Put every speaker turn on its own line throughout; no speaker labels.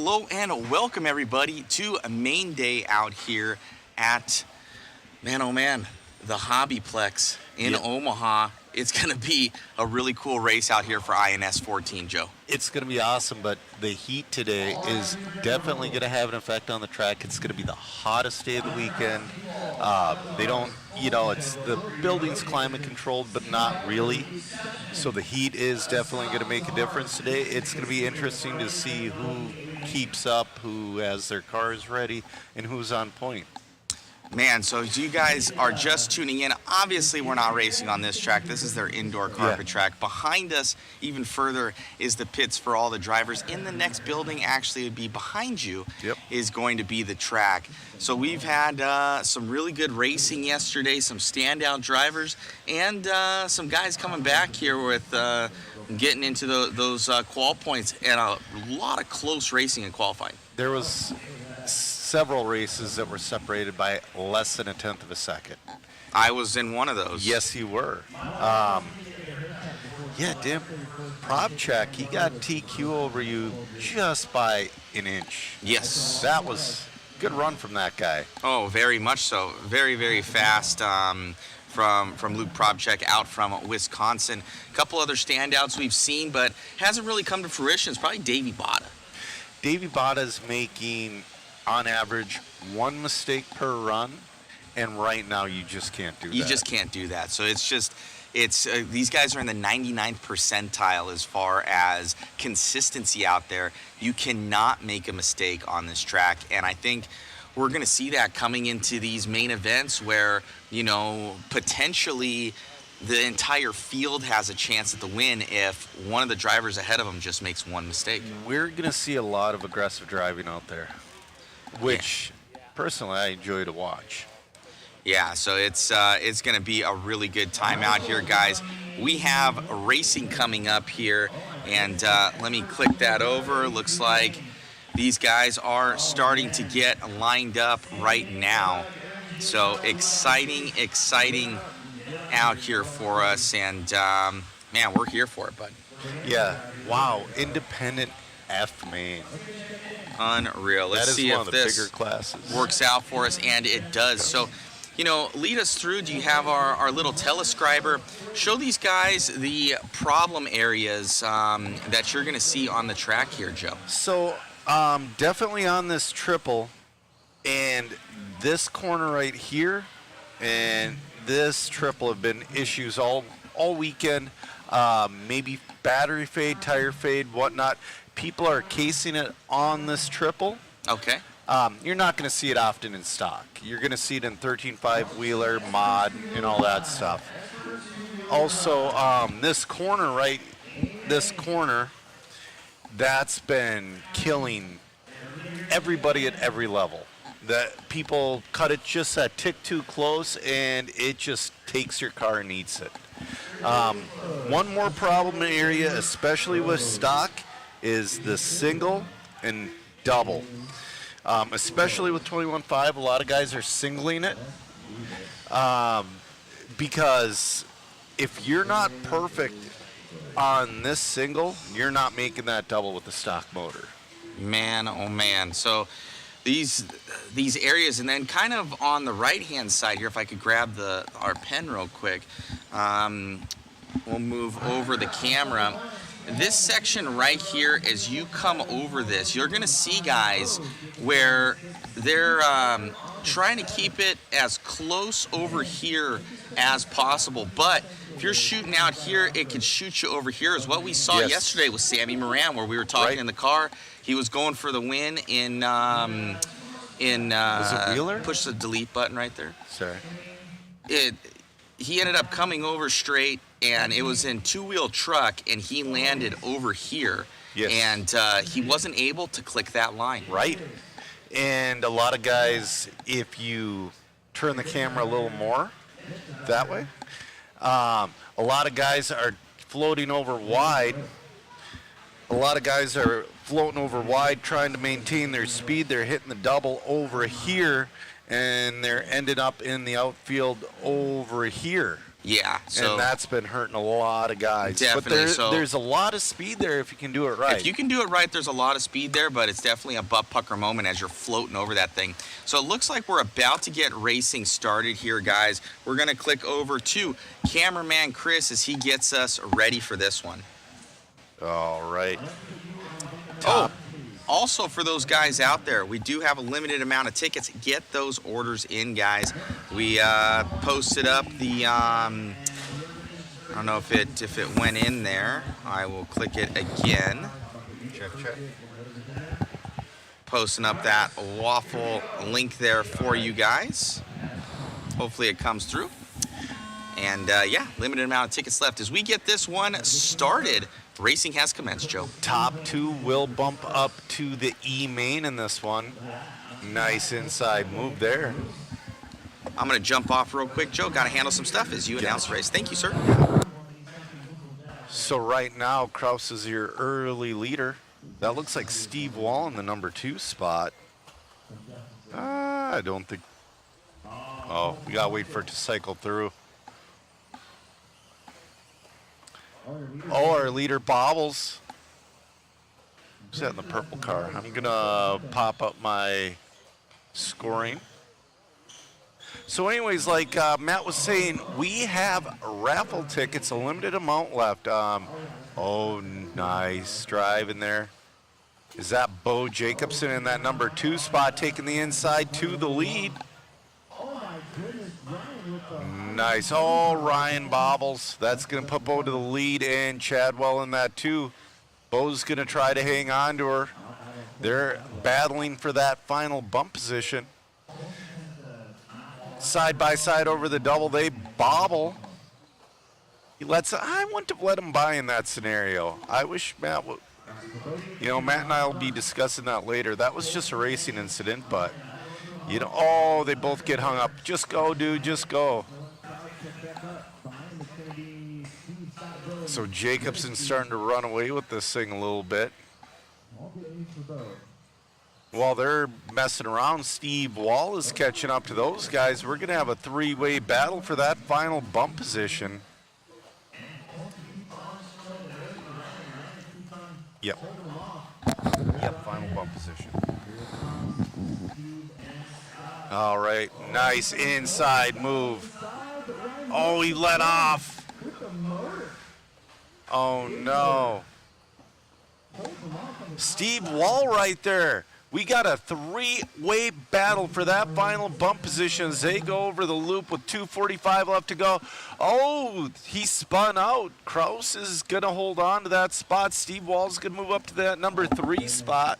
Hello and welcome everybody to a main day out here at, man oh man, the HobbyPlex in Omaha. It's going to be a really cool race out here for INS14, Joe.
It's going to be awesome, but the heat today is definitely going to have an effect on the track. It's going to be the hottest day of the weekend. They don't, it's the building's climate controlled, but not really. So the heat is definitely going to make a difference today. It's going to be interesting to see who keeps up, who has their cars ready, and who's on point.
Man, so you guys are just tuning in. Obviously, we're not racing on this track. This is their indoor carpet track. Behind us, even further, is the pits for all the drivers. In the next building, actually, it would be behind you, is going to be the track. So we've had some really good racing yesterday, some standout drivers, and some guys coming back here with getting into those qual points, and a lot of close racing and qualifying.
There was several races that were separated by less than 1/10 of a second.
I was in one of those.
Yes, you were. Dim Probcheck, he got TQ over you just by an inch.
Yes.
That was a good run from that guy.
Oh, very much so. Very, very fast from Luke Probcheck out from Wisconsin. A couple other standouts we've seen, but hasn't really come to fruition. It's probably Davey Botta. Davey
Botta's making, on average, one mistake per run, and right now you just can't do that.
You just can't do that. So these guys are in the 99th percentile as far as consistency out there. You cannot make a mistake on this track, and I think we're going to see that coming into these main events where, potentially the entire field has a chance at the win if one of the drivers ahead of them just makes one mistake.
We're going to see a lot of aggressive driving out there, which personally I enjoy to watch.
Yeah, so it's going to be a really good time out here, guys. We have racing coming up here, and let me click that over. Looks like these guys are starting to get lined up right now. So exciting out here for us, and man, we're here for it, bud.
Yeah, wow, independent F main.
Unreal. Let's see if this works out for us, and it does. So, lead us through. Do you have our little telescriber? Show these guys the problem areas that you're going to see on the track here, Joe.
So, definitely on this triple, and this corner right here, and this triple have been issues all weekend. Maybe battery fade, tire fade, whatnot. People are casing it on this triple.
Okay.
You're not going to see it often in stock. You're going to see it in 13.5 wheeler, mod, and all that stuff. Also, this corner, that's been killing everybody at every level. That people cut it just a tick too close, and it just takes your car and eats it. One more problem area, especially with stock, is the single and double. Especially with 21.5, a lot of guys are singling it because if you're not perfect on this single, you're not making that double with the stock motor.
Man, oh man. So these areas, and then kind of on the right-hand side here, if I could grab our pen real quick, we'll move over the camera. This section right here, as you come over this, you're going to see guys where they're trying to keep it as close over here as possible. But if you're shooting out here, it could shoot you over here, is what we saw yesterday with Sammy Moran, where we were talking in the car. He was going for the win in
was it Wheeler?
Push the delete button right there.
Sorry.
He ended up coming over straight, and it was in two-wheel truck, and he landed over here.
Yes.
And he wasn't able to click that line.
Right. And a lot of guys, if you turn the camera a little more that way, a lot of guys are floating over wide. A lot of guys are floating over wide trying to maintain their speed. They're hitting the double over here, and they're ended up in the outfield over here.
Yeah, so
and that's been hurting a lot of guys.
definitely.
But there's a lot of speed there if you can do it right.
If you can do it right, there's a lot of speed there, but it's definitely a butt pucker moment as you're floating over that thing. So it looks like we're about to get racing started here, guys. We're going to click over to cameraman Chris as he gets us ready for this one.
All right.
Oh, also for those guys out there, we do have a limited amount of tickets. Get those orders in, guys. We posted up the, I don't know if it went in there. I will click it again.
Check.
Posting up that waffle link there for you guys. Hopefully it comes through. And yeah, limited amount of tickets left. As we get this one started, racing has commenced, Joe.
Top two will bump up to the E main in this one. Nice inside move there.
I'm going to jump off real quick, Joe. Got to handle some stuff as you announce the race. Thank you, sir.
So right now, Kraus is your early leader. That looks like Steve Wall in the number 2 spot. I don't think. Oh, we got to wait for it to cycle through. Oh, our leader Bobbles. Who's that in the purple car? I'm going to pop up my scoring. So anyways, like Matt was saying, we have raffle tickets, a limited amount left. Oh, nice drive in there. Is that Bo Jacobson in that number 2 spot taking the inside to the lead? Nice. Oh, Ryan Bobbles. That's going to put Bo to the lead and Chadwell in that too. Bo's going to try to hang on to her. They're battling for that final bump position. Side by side over the double, they bobble. I wouldn't have let him by in that scenario. I wish Matt would. Matt and I will be discussing that later. That was just a racing incident, but they both get hung up. Just go, dude, just go. So Jacobson's starting to run away with this thing a little bit. While they're messing around, Steve Wall is catching up to those guys. We're going to have a 3-way battle for that final bump position. Yep, final bump position. All right, nice inside move. Oh, he let off. Oh, no. Steve Wall right there. We got a 3-way battle for that final bump position as they go over the loop with 2:45 left to go. Oh, he spun out. Kraus is going to hold on to that spot. Steve Wall's going to move up to that number 3 spot.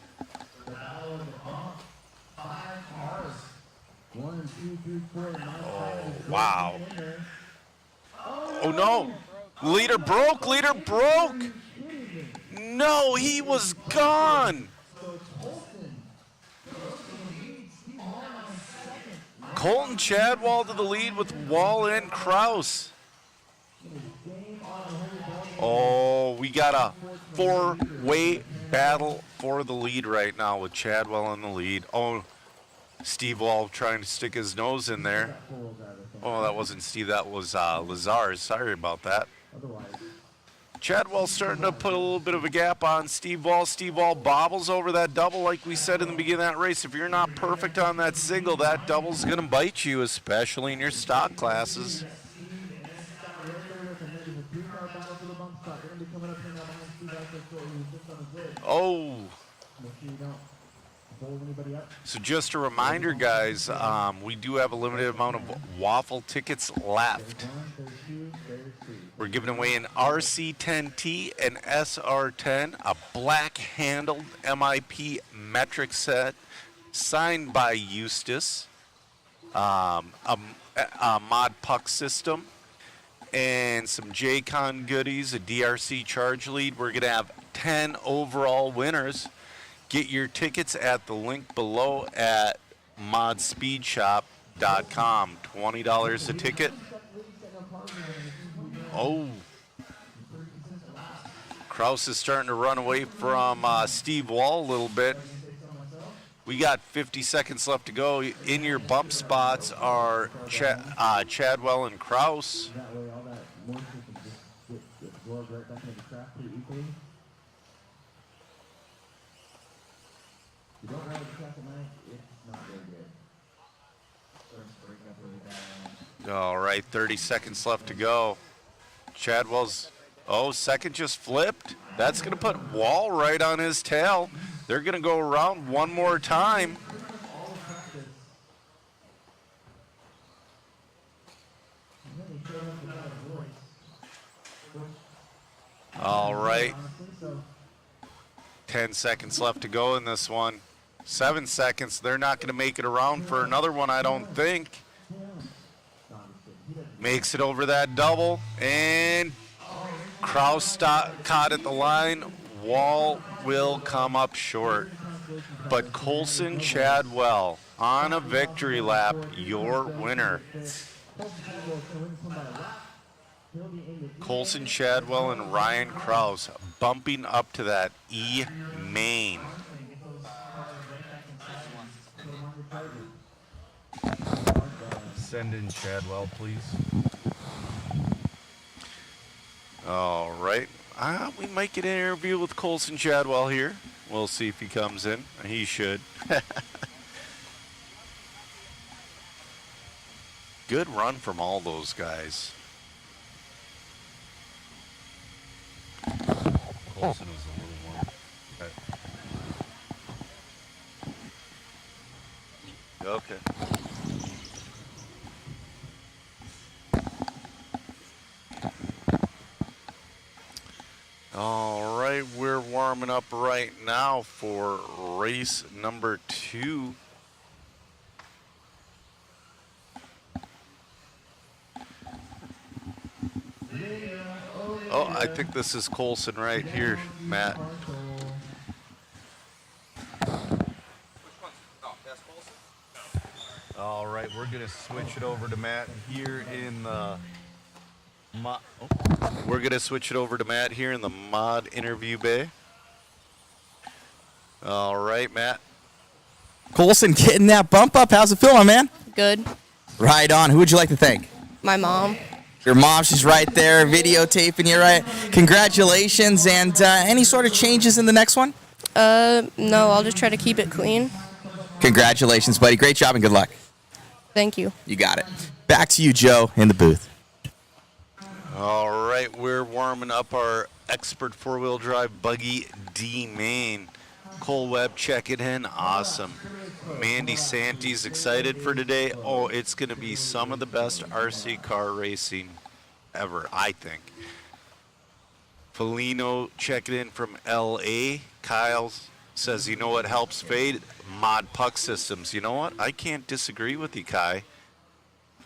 Oh, wow. Oh, no. Leader broke. No, he was gone. Colton Chadwell to the lead with Wall and Kraus. Oh, we got a 4-way battle for the lead right now with Chadwell in the lead. Oh, Steve Wall trying to stick his nose in there. Oh, that wasn't Steve, that was Lazar. Sorry about that. Chadwell starting to put a little bit of a gap on Steve Wall. Steve Wall bobbles over that double like we said in the beginning of that race. If you're not perfect on that single, that double's going to bite you, especially in your stock classes. Oh. So just a reminder, guys, we do have a limited amount of waffle tickets left. We're giving away an RC10T, an SR10, a black-handled MIP metric set signed by Eustace, a mod puck system, and some JCon goodies, a DRC charge lead. We're going to have 10 overall winners. Get your tickets at the link below at modspeedshop.com. $20 a ticket. Oh. Kraus is starting to run away from Steve Wall a little bit. We got 50 seconds left to go. In your bump spots are Chadwell and Kraus. All right, 30 seconds left to go. Chadwell's, second just flipped. That's going to put Wall right on his tail. They're going to go around one more time. All right. 10 seconds left to go in this one. 7 seconds. They're not going to make it around for another one, I don't think. Makes it over that double, and Kraus caught at the line. Wall will come up short. But Colson Chadwell on a victory lap, your winner. Colson Chadwell and Ryan Kraus bumping up to that E main.
Send in Chadwell, please.
All right. We might get an interview with Colson Chadwell here. We'll see if he comes in. He should. Good run from all those guys.
Colson is a little more.
Okay. All right, we're warming up right now for race number 2. Oh, I think this is Colson right here, Matt.
All right, we're gonna switch it over to Matt here in the.
We're gonna switch it over to Matt here in the mod interview bay. All right, Matt.
Colson getting that bump up. How's it feel, my man?
Good.
Right on. Who would you like to thank?
My mom.
Your mom, she's right there videotaping you, right? Congratulations, and any sort of changes in the next one?
No, I'll just try to keep it clean.
Congratulations, buddy. Great job and good luck.
Thank you.
You got it. Back to you, Joe, in the booth.
All right, we're warming up our expert four-wheel drive Buggy D main. Cole Webb checking in. Awesome. Mandy Santy's excited for today. Oh, it's going to be some of the best RC car racing ever, I think. Felino checking in from LA. Kyle says, you know what helps fade? Mod puck systems. You know what? I can't disagree with you, Kai.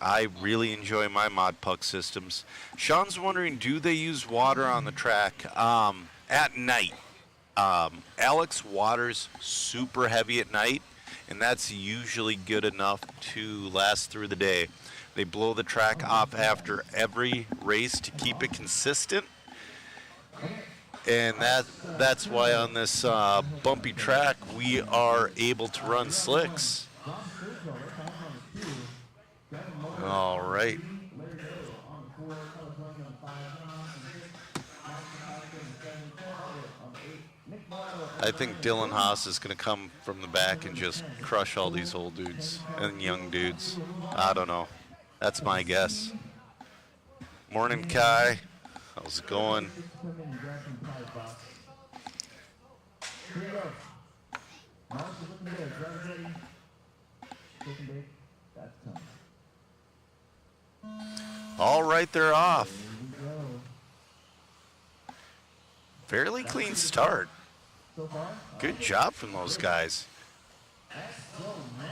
I really enjoy my mod puck systems. Sean's wondering, do they use water on the track at night? Alex water's super heavy at night, and that's usually good enough to last through the day. They blow the track off after every race to keep it consistent, and that's why on this bumpy track we are able to run slicks. All right. I think Dylan Haas is going to come from the back and just crush all these old dudes and young dudes. I don't know. That's my guess. Morning, Kai. How's it going? All right, they're off. Fairly clean start. Good job from those guys.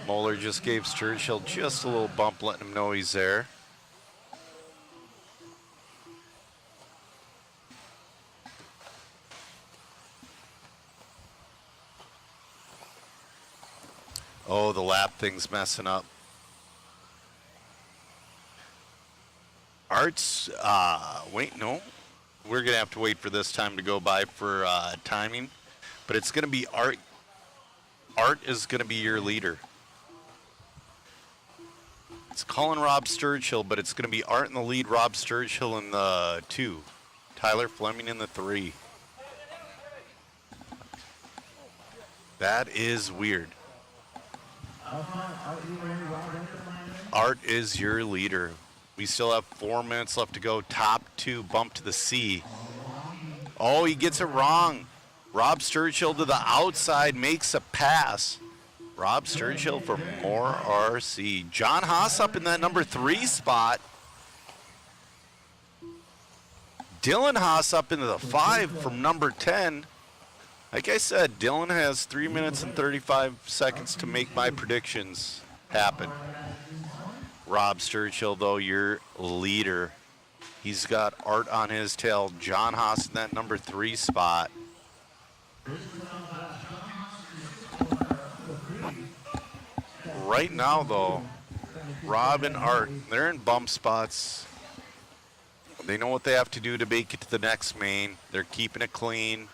Moeller just gave Churchill just a little bump, letting him know he's there. Oh, the lap thing's messing up. Art's, wait, no. We're going to have to wait for this time to go by for timing. But it's going to be Art. Art is going to be your leader. It's calling Rob Sturgill, but it's going to be Art in the lead, Rob Sturgill in the 2. Tyler Fleming in the 3. That is weird. Art is your leader. We still have 4 minutes left to go. Top 2 bump to the C. Oh, he gets it wrong. Rob Sturgill to the outside makes a pass. Rob Sturgill for more RC. John Haas up in that number 3 spot. Dylan Haas up into the 5 from number 10. Like I said, Dylan has 3 minutes and 35 seconds to make my predictions happen. Rob Sturgill, though, your leader. He's got Art on his tail. John Haas in that number 3 spot. Right now, though, Rob and Art, they're in bump spots. They know what they have to do to make it to the next main. They're keeping it clean.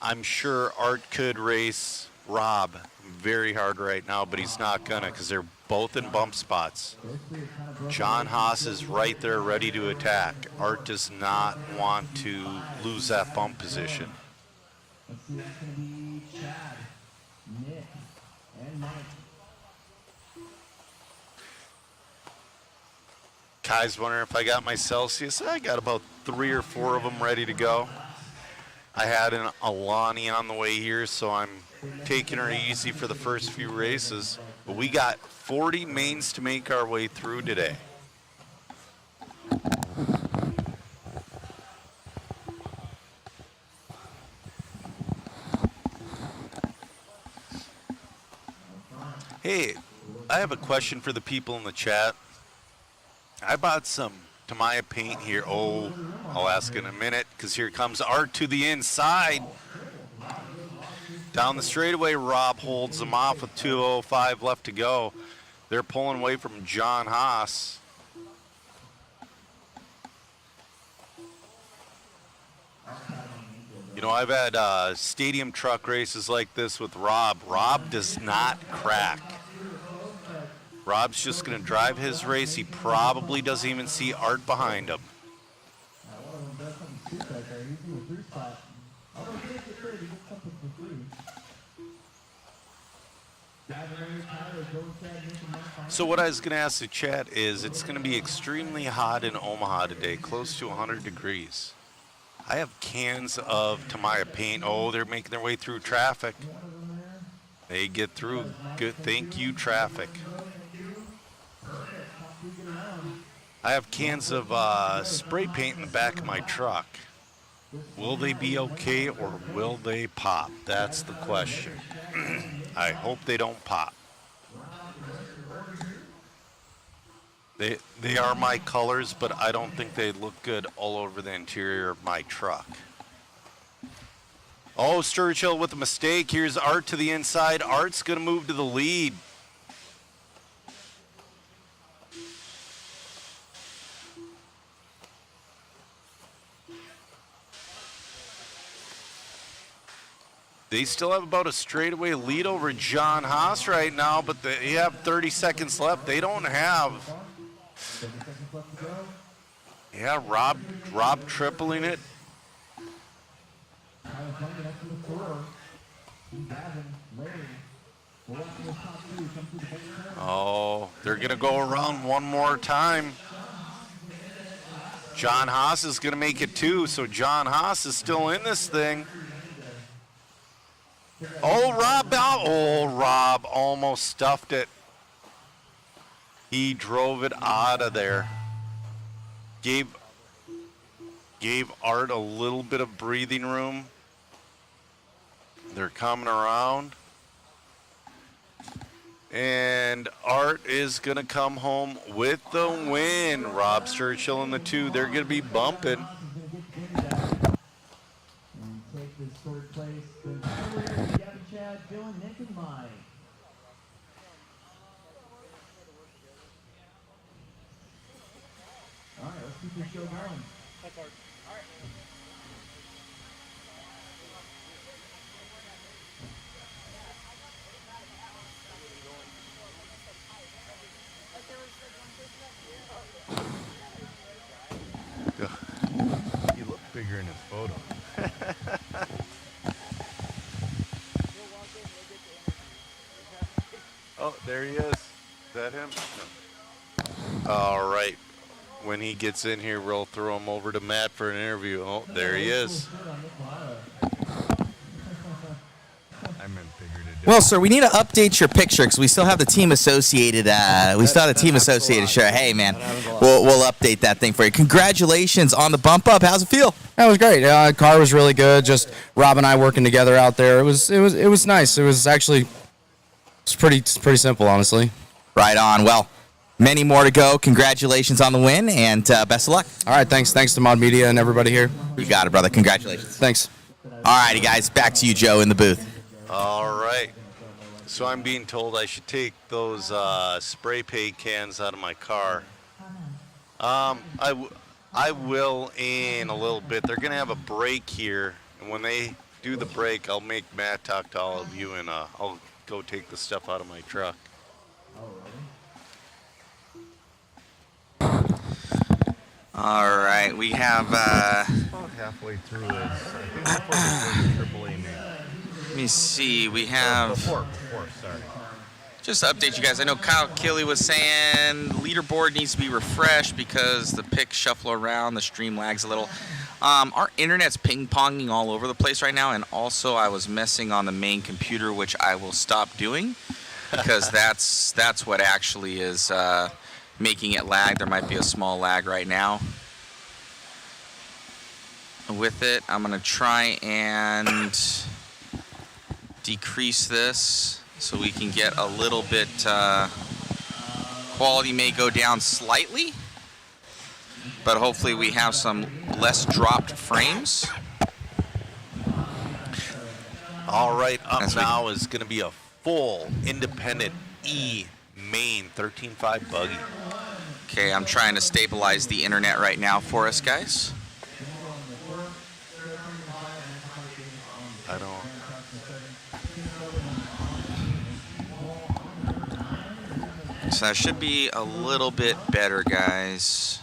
I'm sure Art could race Rob very hard right now, but he's not gonna because they're both in bump spots. John Haas is right there ready to attack. Art does not want to lose that bump position. Kai's wondering if I got my Celsius. I got about 3 or 4 of them ready to go. I had an Alani on the way here, so I'm taking her easy for the first few races. But we got 40 mains to make our way through today. Hey, I have a question for the people in the chat. I bought some Tamiya paint here. Oh, I'll ask in a minute because here comes Art to the inside. Down the straightaway, Rob holds them off with 2:05 left to go. They're pulling away from John Haas. You know, I've had stadium truck races like this with Rob. Rob does not crack. Rob's just going to drive his race. He probably doesn't even see Art behind him. So what I was going to ask the chat is, it's going to be extremely hot in Omaha today, close to 100 degrees. I have cans of Tamiya paint. Oh, they're making their way through traffic. They get through. Good. Thank you, traffic. I have cans of spray paint in the back of my truck. Will they be okay or will they pop? That's the question. I hope they don't pop. They are my colors, but I don't think they look good all over the interior of my truck. Oh, Sturgill with a mistake. Here's Art to the inside. Art's going to move to the lead. They still have about a straightaway lead over John Haas right now, but they have 30 seconds left. They don't have. Yeah, Rob tripling it. Oh, they're going to go around one more time. John Haas is going to make it too, so John Haas is still in this thing. Oh, Rob almost stuffed it. He drove it out of there. Gave Art a little bit of breathing room. They're coming around. And Art is going to come home with the win. Rob Sturgill in the 2. They're going to be bumping.
All right, let's keep this show going. That's hard. All right.
He looked bigger in his photo.
Oh, there he is. Is that him? No. All right. When he gets in here, we'll throw him over to Matt for an interview. Oh, there he is.
I meant figurative.
Well, sir, we need to update your picture because we still have the team associated. We still have the team associated shirt. Hey, man, we'll update that thing for you. Congratulations on the bump up. How's it feel?
That was great. Car was really good. Just Rob and I working together out there. It was nice. It was actually pretty simple, honestly.
Right on. Well, many more to go. Congratulations on the win, and best of luck.
All right, thanks to Mod Media and everybody here.
You got it, brother. Congratulations.
Thanks.
All righty, guys. Back to you, Joe, in the booth.
All right. So I'm being told I should take those spray paint cans out of my car. I will in a little bit. They're going to have a break here, and when they do the break, I'll make Matt talk to all of you, and I'll go take the stuff out of my truck.
All right, we have.
About halfway through this. I think before the AAA name.
Let me see. We have.
Before, sorry.
Just to update you guys, I know Kyle Kelly was saying leaderboard needs to be refreshed because the picks shuffle around, the stream lags a little. Our internet's ping-ponging all over the place right now, and also I was messing on the main computer, which I will stop doing because that's what actually is making it lag. There might be a small lag right now with it. I'm going to try and decrease this so we can get a little bit, quality may go down slightly, but hopefully we have some less dropped frames.
All right, up now is going to be a full independent E main 13.5 Buggy.
Okay, I'm trying to stabilize the internet right now for us, guys.
I don't.
So that should be a little bit better, guys.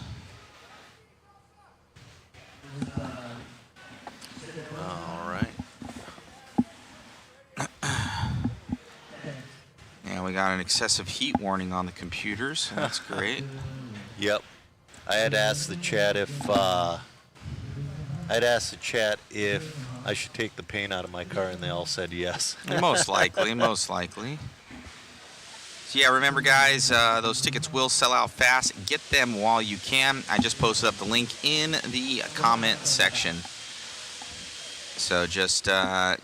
All right.
Yeah, we got an excessive heat warning on the computers, so that's great.
Yep. I had asked the chat if I should take the paint out of my car, and they all said yes.
Most likely, most likely. So yeah, remember guys, those tickets will sell out fast. Get them while you can. I just posted up the link in the comment section. So just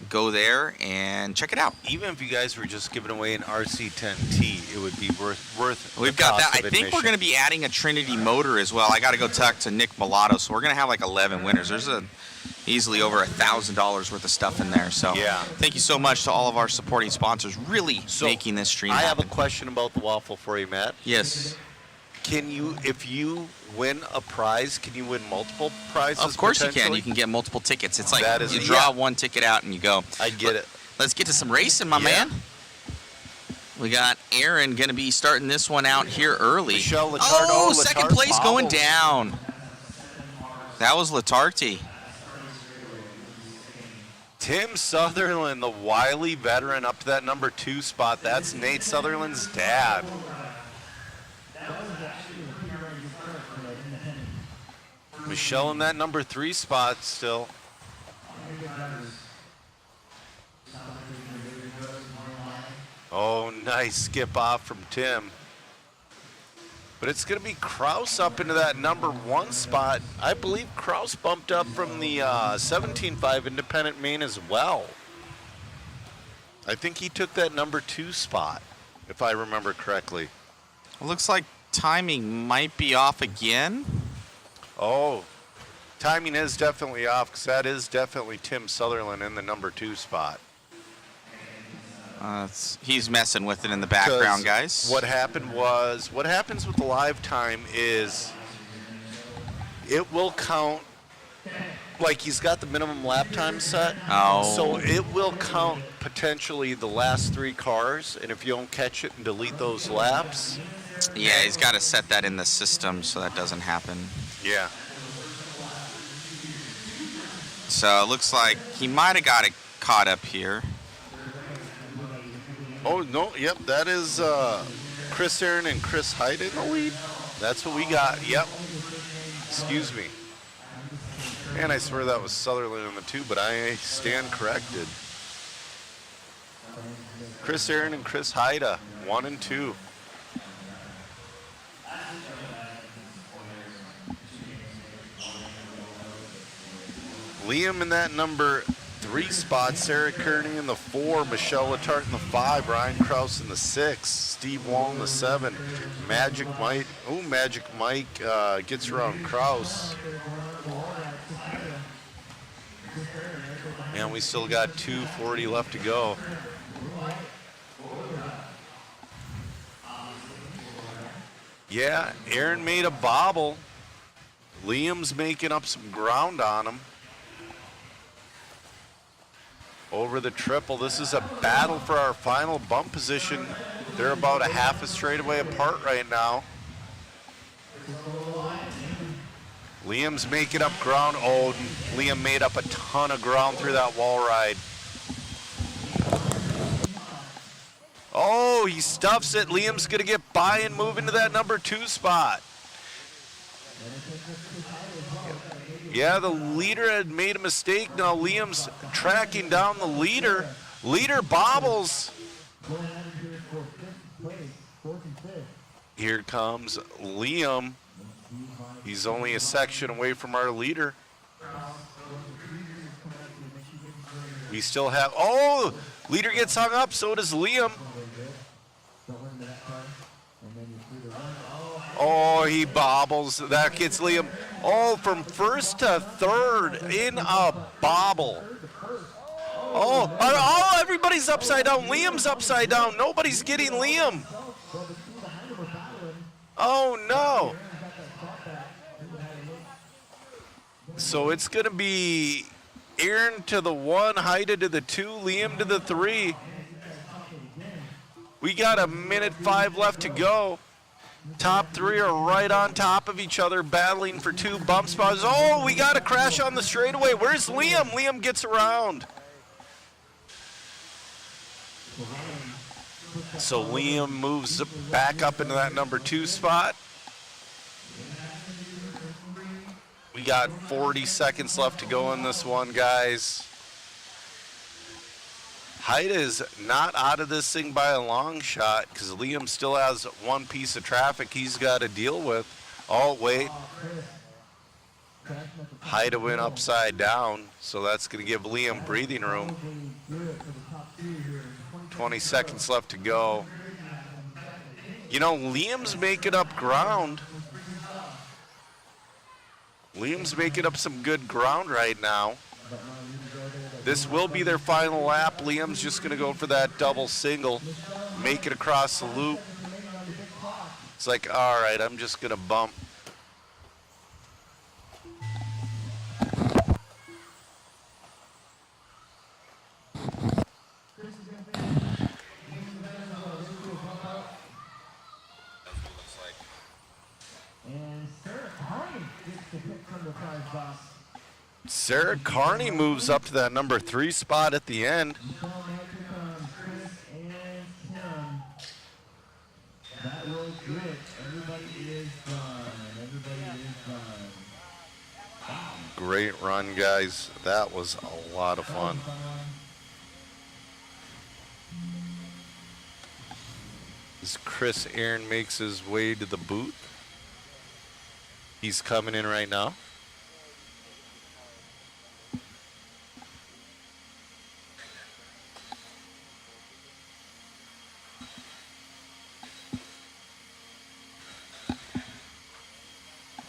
go there and check it out.
Even if you guys were just giving away an RC10T, it would be worth.
We've got that. I think we're going to be adding a Trinity motor as well. I got to go talk to Nick Mulatto, so we're going to have like 11 winners. There's easily over $1,000 worth of stuff in there. So
yeah.
Thank you so much to all of our supporting sponsors, really making this stream happen.
I have a question about the waffle for you, Matt.
Yes.
Can you, if you win a prize, can you win multiple prizes?
Of course you can. You can get multiple tickets. It's like you draw
yeah.
one ticket out and you go.
I get it.
Let's get to some racing, my man. We got Aaron going to be starting this one out here early.
Michelle Letarte.
Oh, second
Letarte
place going
bobbles.
down. That was Letarte.
Tim Sutherland, the wily veteran, up to that number 2 spot. That's Nate Sutherland's dad. Michelle in that number 3 spot still. Oh, nice skip off from Tim. But it's going to be Kraus up into that number 1 spot. I believe Kraus bumped up from the 17.5 independent main as well. I think he took that number 2 spot, if I remember correctly.
It looks like timing might be off again.
Oh, timing is definitely off because that is definitely Tim Sutherland in the number 2 spot.
He's messing with it in the background, guys.
What happens with the live time is it will count, like he's got the minimum lap time set.
Oh.
So it will count potentially the last 3 cars, and if you don't catch it and delete those laps.
Yeah, he's got to set that in the system so that doesn't happen.
Yeah.
So it looks like he might have got it caught up here.
Oh, no, yep, that is Chris Aaron and Chris Hyde in the lead. That's what we got, yep. Excuse me. And I swear that was Sutherland in the 2, but I stand corrected. Chris Aaron and Chris Hyde, 1 and 2. Liam in that number 3 spot, Sarah Kearney in the 4, Michelle Letarte in the 5, Ryan Krause in the 6, Steve Wall in the 7, Magic Mike. Oh, Magic Mike gets around Krause. And we still got 2:40 left to go. Yeah, Aaron made a bobble. Liam's making up some ground on him. Over the triple. This is a battle for our final bump position. They're about a half a straightaway apart right now. Liam's making up ground. Oh, Liam made up a ton of ground through that wall ride. Oh, he stuffs it. Liam's going to get by and move into that number 2 spot. Yeah, the leader had made a mistake. Now Liam's tracking down the leader. Leader bobbles. Here comes Liam. He's only a section away from our leader. We still have, oh, leader gets hung up, so does Liam. Oh, he bobbles. That gets Liam. Oh, from first to third in a bobble. Oh, everybody's upside down. Liam's upside down. Nobody's getting Liam. Oh, no. So it's going to be Aaron to the 1, Haida to the 2, Liam to the 3. We got 1:05 left to go. Top 3 are right on top of each other, battling for 2 bump spots. Oh, we got a crash on the straightaway. Where's Liam? Liam gets around. So Liam moves back up into that number 2 spot. We got 40 seconds left to go in this one, guys. Haida is not out of this thing by a long shot because Liam still has 1 piece of traffic he's got to deal with. Oh, wait. Haida went upside down, so that's going to give Liam breathing room. 20 seconds left to go. You know, Liam's making up ground. Liam's making up some good ground right now. This will be their final lap. Liam's just going to go for that double single, make it across the loop. It's like, all right, I'm just going to bump. Sarah Carney moves up to that number 3 spot at the end. Great run, guys. That was a lot of fun. As Chris Aaron makes his way to the booth. He's coming in right now.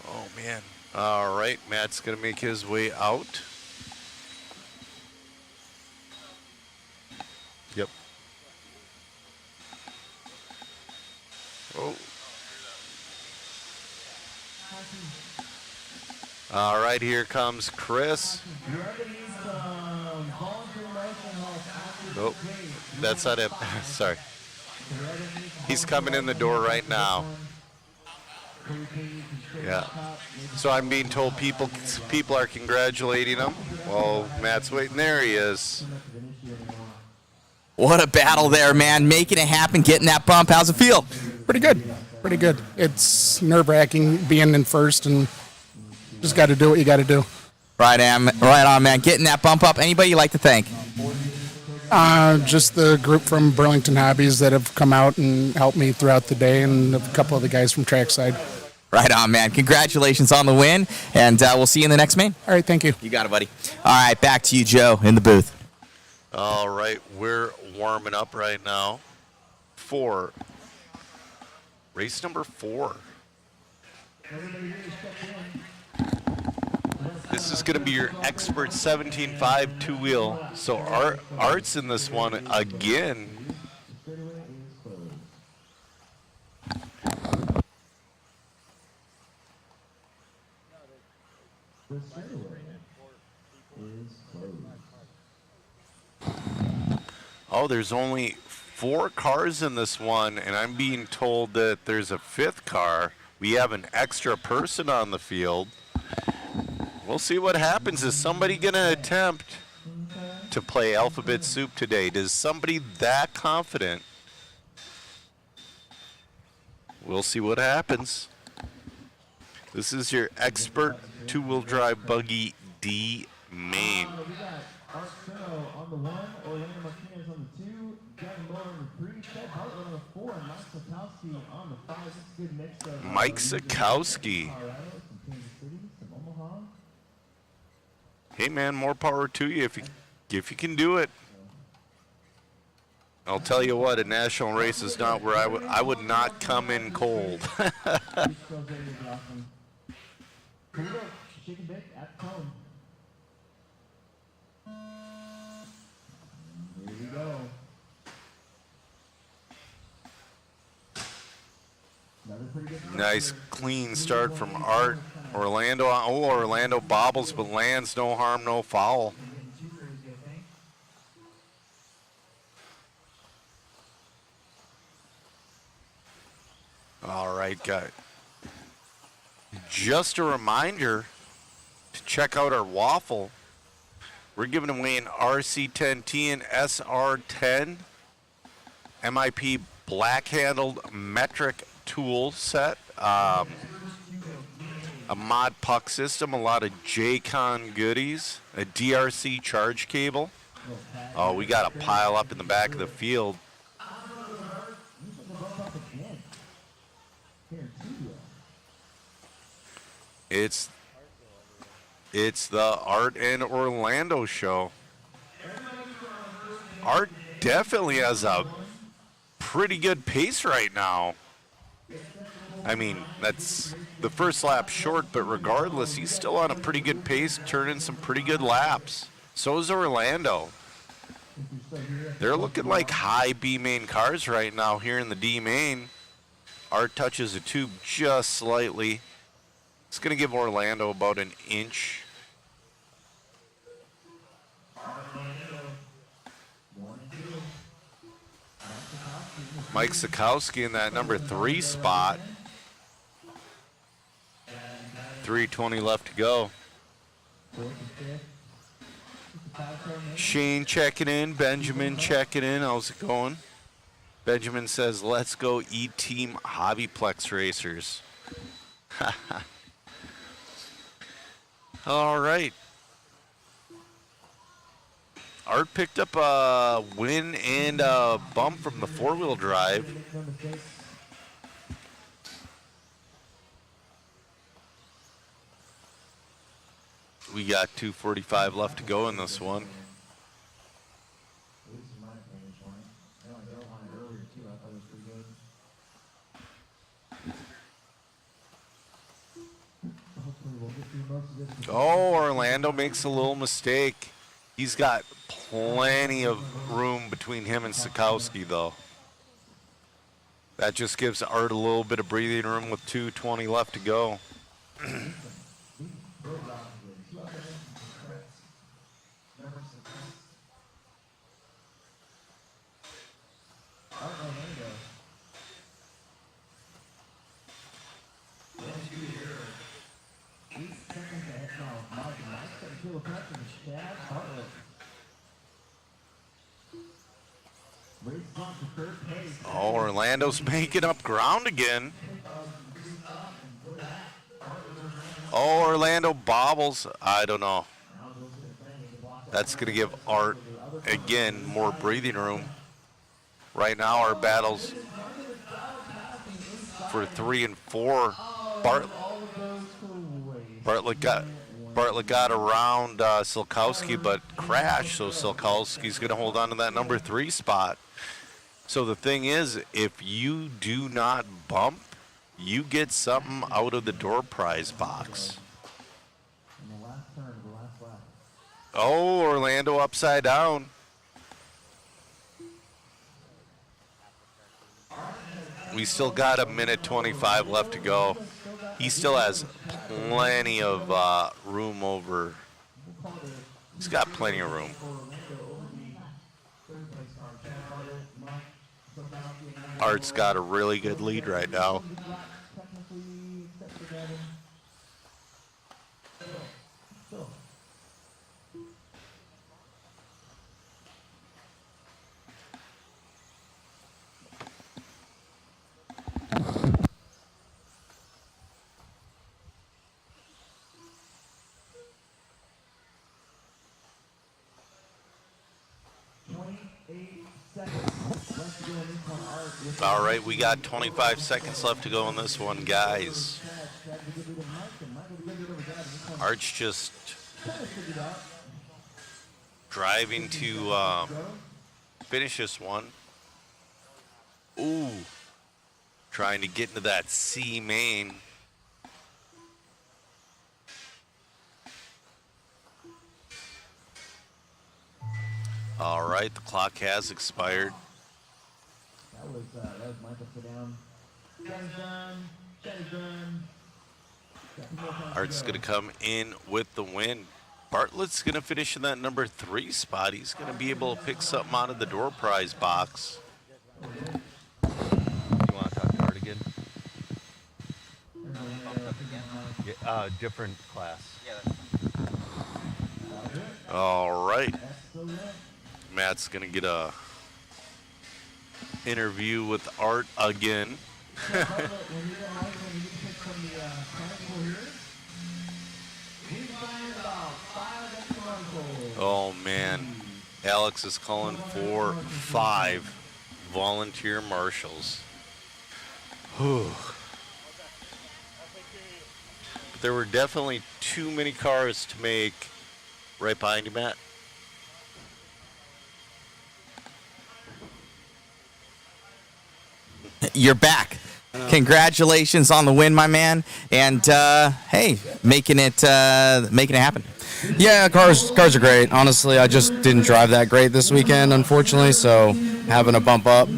Oh, man. All right, Matt's going to make his way out. Yep. Oh. All right, here comes Chris. Oh, that's not him. Sorry. He's coming in the door right now. Yeah. So I'm being told people are congratulating him. Well, Matt's waiting. There he is.
What a battle there, man. Making it happen, getting that bump. How's it feel?
Pretty good. Pretty good. It's nerve-wracking being in first, and just got to do what you got to do.
Right on, man. Getting that bump up. Anybody you like to thank?
Just the group from Burlington Hobbies that have come out and helped me throughout the day, and a couple of the guys from Trackside.
Right on, man. Congratulations on the win, and we'll see you in the next main.
All right, thank you.
You got it, buddy. All right, back to you, Joe, in the booth.
All right, we're warming up right now for race number 4. This is going to be your Expert 17.5 two-wheel. So Art's in this one again. Oh, there's only 4 cars in this one, and I'm being told that there's a 5th car. We have an extra person on the field. We'll see what happens. Is somebody going to attempt to play alphabet soup today? Is somebody that confident? We'll see what happens. This is your Expert two-wheel drive buggy D main.
On the 1, Orlando Martinez on the 2, Gavin Moore on the 3, Ted Hartland on the 4, and Mike Sapkowski on the 5. This is a good mix of
Mike Sapkowski.
Colorado, some Kansas City, some Omaha.
Hey man, more power to you if you can do it. I'll tell you what, a national race is not where I would not come in cold.
These girls ready to be awesome. Here we go. Shake and bake at the tone. Here we go. Another pretty good
Nice clean start from Art. Orlando bobbles but lands, no harm, no foul. All right, guys. Just a reminder to check out our waffle. We're giving away an RC10T and SR10 MIP black-handled metric tool set, a mod puck system, a lot of JCon goodies, a DRC charge cable. Oh, we got a pile up in the back of the field. It's the Art and Orlando show. Art definitely has a pretty good pace right now. I mean, that's the first lap short, but regardless, he's still on a pretty good pace, turning some pretty good laps. So is Orlando. They're looking like high B main cars right now here in the D main. Art touches a tube just slightly. It's going to give Orlando about an inch. Mike Sapkowski in that number 3 spot. 3:20 left to go. Shane checking in. Benjamin checking in. How's it going? Benjamin says, let's go E-Team HobbyPlex racers. All right. Art picked up a win and a bump from the 4-wheel drive. We got 2:45 left to go in this one. Oh, Orlando makes a little mistake. He's got plenty of room between him and Sapkowski, though. That just gives Art a little bit of breathing room with 2:20 left to go. Oh, Orlando's making up ground again. Oh, Orlando bobbles. I don't know. That's going to give Art, again, more breathing room. Right now, our battles for 3 and 4. Bartlett got around Silkowski, but crashed. So Silkowski's going to hold on to that number 3 spot. So the thing is, if you do not bump, you get something out of the door prize box. Oh, Orlando upside down. We still got a minute 25 left to go. He still has plenty of room over. He's got plenty of room. Art's got a really good lead right now. All right, we got 25 seconds left to go in this one, guys. Art's just driving to finish this one. Ooh, trying to get into that C main. All right, the clock has expired.
That was Michael sit down. Shot's done.
Art's going to come in with the win. Bartlett's going to finish in that number 3 spot. He's going to be able to pick something out of the door prize box.
You want to talk to Art again? Yeah, different class.
All right. Matt's going to get a interview with Art again. Oh man, Alex is calling for 5 volunteer marshals. Whew. But there were definitely too many cars to make. Right behind you, Matt.
You're back. Congratulations on the win, my man. And hey, making it happen.
Yeah, cars are great. Honestly, I just didn't drive that great this weekend, unfortunately, so having a bump up.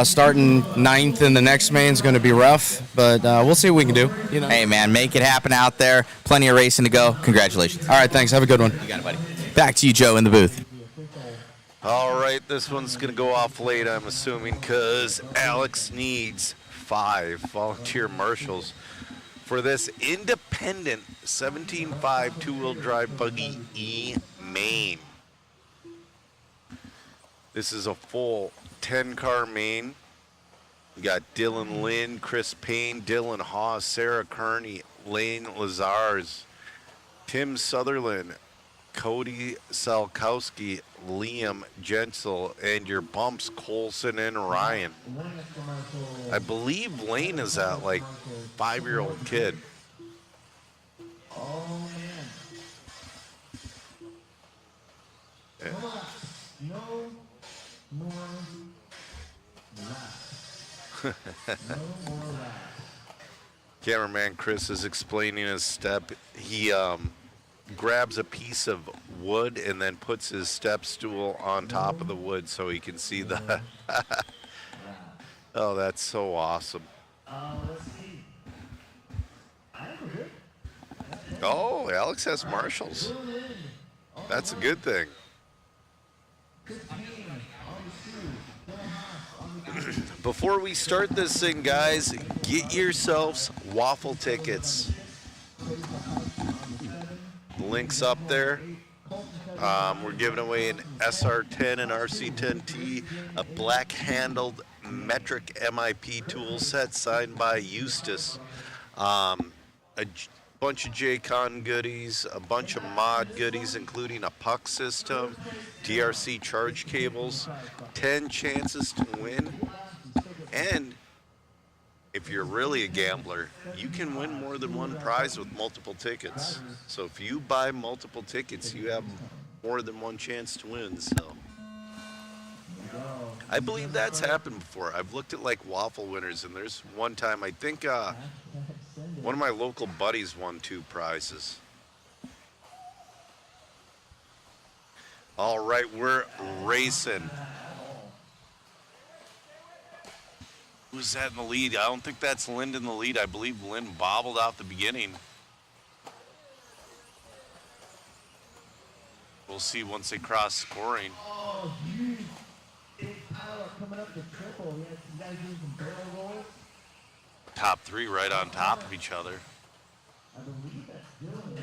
Starting 9th in the next main is going to be rough, but we'll see what we can do. You know.
Hey, man, make it happen out there. Plenty of racing to go. Congratulations.
All right, thanks. Have a good one.
You got it, buddy. Back to you, Joe, in the booth.
All right, this one's going to go off late, I'm assuming, because Alex needs 5 volunteer marshals for this independent 17.5 two-wheel drive Buggy E main. This is a full 10-car main. We got Dylan Lynn, Chris Payne, Dylan Haas, Sarah Kearney, Lane Lazars, Tim Sutherland, Cody Salkowski, Liam Jensel, and your bumps, Colson and Ryan. I believe Lane is that like 5-year-old kid.
Oh man. No more laps. No more laps.
Cameraman Chris is explaining his step. He grabs a piece of wood and then puts his step stool on top of the wood so he can see the. Oh, that's so awesome.
Let's see.
Oh, Alex has marshals. That's a good thing. Before we start this thing, guys, get yourselves waffle tickets. The link's up there. We're giving away an SR10 and RC10T, a black-handled metric MIP tool set signed by Eustace. Bunch of JCon goodies, a bunch of mod goodies, including a puck system, DRC charge cables, 10 chances to win, and if you're really a gambler, you can win more than one prize with multiple tickets. So if you buy multiple tickets, you have more than one chance to win. So I believe that's happened before. I've looked at like waffle winners, and there's one time I think one of my local buddies won 2 prizes. All right, we're racing. Who's that in the lead? I don't think that's Lind in the lead. I believe Lind bobbled out the beginning. We'll see once they cross scoring.
Oh, geez. Big pilot coming up to triple. Yeah, you guys doing some barrel rolls?
Top 3 right on top of each other.
I believe that's Dylan.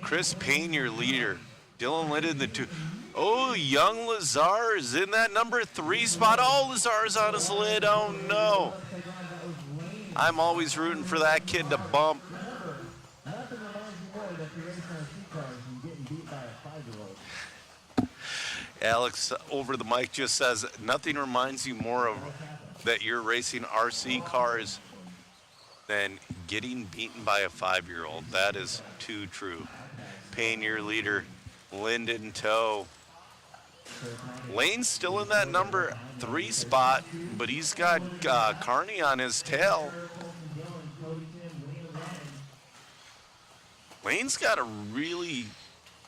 Chris Payne, your leader. Dylan Lind in the 2. Oh, young Lazar is in that number 3 spot. Oh, Lazar's on his lid. Oh, no. I'm always rooting for that kid to bump.
Nothing reminds you more that you're racing on streetcars and getting beat by a 5-year-old.
Alex over the mic just says, nothing reminds you more of that you're racing RC cars than getting beaten by a 5-year-old. That is too true. Payne, your leader. Lind in tow. Lane's still in that number 3 spot, but he's got Carney on his tail. Lane's got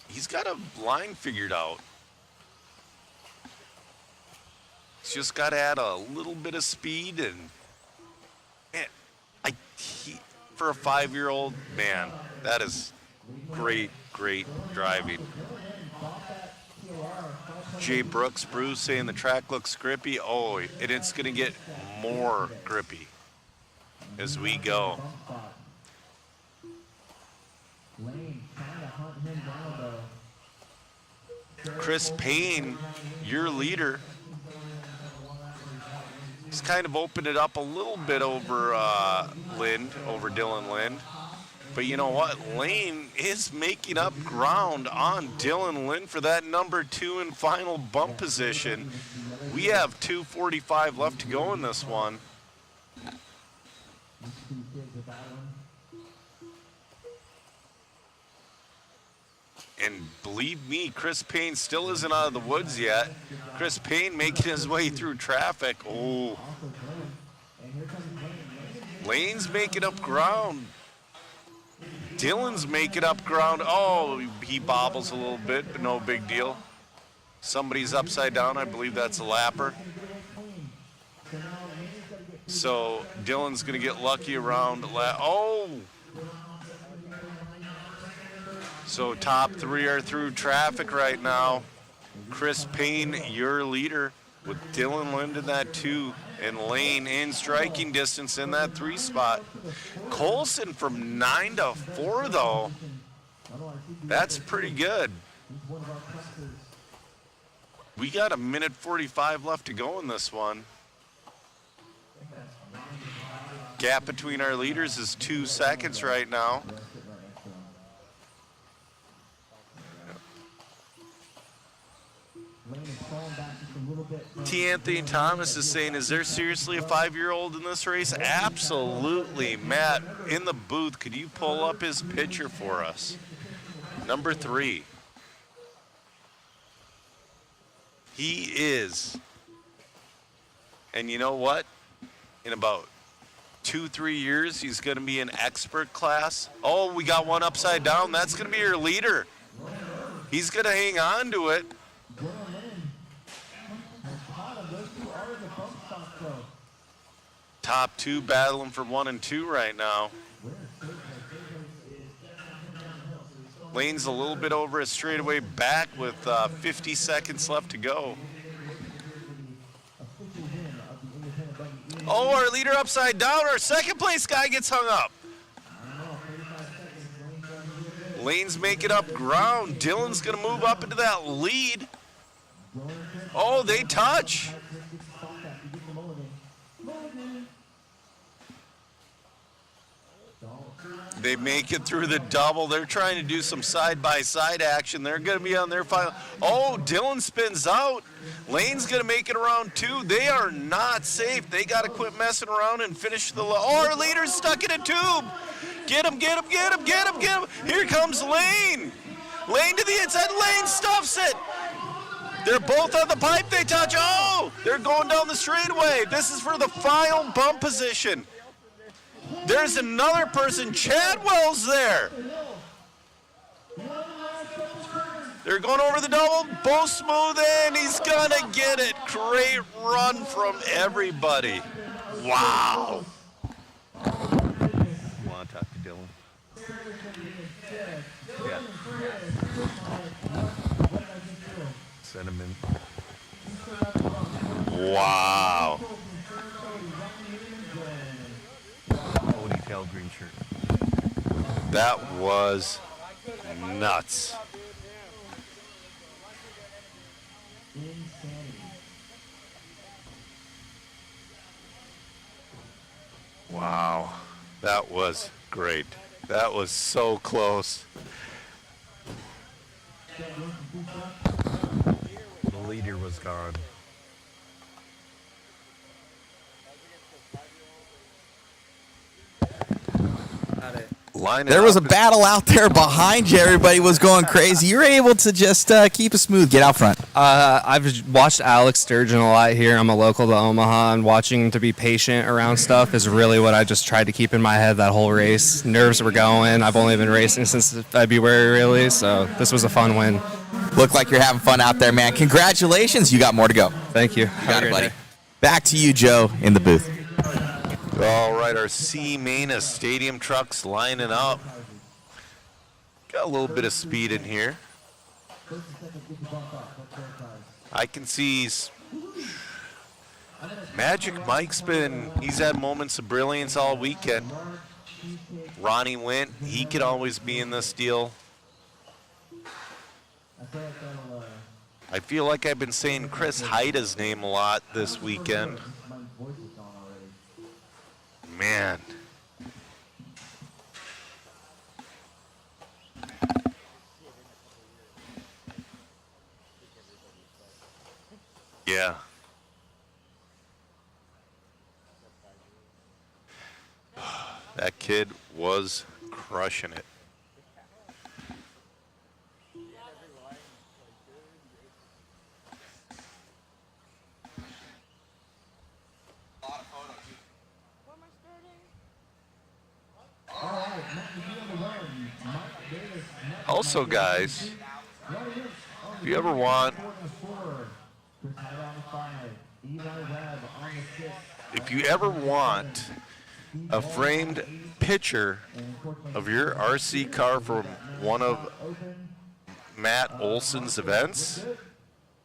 he's got a line figured out. He's just got to add a little bit of speed, and man, for a 5-year-old, man, that is great driving. Jay Brooks, Bruce saying the track looks grippy. Oh, and it's going to get more grippy as we go. Chris Payne, your leader. He's kind of opened it up a little bit over Dylan Lind. But you know what? Lane is making up ground on Dylan Lind for that number 2 and final bump position. We have 2:45 left to go in this one. And believe me, Chris Payne still isn't out of the woods yet. Chris Payne making his way through traffic. Oh. Lane's making up ground. Dylan's making up ground. Oh, he bobbles a little bit, but no big deal. Somebody's upside down. I believe that's a lapper. So Dylan's going to get lucky around. Oh! So top 3 are through traffic right now. Chris Payne, your leader, with Dylan Lind in that 2, and Lane in striking distance in that 3 spot. Colson from 9 to 4, though. That's pretty good. We got a minute 45 left to go in this one. Gap between our leaders is 2 seconds right now. T. Anthony Thomas is saying, is there seriously a 5-year-old in this race? Absolutely. Matt, in the booth, could you pull up his picture for us? Number 3. He is. And you know what? In about 2-3 years, he's going to be in expert class. Oh, we got one upside down. That's going to be your leader. He's going to hang on to it. Top 2 battling for 1 and 2 right now. Lane's a little bit over his straightaway back with 50 seconds left to go. Oh, our leader upside down. Our second place guy gets hung up. Lane's making up ground. Dylan's going to move up into that lead. Oh, they touch. They make it through the double. They're trying to do some side-by-side action. They're going to be on their final. Oh, Dylan spins out. Lane's going to make it around 2. They are not safe. They got to quit messing around and finish the. Oh, our leader's stuck in a tube. Get him, get him, get him, get him, get him. Here comes Lane. Lane to the inside. Lane stuffs it. They're both on the pipe. They touch. Oh, they're going down the straightaway. This is for the final bump position. There's another person. Chadwell's there. They're going over the double. Both smooth in. He's going to get it. Great run from everybody. Wow.
You want to talk to Dylan? Yeah. Send him in.
Wow.
Ponytail green shirt.
That was nuts. Wow. That was great. That was so close.
The leader was gone.
There was a battle out there behind you. Everybody was going crazy. You were able to just keep it smooth, get out front.
I've watched Alex Sturgeon a lot here. I'm a local to Omaha, and watching him to be patient around stuff is really what I just tried to keep in my head that whole race. Nerves were going. I've only been racing since February, really, so this was a fun win.
Look like you're having fun out there, man. Congratulations. You got more to go.
Thank you.
You got it, buddy. Back to you, Joe, in the booth.
All right, our C-Main Stadium trucks lining up. Got a little bit of speed in here. I can see Magic Mike's he's had moments of brilliance all weekend. Ronnie Wint, he could always be in this deal. I feel like I've been saying Chris Haida's name a lot this weekend. Man. Yeah. That kid was crushing it. Also, guys, if you ever want, a framed picture of your RC car from one of Matt Olson's events,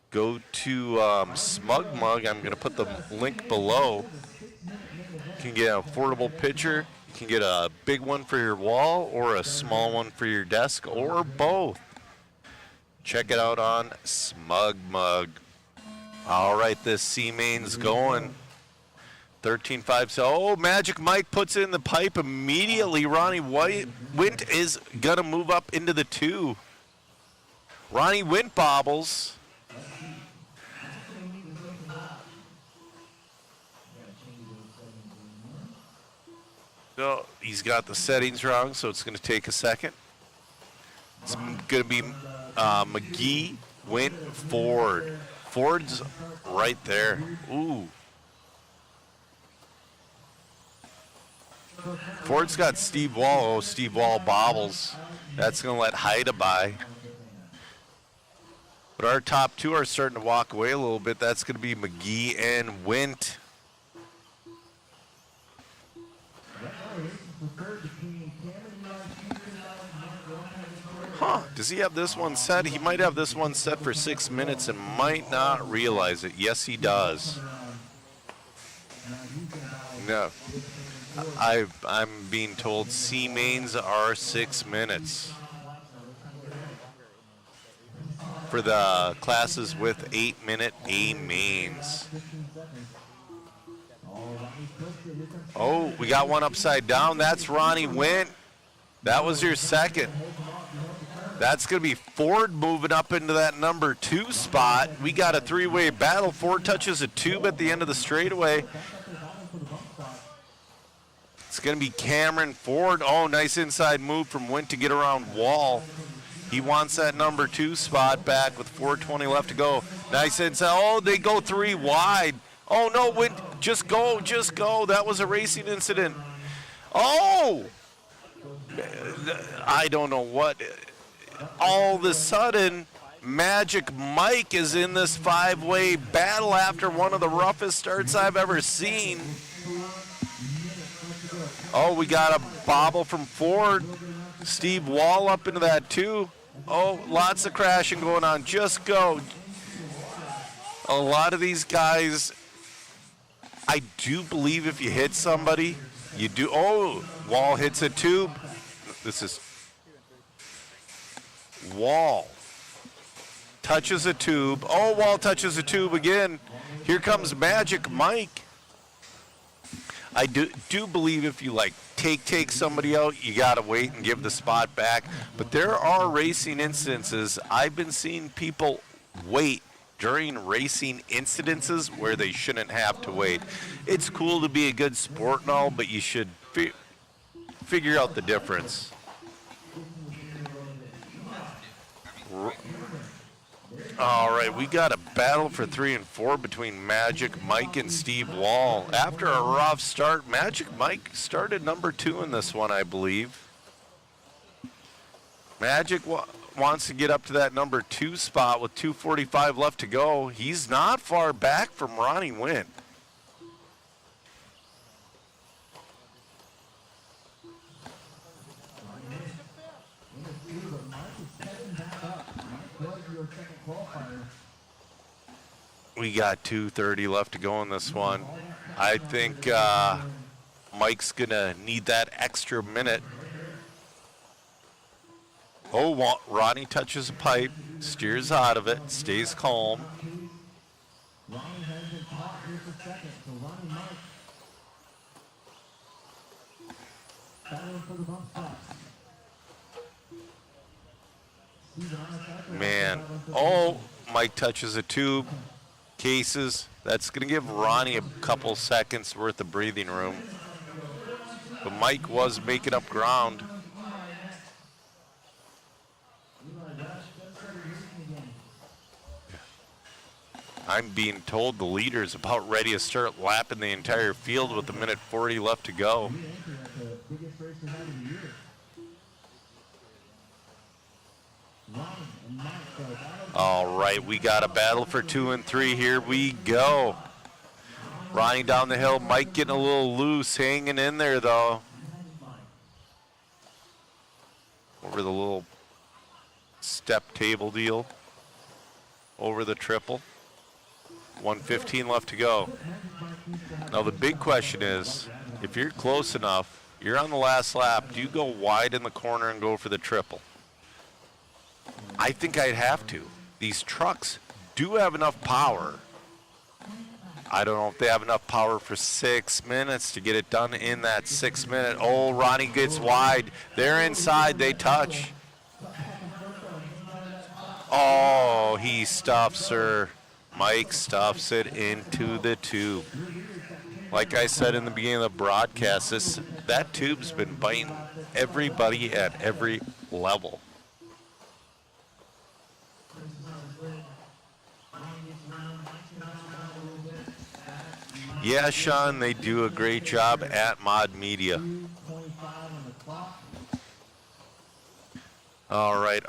go to Smug Mug. I'm going to put the link below. You can get an affordable picture. You can get a big one for your wall or a small one for your desk or both. Check it out on Smug Mug. All right, this C-Main's going. 13.5. So, oh, Magic Mike puts it in the pipe immediately. Ronnie Wint is going to move up into the 2. Ronnie Wint bobbles. So he's got the settings wrong, so it's going to take a second. It's going to be McGee, Wint, Ford. Ford's right there. Ooh. Ford's got Steve Wall. Oh, Steve Wall bobbles. That's going to let Haida by. But our top 2 are starting to walk away a little bit. That's going to be McGee and Wint. Huh, does he have this one set? He might have this one set for 6 minutes and might not realize it. Yes, he does. No. I'm being told C-Mains are 6 minutes. for the classes with 8-minute A mains. Oh, we got one upside down. That's Ronnie Wint. That was your second. That's going to be Ford moving up into that number 2 spot. We got a 3-way battle. Ford touches a tube at the end of the straightaway. It's going to be Cameron Ford. Oh, nice inside move from Wint to get around Wall. He wants that number 2 spot back with 4:20 left to go. Nice inside. Oh, they go 3 wide. Oh, no, Wint, just go, just go. That was a racing incident. Oh! I don't know what. All of a sudden, Magic Mike is in this 5-way battle after one of the roughest starts I've ever seen. Oh, we got a bobble from Ford. Steve Wall up into that too. Oh, lots of crashing going on. Just go. A lot of these guys, I do believe if you hit somebody, you do. Oh, Wall hits a tube. This is Wall touches a tube. Oh, Wall touches a tube again. Here comes Magic Mike. I do believe if you like take somebody out, you gotta wait and give the spot back. But there are racing instances. I've been seeing people wait during racing incidences where they shouldn't have to wait. It's cool to be a good sport and all, but you should figure out the difference. All right, we got a battle for 3 and 4 between Magic Mike and Steve Wall. After a rough start, Magic Mike started number 2 in this one, I believe. Magic wants to get up to that number 2 spot with 2:45 left to go. He's not far back from Ronnie Wint. We got 2:30 left to go in this one. I think Mike's gonna need that extra minute. Oh, Ronnie touches a pipe, steers out of it, stays calm. Man, oh, Mike touches a tube. Cases. That's going to give Ronnie a couple seconds worth of breathing room. But Mike was making up ground. I'm being told the leader's about ready to start lapping the entire field with 1:40 left to go. All right, we got a battle for 2 and 3. Here we go. Ronnie down the hill. Mike getting a little loose, hanging in there though. Over the little step table deal. Over the triple. 1:15 left to go. Now the big question is, if you're close enough, you're on the last lap, do you go wide in the corner and go for the triple? I think I'd have to. These trucks do have enough power. I don't know if they have enough power for 6 minutes to get it done in that 6 minute. Oh, Ronnie gets wide. They're inside. They touch. Oh, he stuffs her. Mike stuffs it into the tube. Like I said in the beginning of the broadcast, that tube's been biting everybody at every level. Yeah, Sean, they do a great job at Mod Media. All right,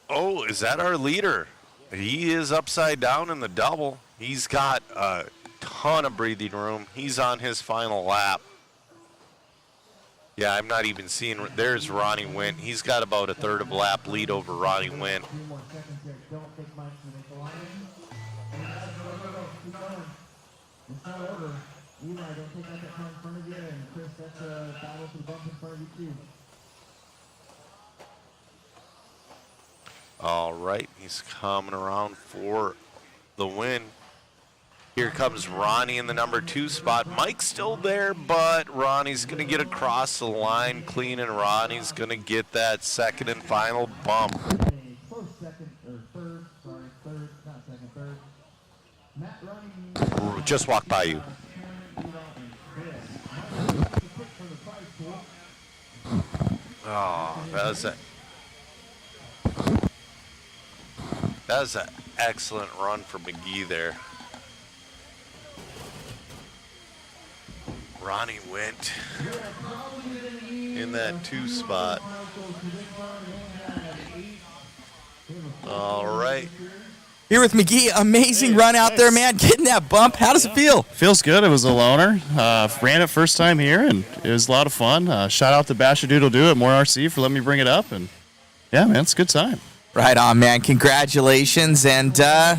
oh, is that our leader? He is upside down in the double. He's got a ton of breathing room. He's on his final lap. Yeah, I'm not even seeing. There's Ronnie Wint. He's got about a third of a lap lead over Ronnie Wint.
It's not over. Eli, don't take out that car in front of you, and Chris, that's a battle for the bump in front of you too.
All right, he's coming around for the win. Here comes Ronnie in the number 2 spot. Mike's still there, but Ronnie's going to get across the line clean, and Ronnie's going to get that second and final bump.
Close second or third. Sorry, third, not second, third. Matt Ronnie.
Just walk by you. Oh, that was an excellent run for McGee there. Ronnie went in that 2 spot. All right.
Here with McGee, amazing run out there, man. Getting that bump. How does it feel?
Feels good. It was a loner. Ran it first time here, and it was a lot of fun. Shout out to Basher Doodle Doo at More RC for letting me bring it up. And yeah, man, it's a good time.
Right on, man. Congratulations. And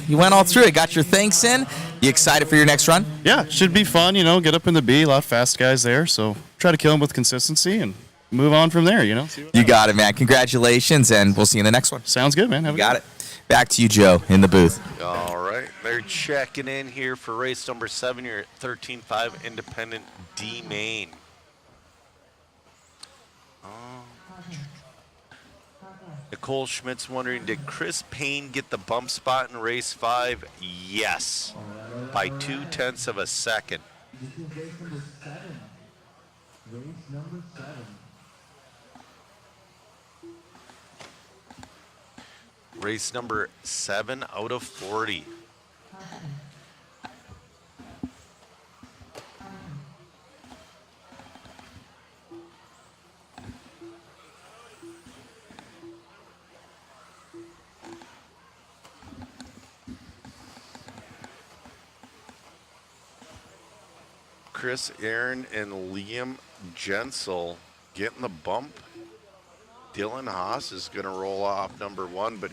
you went all through it. Got your thanks in. You excited for your next run?
Yeah, should be fun, get up in the B. A lot of fast guys there. So try to kill them with consistency and move on from there,
You got it, man. Congratulations, and we'll see you in the next one.
Sounds good, man. Have a
got
good
it. Back to you, Joe, in the booth.
All right. They're checking in here for race number 7. You're at 13.5 Independent D Main. Nicole Schmidt's wondering, did Chris Payne get the bump spot in race 5? Yes, by 0.2 of a second.
This is race number 7. Race number 7.
Race number 7 out of 40. Chris Aaron and Liam Jensel getting the bump. Dylan Haas is going to roll off number 1, but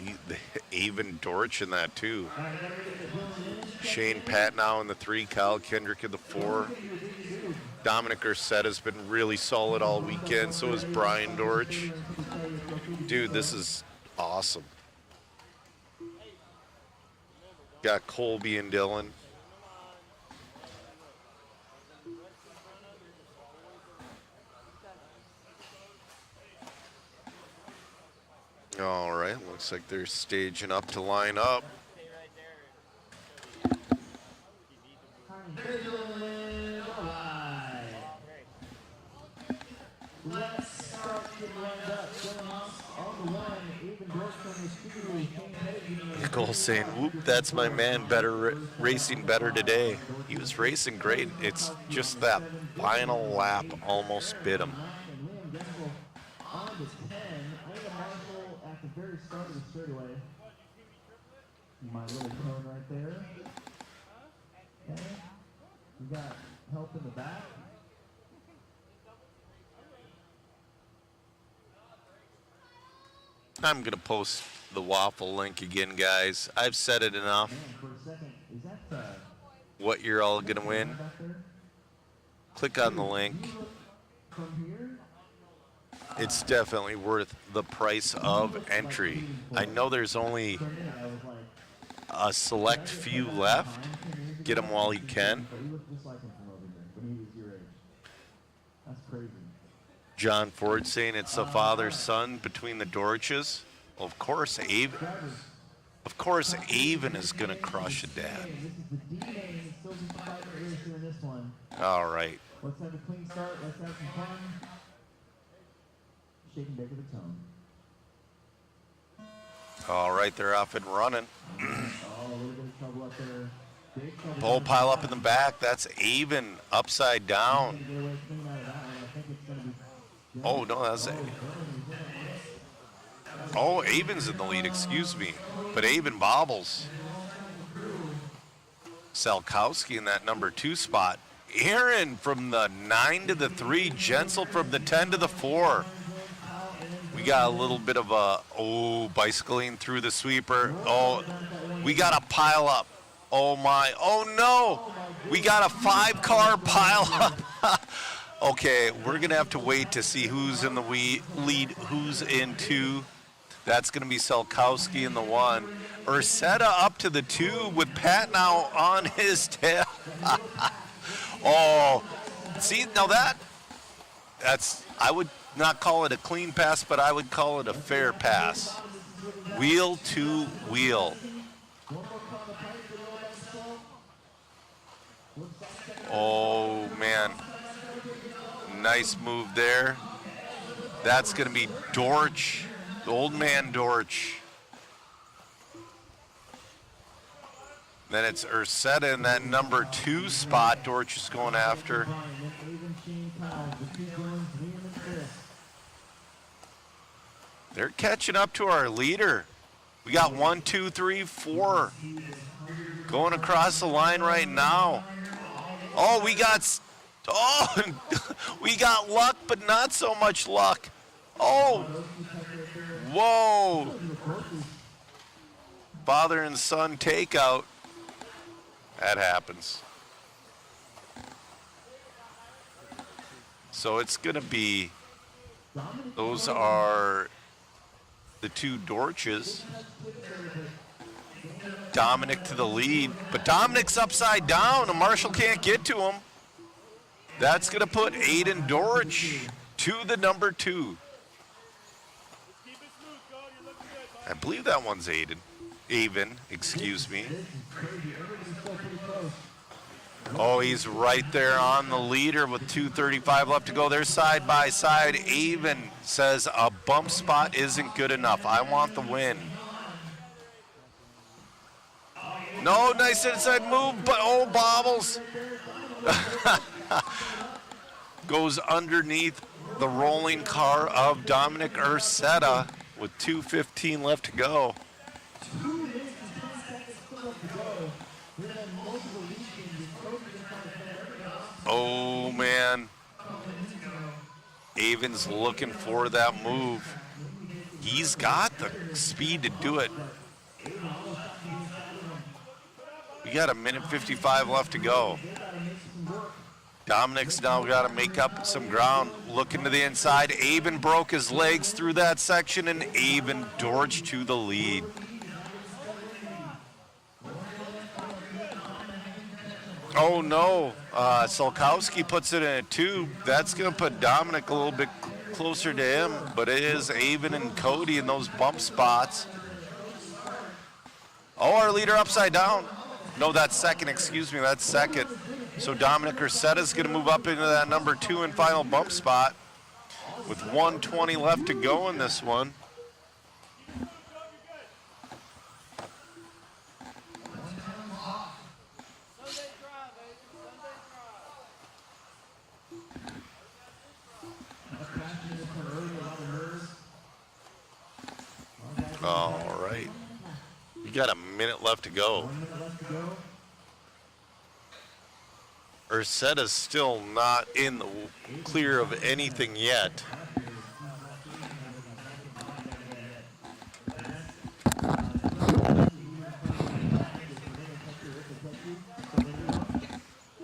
Avon Dortch in that too. Shane Patnow in the 3, Kyle Kendrick in the 4. Dominic Ursett has been really solid all weekend, so is Brian Dortch. Dude, this is awesome. Got Colby and Dylan. All right, looks like they're staging up to line up. Nicole saying, whoop, that's my man, racing better today. He was racing great. It's just that final lap almost bit him.
At the very start of the straightaway. My little cone right there. Okay. We got help in the back.
I'm going to post the waffle link again, guys. I've said it enough.
For a second, is that
what you're all going to win. Click on the link.
from here?
It's definitely worth the price of entry. I know there's only a select few left. Get them while you can.
That's crazy.
John Ford saying it's the father-son between the Dorches. Of course, Avon. Of course, Avon is going to crush a dad. All right.
Let's have a clean start. Let's have some fun. Shaking back with a tone.
All right, they're off and running.
Oh, a little bit of trouble up there. Big trouble.
Bull pile up in the back. That's Avon upside down. Oh, no, that's it. Oh, Avon's in the lead, excuse me. But Avon bobbles. Salkowski in that number 2 spot. Aaron from the 9 to the 3. Jensel from the 10 to the 4. We got a little bit of a, bicycling through the sweeper. Oh, we got a pile up. Oh, my. Oh, no. We got a 5-car pile up. Okay, we're going to have to wait to see who's in the lead, who's in 2. That's going to be Selkowski in the 1. Ursetta up to the 2 with Pat now on his tail. Oh, see, now that's, I would not call it a clean pass, but I would call it a fair pass. Wheel to wheel. Oh, man. Nice move there. That's going to be Dortch, the old man Dortch. Then it's Ursetta in that number 2 spot. Dortch is going after. They're catching up to our leader. We got 1, 2, 3, 4 going across the line right now. Oh, we got luck, but not so much luck. Oh, whoa. Father and son takeout. That happens. So it's going to be, those are the 2 Dorches. Dominic to the lead, but Dominic's upside down and Marshall can't get to him. That's going to put Aiden Dorch to the number 2. I believe that one's Avon, excuse me. Oh, he's right there on the leader with 2:35 left to go. They're side by side. Avon says a bump spot isn't good enough. I want the win. No, nice inside move, but oh, bobbles. Goes underneath the rolling car of Dominic Ursetta with 2:15 left to go. Oh, man. Avon's looking for that move. He's got the speed to do it. We got 1:55 left to go. Dominic's now got to make up some ground. Looking to the inside. Avon broke his legs through that section, and Avon Dorch to the lead. Oh, no. Solkowski puts it in a 2. That's going to put Dominic a little bit closer to him, but it is Avon and Cody in those bump spots. Oh, our leader upside down. No, that's second. Excuse me, that's second. So Dominic Ursetta is going to move up into that number 2 and final bump spot with 1:20 left to go in this one. All right. We got a minute left to go. Ursetta's still not in the clear of anything yet.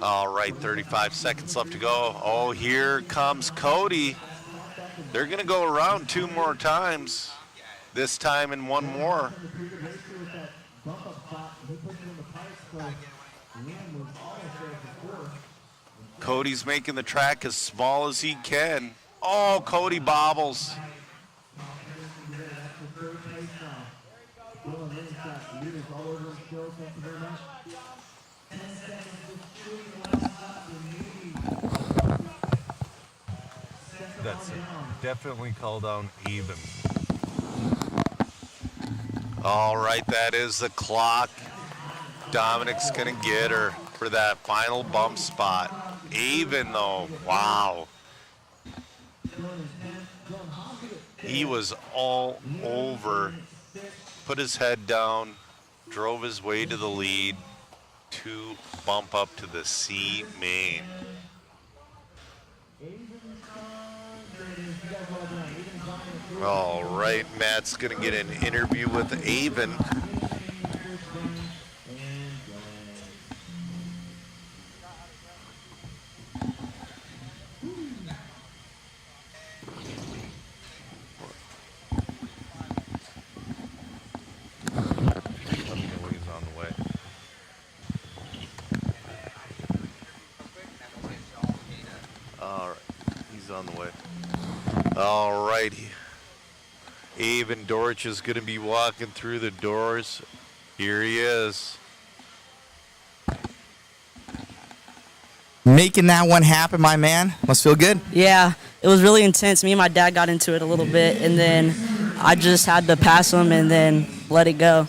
All right, 35 seconds left to go. Oh, here comes Cody. They're going to go around 2 more times. This time and 1 more. Cody's making the track as small as he can. Oh, Cody bobbles.
That's definitely called down even.
All right, that is the clock. Dominic's going to get her for that final bump spot. Even though, wow. He was all over, put his head down, drove his way to the lead to bump up to the C main. All right, Matt's going to get an interview with Avon. on the way. All righty. Avon Dorch is going to be walking through the doors. Here he is.
Making that one happen, my man. Must feel good.
Yeah, it was really intense. Me and my dad got into it a little bit, and then I just had to pass him and then let it go.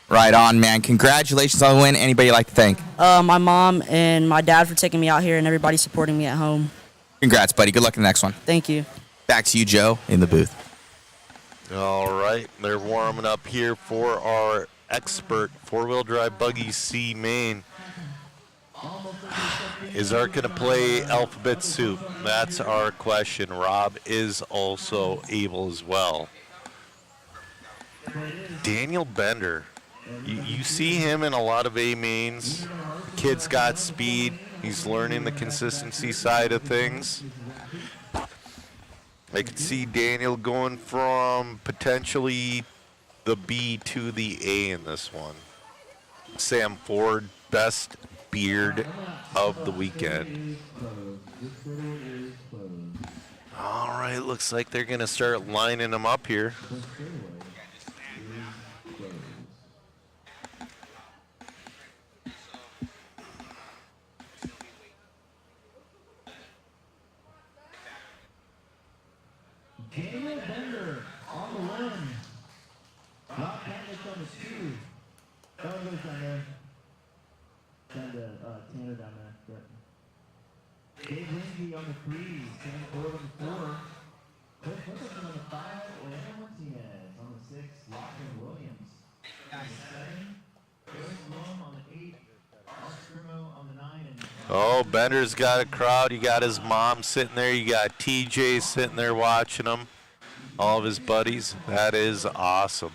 Right on, man. Congratulations on the win. Anybody you'd like to thank?
My mom and my dad for taking me out here, and everybody supporting me at home.
Congrats, buddy. Good luck in the next one.
Thank you.
Back to you, Joe, in the booth.
All right, they're warming up here for our expert four-wheel drive Buggy C main. Is Art going to play alphabet soup? That's our question. Rob is also able as well. Daniel Bender. You see him in a lot of A mains. Kid's got speed. He's learning the consistency side of things. I could see Daniel going from potentially the B to the A in this one. Sam Ford, best beard of the weekend. All right, looks like they're going to start lining them up here.
Daniel Bender on the win. Rob Catlett on the 2. Down there. Down to Tanner down there. Yep. Dave Lindsay on the 3. Sam Ford on the 4. Cliff Nicholson on the 5. Orlando Martinez on the 6. Lachlan Williams on the 7. Eric Blum on the 8. Art Scrimo on the 9. And
Oh, Bender's got a crowd. You got his mom sitting there. You got TJ sitting there watching him. All of his buddies. That is awesome.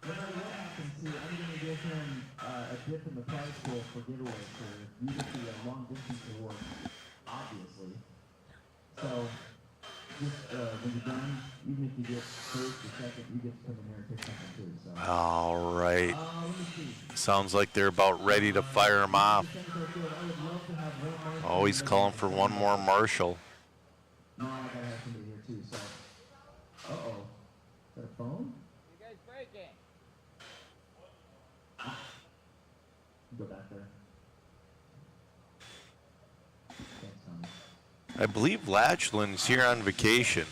so, what happens is I'm going to give him a dip in the prize pool for giveaway for usually a long distance award, obviously. So, just when you're done, even if you get first or second, you get to come in here and pick something too. So.
All right.
Let me see.
Sounds like they're about ready to fire him off. Oh, he's calling for one more Marshall.
No, I gotta have somebody here too. So, uh-oh, is that a phone? You guys breaking? Go back there. Thanks, Tommy.
I believe Latchland's here on vacation.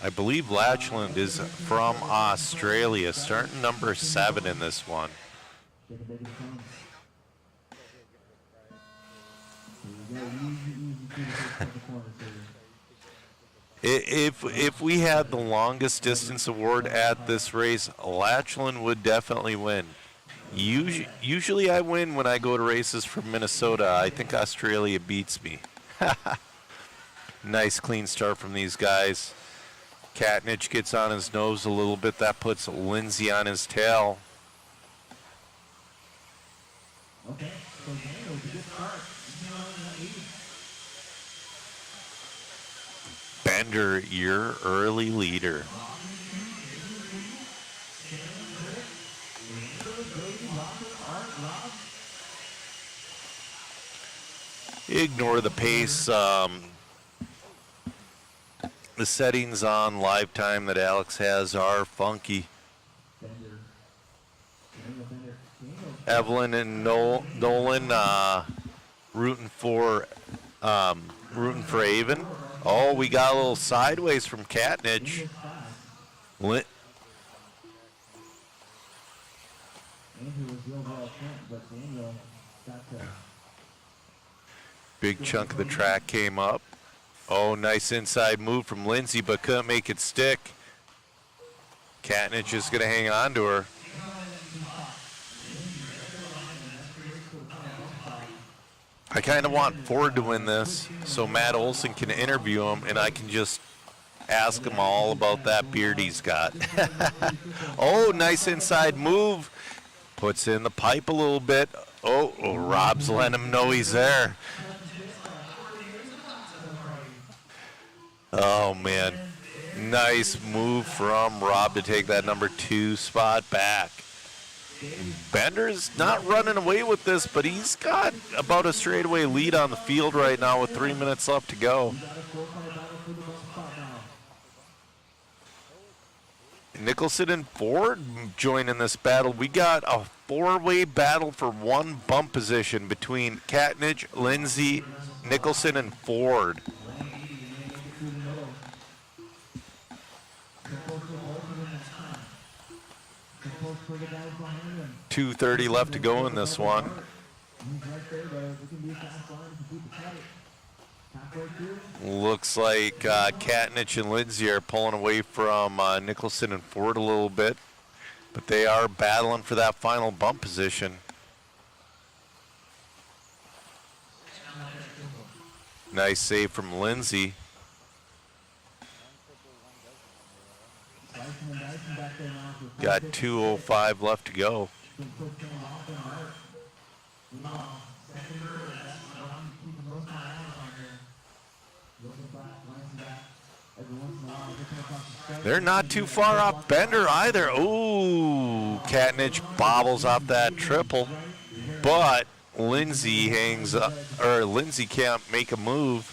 I believe Latchland is from Australia, starting number 7 in this one.
Take a big phone. There you go. Easy to take the corner, so.
If we had the longest distance award at this race, Latchland would definitely win. Usually I win when I go to races from Minnesota. I think Australia beats me. Nice clean start from these guys. Katnich gets on his nose a little bit. That puts Lindsay on his tail.
Okay, so Daniel, it's a good start.
Bender, your early leader. Ignore the pace. The settings on live time that Alex has are funky. Evelyn and Nolan rooting for Avon. Oh, we got a little sideways from Katnich.
Andrew was the overall champ, but Daniel got to.
Big chunk of the track came up. Oh, nice inside move from Lindsay, but couldn't make it stick. Katnich is going to hang on to her. I kind of want Ford to win this so Matt Olson can interview him and I can just ask him all about that beard he's got. Oh, nice inside move. Puts in the pipe a little bit. Oh, Rob's letting him know he's there. Oh, man. Nice move from Rob to take that number 2 spot back. Bender's not running away with this, but he's got about a straightaway lead on the field right now with 3 minutes left to go. Nicholson and Ford joining this battle. We got a four-way battle for one bump position between Katnage, Lindsay, Nicholson, and Ford. 2:30 left to go in this one. Looks like Katnich and Lindsay are pulling away from Nicholson and Ford a little bit, but they are battling for that final bump position. Nice save from Lindsay. Got 2:05 left to go. They're not too far off Bender either. Ooh, Katnich bobbles off that triple, but Lindsay hangs up, or Lindsay can't make a move.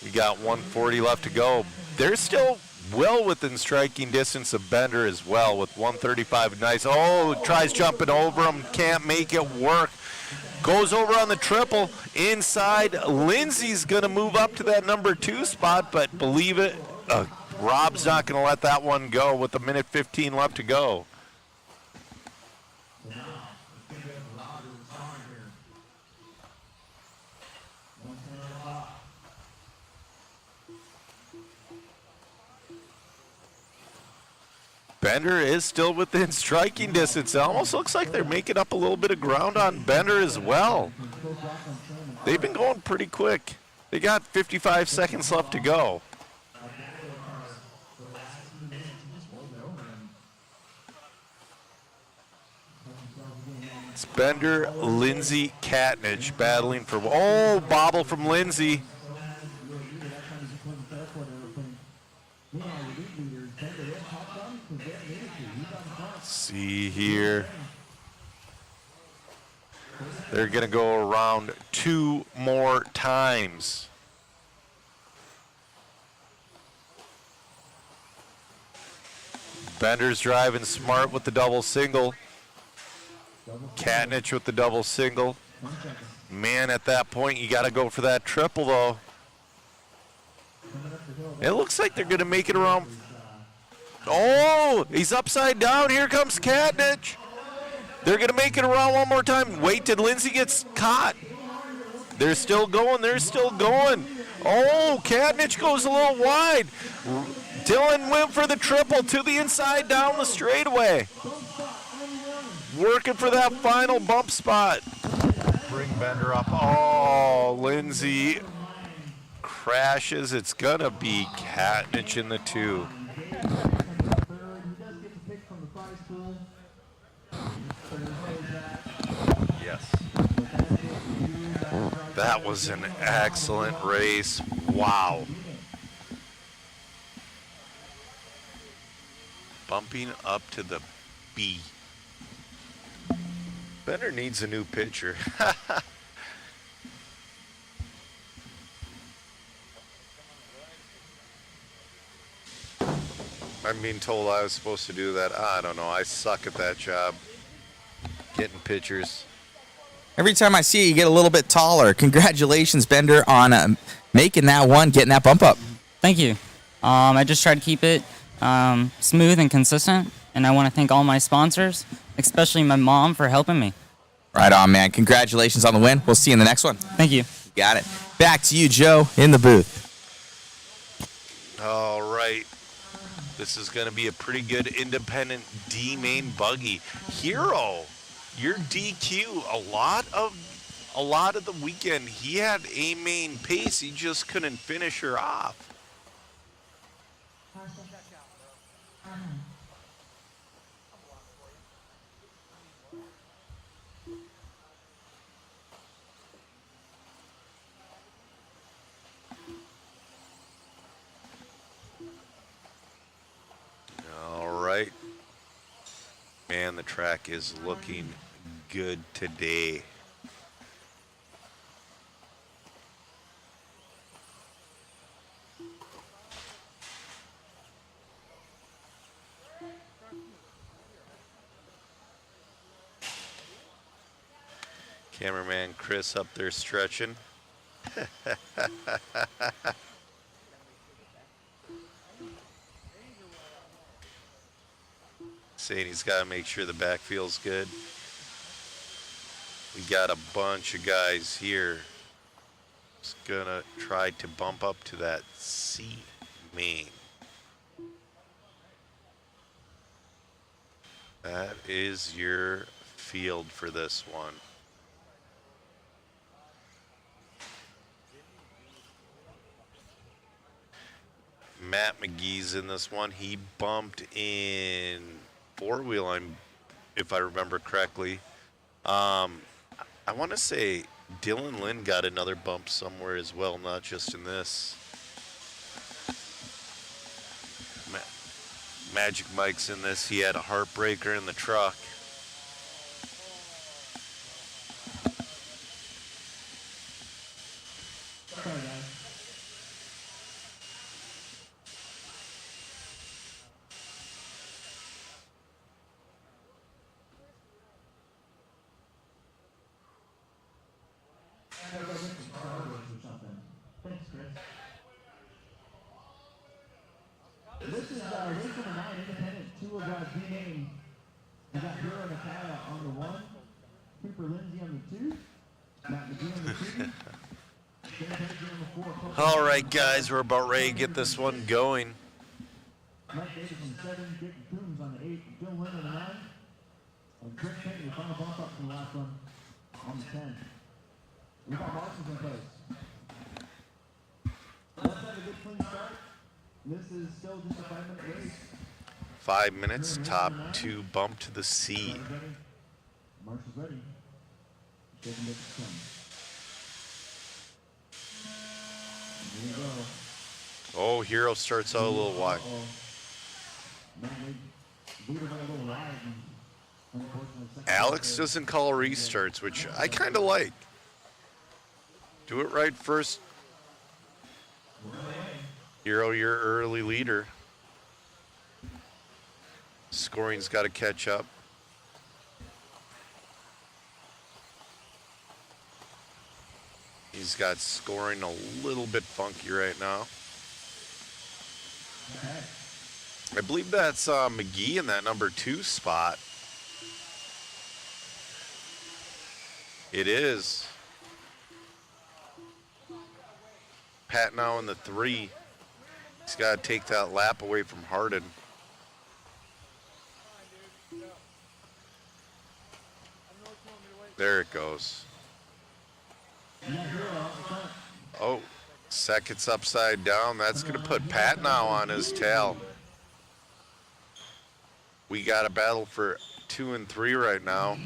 We got 140 left to go. They're still well within striking distance of Bender as well with 135. Nice. Oh, tries jumping over him. Can't make it work. Goes over on the triple. Inside. Lindsay's going to move up to that number 2 spot, but believe it, Rob's not going to let that one go with a minute 15 left to go. Bender is still within striking distance. It almost looks like they're making up a little bit of ground on Bender as well. They've been going pretty quick. They got 55 seconds left to go. It's Bender, Lindsay, Katnich battling for, oh, bobble from Lindsay. See here. They're going to go around 2 more times. Bender's driving smart with the double single. Katnich with the double single. Man, at that point, you got to go for that triple, though. It looks like they're going to make it around. Oh, he's upside down. Here comes Katnich. They're going to make it around one more time. Wait till Lindsay gets caught. They're still going. They're still going. Oh, Katnich goes a little wide. Dylan went for the triple to the inside down the straightaway. Working for that final bump spot.
Bring Bender up.
Oh, Lindsay crashes. It's going to be Katnich in the 2.
Yes.
That was an excellent race. Wow. Bumping up to the B. Bender needs a new pitcher. I'm being told I was supposed to do that. I don't know. I suck at that job. Getting pitchers.
Every time I see you, you get a little bit taller. Congratulations, Bender, on making that one, getting that bump up.
Thank you. I just try to keep it smooth and consistent, and I want to thank all my sponsors, especially my mom, for helping me.
Right on, man. Congratulations on the win. We'll see you in the next one.
Thank you.
Got it. Back to you, Joe, in the booth.
All right. This is going to be a pretty good independent D main buggy. Hero, your DQ, a lot of the weekend, he had A main pace. He just couldn't finish her off. Man, the track is looking good today. Cameraman Chris up there stretching. Saying he's got to make sure the back feels good. We got a bunch of guys here. Just gonna try to bump up to that C main. That is your field for this one. Matt McGee's in this one. He bumped in four-wheel, if I remember correctly. I want to say Dylan Lynn got another bump somewhere as well, not just in this. Magic Mike's in this. He had a heartbreaker in the truck.
This is race number 9, independent, 2 of B name. We got Hero and Akaya on the 1, Cooper Lindsay on the 2, Matt McGee on the 3.
All right, guys, we're about ready to get this one going.
Mike Davis on the 7, Jake Coombs on the 8, Bill Lynn on the 9, and Chris Payton, the final bump up from the last one on the 10. We got marshals in place. Let's have a good clean start. This is still just a 5-minute race.
5 minutes, top 2 bump to the C.
Marshall's ready. Shaking it to come. Here we go.
Oh, Hero starts out a little wide. Alex doesn't call restarts, which I kind of like. Do it right first. Hero, your early leader. Scoring's got to catch up. He's got scoring a little bit funky right now. I believe that's McGee in that number 2 spot. It is. Pat now in the 3. He's got to take that lap away from Hardin. There it goes. Oh, seconds upside down. That's going to put Pat now on his tail. We got a battle for 2 and 3 right now.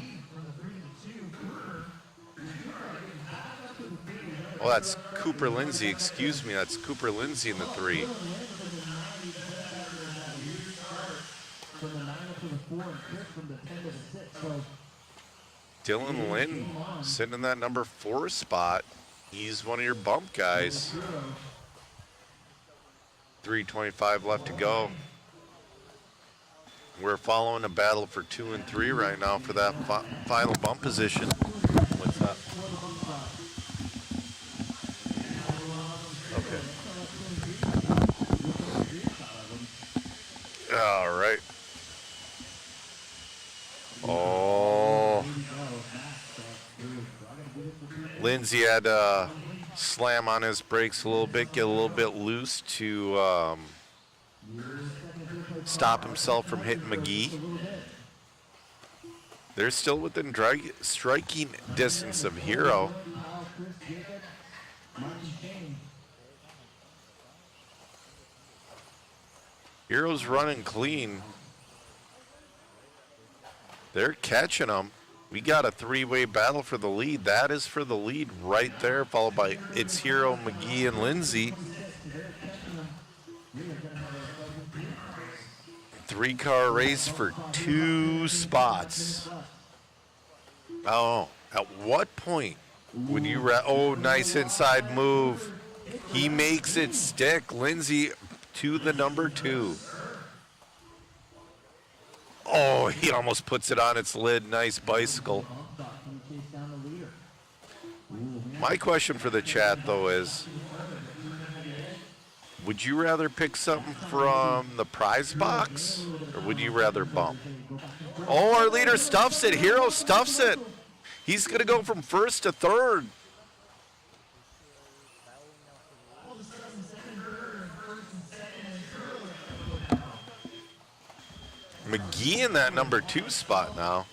Oh, that's Cooper Lindsay. Excuse me, that's Cooper Lindsay in the 3. Dylan Lynn sitting in that number 4 spot. He's one of your bump guys. 3:25 left to go. We're following a battle for 2 and 3 right now for that final bump position. What's up? Okay. All right. Oh. Lindsay had to slam on his brakes a little bit, get a little bit loose to stop himself from hitting McGee. They're still within striking distance of Hero. Hero's running clean. They're catching him. We got a 3-way battle for the lead. That is for the lead right there, followed by it's Hero, McGee, and Lindsay. 3-car race for 2 spots. Oh, at what point would you... oh, nice inside move. He makes it stick. Lindsay to the number 2. Oh, he almost puts it on its lid. Nice bicycle. My question for the chat, though, is... would you rather pick something from the prize box, or would you rather bump? Oh, our leader stuffs it. Hero stuffs it. He's going to go from first to third. McGee in that number 2 spot now.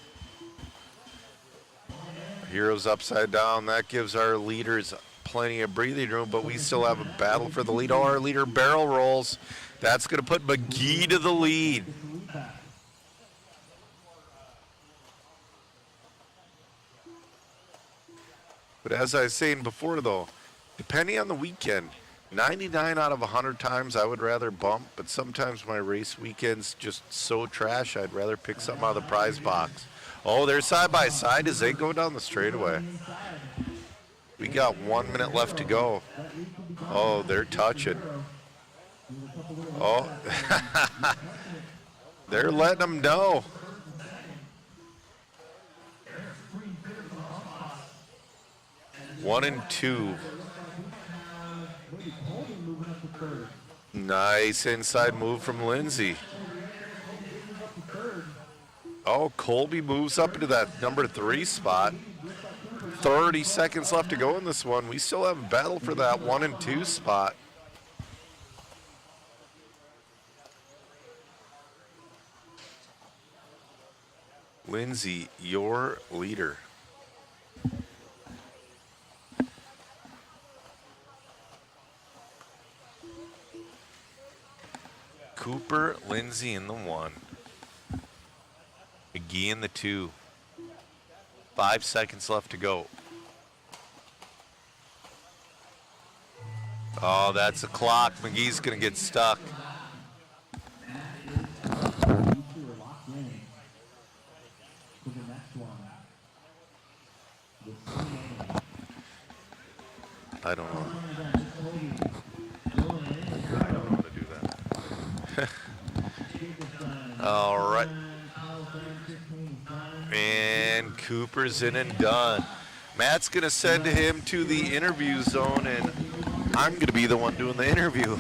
Hero's upside down. That gives our leaders plenty of breathing room, but we still have a battle for the lead. Oh, our leader barrel rolls. That's going to put McGee to the lead. But as I was saying before, though, depending on the weekend, 99 out of 100 times I would rather bump, but sometimes my race weekend's just so trash I'd rather pick something out of the prize box. Oh, they're side by side as they go down the straightaway. We got 1 minute left to go. Oh, they're touching. Oh, they're letting them know. One and 2. Nice inside move from Lindsay. Oh, Colby moves up into that number 3 spot. 30 seconds left to go in this one. We still have a battle for that 1 and 2 spot. Lindsay, your leader. Cooper, Lindsay in the 1. McGee in the 2. 5 seconds left to go. Oh, that's a clock. McGee's going to get stuck. I don't know. I don't want to do that. All right. And Cooper's in and done. Matt's going to send him to the interview zone, and I'm going to be the one doing the interview.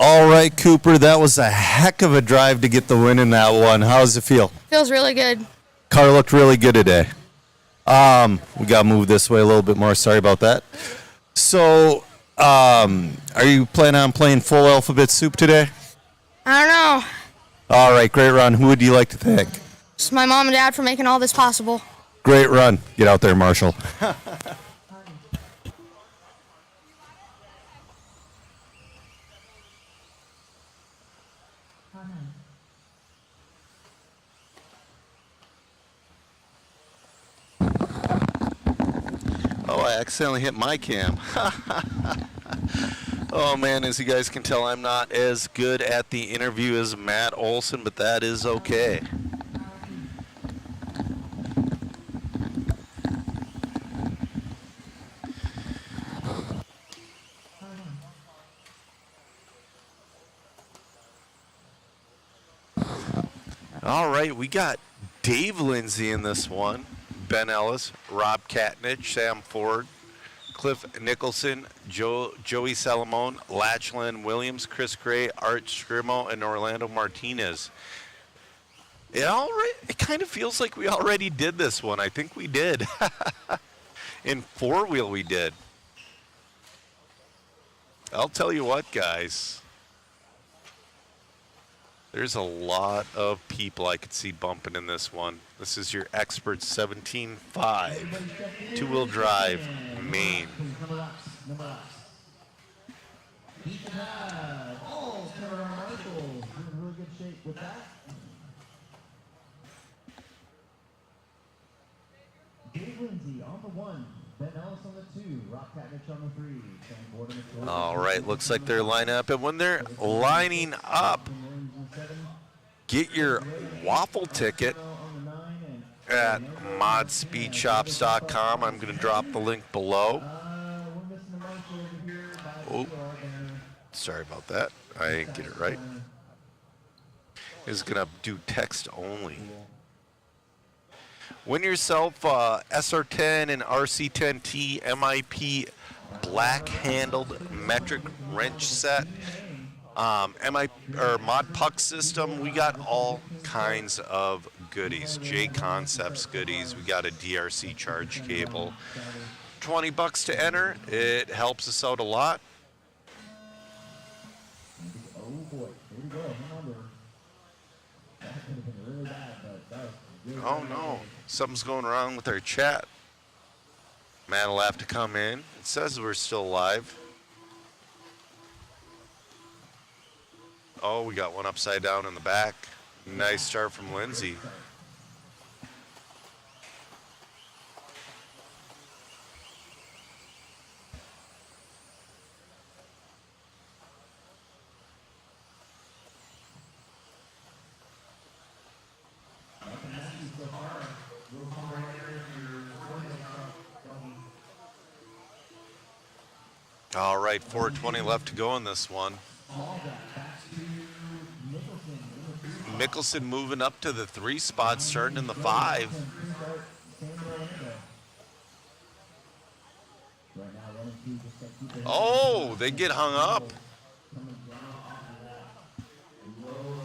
All right, Cooper, that was a heck of a drive to get the win in that one. How does it feel?
Feels really good.
Car looked really good today. We got to move this way a little bit more. Sorry about that. So, are you planning on playing full alphabet soup today?
I don't know.
All right, great run. Who would you like to thank?
Just my mom and dad for making all this possible.
Great run. Get out there, Marshall. Oh, I accidentally hit my cam. Oh, man, as you guys can tell, I'm not as good at the interview as Matt Olson, but that is okay. All right, we got Dave Lindsay in this one. Ben Ellis, Rob Katnich, Sam Ford, Cliff Nicholson, Joey Salamone, Latchland Williams, Chris Gray, Art Scrimo, and Orlando Martinez. It kind of feels like we already did this one. I think we did. In four-wheel we did. I'll tell you what, guys. There's a lot of people I could see bumping in this one. This is your Expert 17.5 two-wheel drive main.
Oh, Trevor Marshall in really good shape with that. Dave Lindsay on the 1, Ben Ellis on the 2, Rock Catnich on the 3, Sam Ford on the 4.
All right, looks like they're lining up. And when they're lining up, get your waffle ticket at modspeedshops.com. I'm going to drop the link below. Oh, sorry about that. I didn't get it right. It's going to do text only. Win yourself SR10 and RC10T MIP black-handled metric wrench set. Mod puck system. We got all kinds of goodies. JConcepts goodies. We got a DRC charge cable. $20 to enter. It helps us out a lot.
Oh boy, here we go. That could have been really bad, but that was really
Oh no, something's going wrong with our chat. Matt will have to come in. It says we're still live. Oh, we got one upside down in the back. Nice start from Lindsay. All right, 4:20 left to go in this one. Mickelson moving up to the 3 spot, starting in the 5. Oh, they get hung up.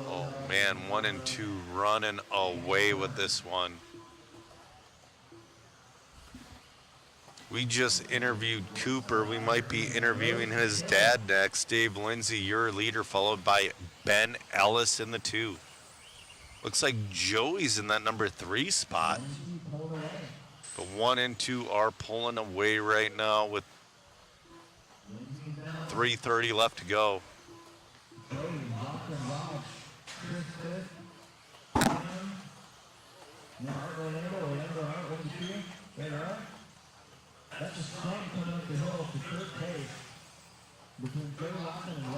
Oh man, 1 and 2 running away with this one. We just interviewed Cooper. We might be interviewing his dad next. Dave Lindsay, your leader, followed by Ben Ellis in the 2. Looks like Joey's in that number 3 spot. The 1 and 2 are pulling away right now with 3:30 left to go.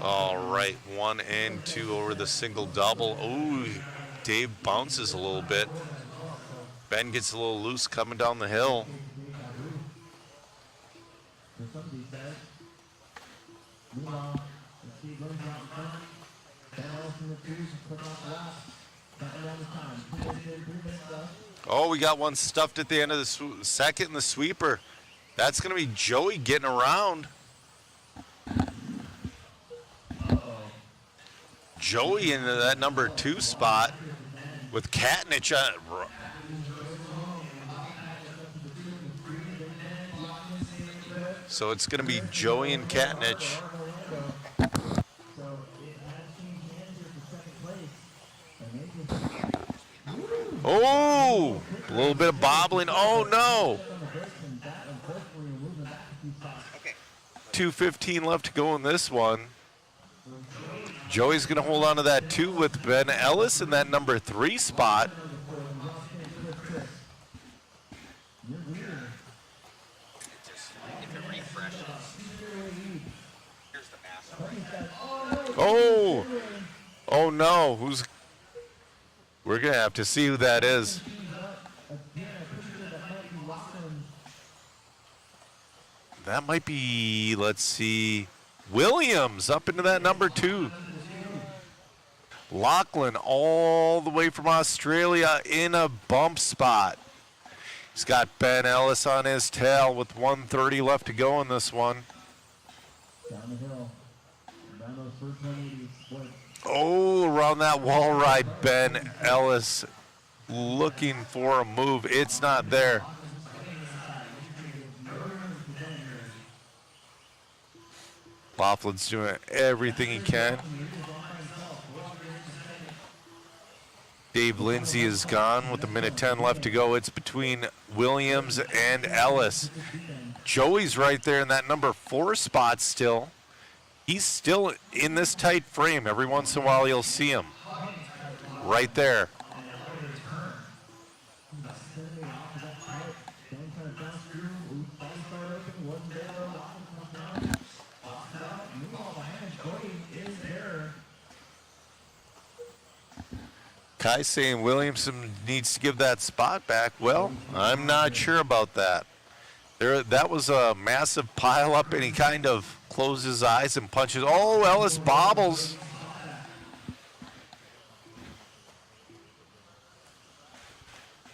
All right, 1 and 2 over the single double. Ooh, Dave bounces a little bit. Ben gets a little loose coming down the hill. Oh, we got one stuffed at the end of the second in the sweeper. That's going to be Joey getting around. Joey into that number 2 spot with Katnich. So it's going to be Joey and Katnich. Oh, a little bit of bobbling. Oh, no. 2:15 left to go in this one. Joey's going to hold on to that 2 with Ben Ellis in that number 3 spot. Oh, oh no, we're going to have to see who that is. That might be, let's see, Williams up into that number 2. Lachlan all the way from Australia in a bump spot. He's got Ben Ellis on his tail with 1:30 left to go in this one.
Down the hill. Down those first 180s.
Oh, around that wall ride, Ben Ellis looking for a move. It's not there. Laughlin's doing everything he can. Dave Lindsay is gone with a minute 10 left to go. It's between Williams and Ellis. Joey's right there in that number 4 spot still. He's still in this tight frame. Every once in a while you'll see him right there. Kai saying Williamson needs to give that spot back. Well, I'm not sure about that. That was a massive pile up, and he kind of closed his eyes and punches. Oh, Ellis bobbles.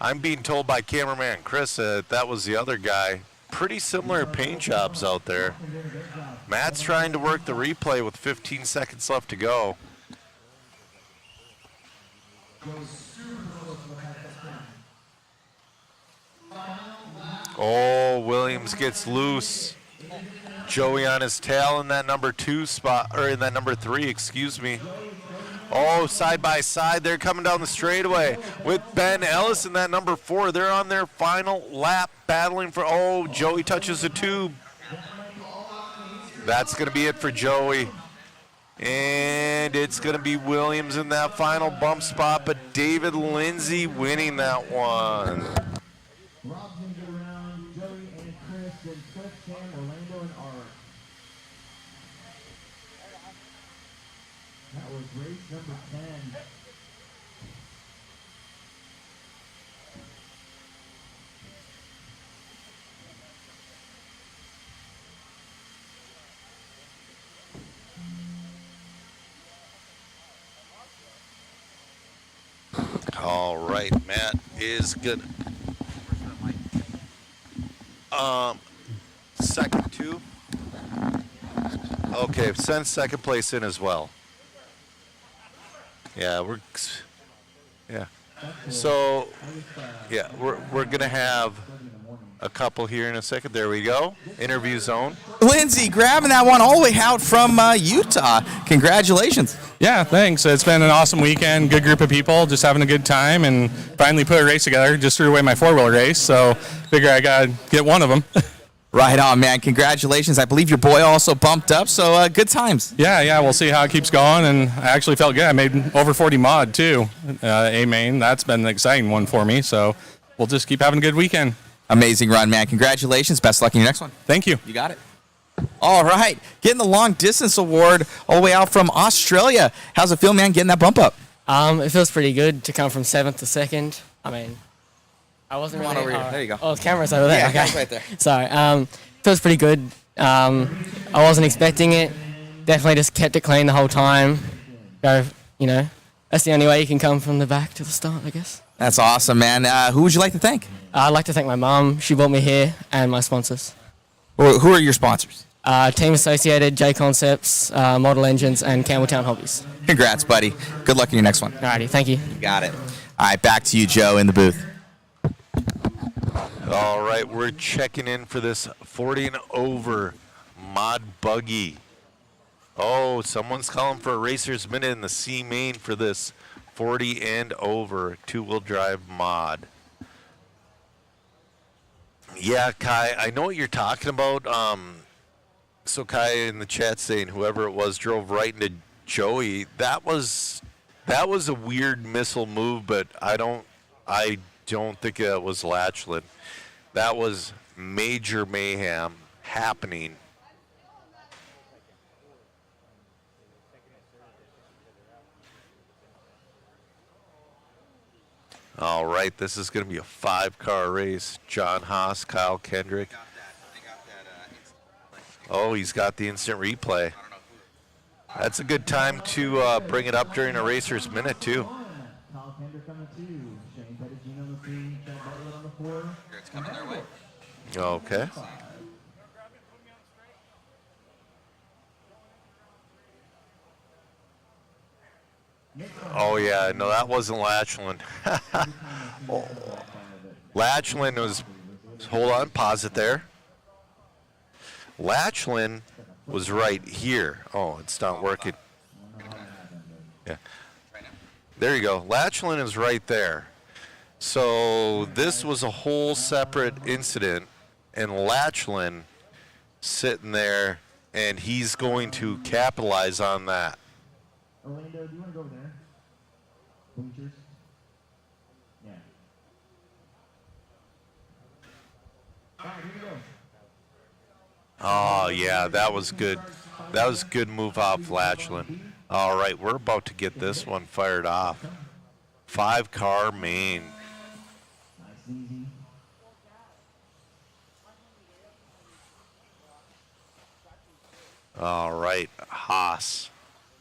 I'm being told by cameraman Chris that was the other guy. Pretty similar paint jobs out there. Matt's trying to work the replay with 15 seconds left to go. Oh, Williams gets loose. Joey on his tail in that number 2 spot, or in that number 3, excuse me. Oh, side by side, they're coming down the straightaway with Ben Ellis in that number 4. They're on their final lap, battling for, oh, Joey touches the tube. That's going to be it for Joey. And it's going to be Williams in that final bump spot, but David Lindsay winning that one.
That was race number 10.
All right, Matt is good. Second 2. Okay, send second place in as well. Yeah, So, we're gonna have a couple here in a second. There we go. Interview zone.
Lindsay grabbing that one all the way out from Utah. Congratulations.
Yeah, thanks. It's been an awesome weekend. Good group of people, just having a good time, and finally put a race together. Just threw away my 4-wheel race, so figure I gotta get one of them.
Right on, man. Congratulations. I believe your boy also bumped up, so good times.
Yeah, we'll see how it keeps going, and I actually felt good. I made over 40 mod, too, A-main. That's been an exciting one for me, so we'll just keep having a good weekend.
Amazing run, man. Congratulations. Best luck in your next one.
Thank you.
You got it. All right. Getting the long distance award all the way out from Australia. How's it feel, man, getting that bump up?
It feels pretty good to come from 7th to 2nd. I mean, I wasn't
Come on
really...
over here. There you go.
Oh, the camera's over there.
Yeah,
okay.
it's right there.
Sorry. Feels pretty good. I wasn't expecting it. Definitely just kept it clean the whole time. That's the only way you can come from the back to the start, I guess.
That's awesome, man. Who would you like to thank?
I'd like to thank my mum. She brought me here, and my sponsors.
Who are your sponsors?
Team Associated, JConcepts, Model Engines, and Campbelltown Hobbies.
Congrats, buddy. Good luck in your next one.
Alrighty, thank you.
You got it. All right, back to you, Joe, in the booth.
All right, we're checking in for this 40 and over mod buggy. Oh, someone's calling for a racer's minute in the C main for this 40 and over 2-wheel drive mod. Yeah, Kai, I know what you're talking about. So Kai in the chat saying whoever it was drove right into Joey. That was a weird missile move, but I don't think it was Latchlin. That was major mayhem happening. All right, this is going to be a 5-car race. John Haas, Kyle Kendrick. Oh, he's got the instant replay. That's a good time to bring it up during a racer's minute, too.
Kyle Kendrick on the 2, Shane Pettigene on the 3, Chad Butler on the 4.
It's coming their way.
Okay. Oh, yeah, no, that wasn't Latchlin. Oh. Latchlin was, hold on, pause it there. Latchlin was right here. Oh, it's not working. Yeah. There you go. Latchlin is right there. So this was a whole separate incident, and Latchlin sitting there, and he's going to capitalize on that.
Orlando, do you want to go over there? Bleachers? Yeah. All right, here we go.
Oh, yeah, that was good. That was a good move off Latchlin. All right, we're about to get this one fired off. 5-car main.
Nice and easy.
All right, Haas.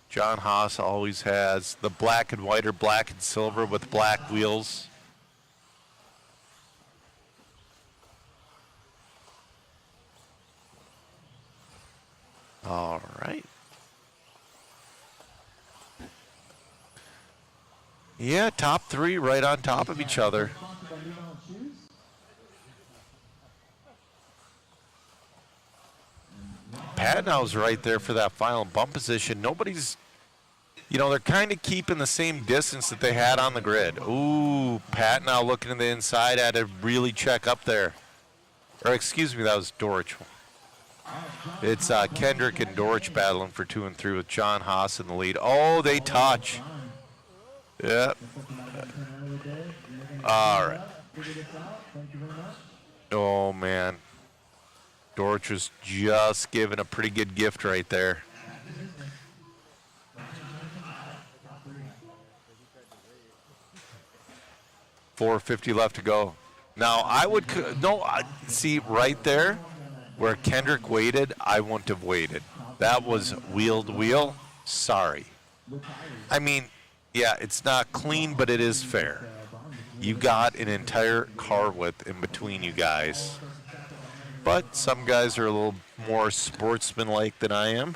John Haas always has the black and white or black and silver with black wheels. All right. Yeah, top three right on top of each other. Patnow's right there for that final bump position. Nobody's, you know, they're kind of keeping the same distance that they had on the grid. Ooh, Patnow looking to the inside, had to really check up there. Or excuse me, that was Dorich. It's Kendrick and Dorich battling for 2 and 3 with John Haas in the lead. Oh, they touch. Yep. All right. Oh, man. Dorich was just giving a pretty good gift right there. $4.50 left to go. Now, I would, see right there where Kendrick waited, I wouldn't have waited. That was wheel to wheel. Sorry. I mean, yeah, it's not clean, but it is fair. You got an entire car width in between you guys. But some guys are a little more sportsmanlike than I am.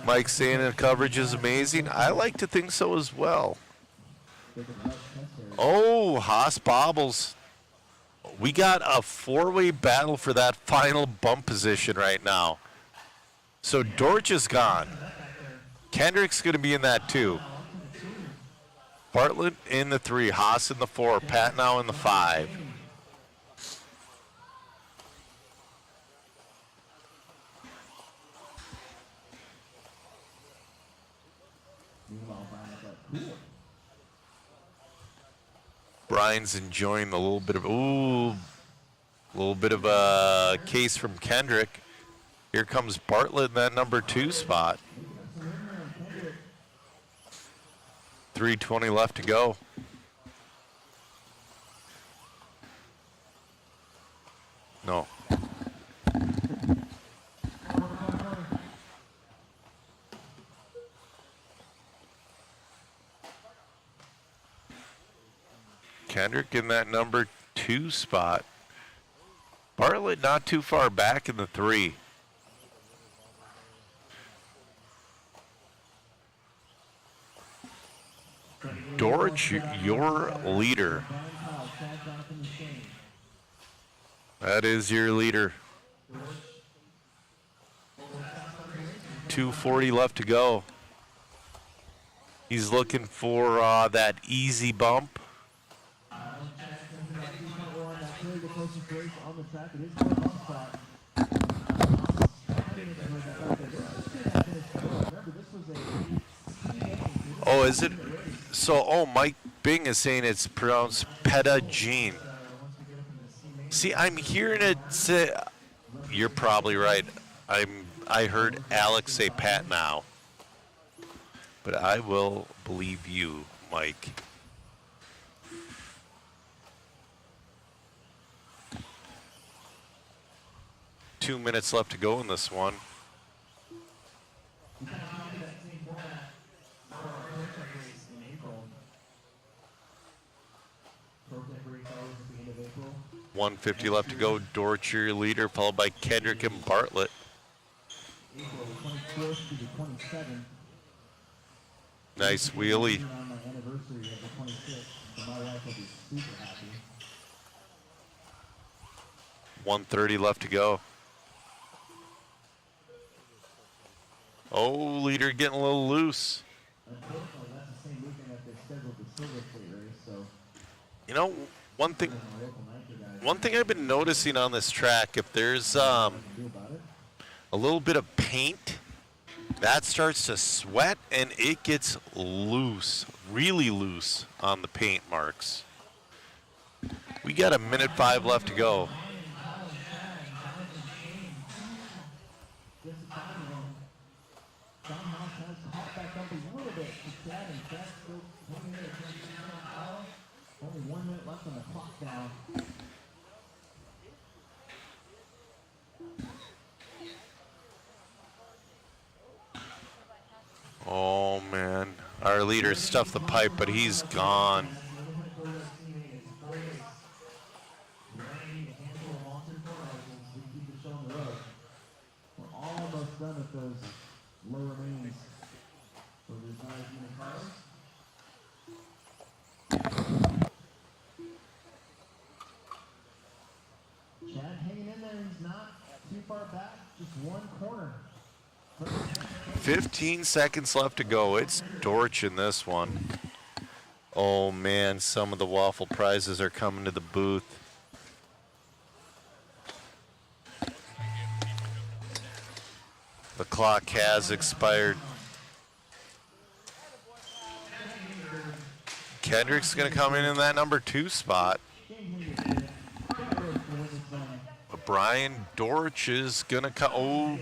Mike saying the coverage is amazing. I like to think so as well. Oh, Haas bobbles. We got a 4-way battle for that final bump position right now. So Dorich is gone. Kendrick's going to be in that 2. Bartlett in the 3, Haas in the 4, Patnow in the 5. Brian's enjoying the little bit of a case from Kendrick. Here comes Bartlett in that number 2 spot. 3:20 left to go. No. Kendrick in that number 2 spot. Bartlett not too far back in the 3. Dorich, your leader. That is your leader. 2:40 left to go. He's looking for that easy bump. Oh, is it? So, Mike Bing is saying it's pronounced Petagene. See, I'm hearing it say, you're probably right. I heard Alex say Patnow. But I will believe you, Mike. Two minutes left to go in this one. $150 left to go. Dorich, your leader, followed by Kendrick and Bartlett. Nice wheelie. 1:30 left to go. Oh, leader getting a little loose. You know, one thing I've been noticing on this track, if there's a little bit of paint, that starts to sweat and it gets loose, really loose on the paint marks. We got 1:05 left to go.
Only 1 minute left on the clock now.
Oh man, our leader stuffed the pipe, but he's gone.
We're almost done with those lower mains. So there's not as many cars. Chad hanging in there, he's not too far back, just one corner.
15 seconds left to go. It's Dorch in this one. Oh man, some of the waffle prizes are coming to the booth. The clock has expired. Kendrick's gonna come in that number 2 spot. Brian Dorch is gonna come. Oh,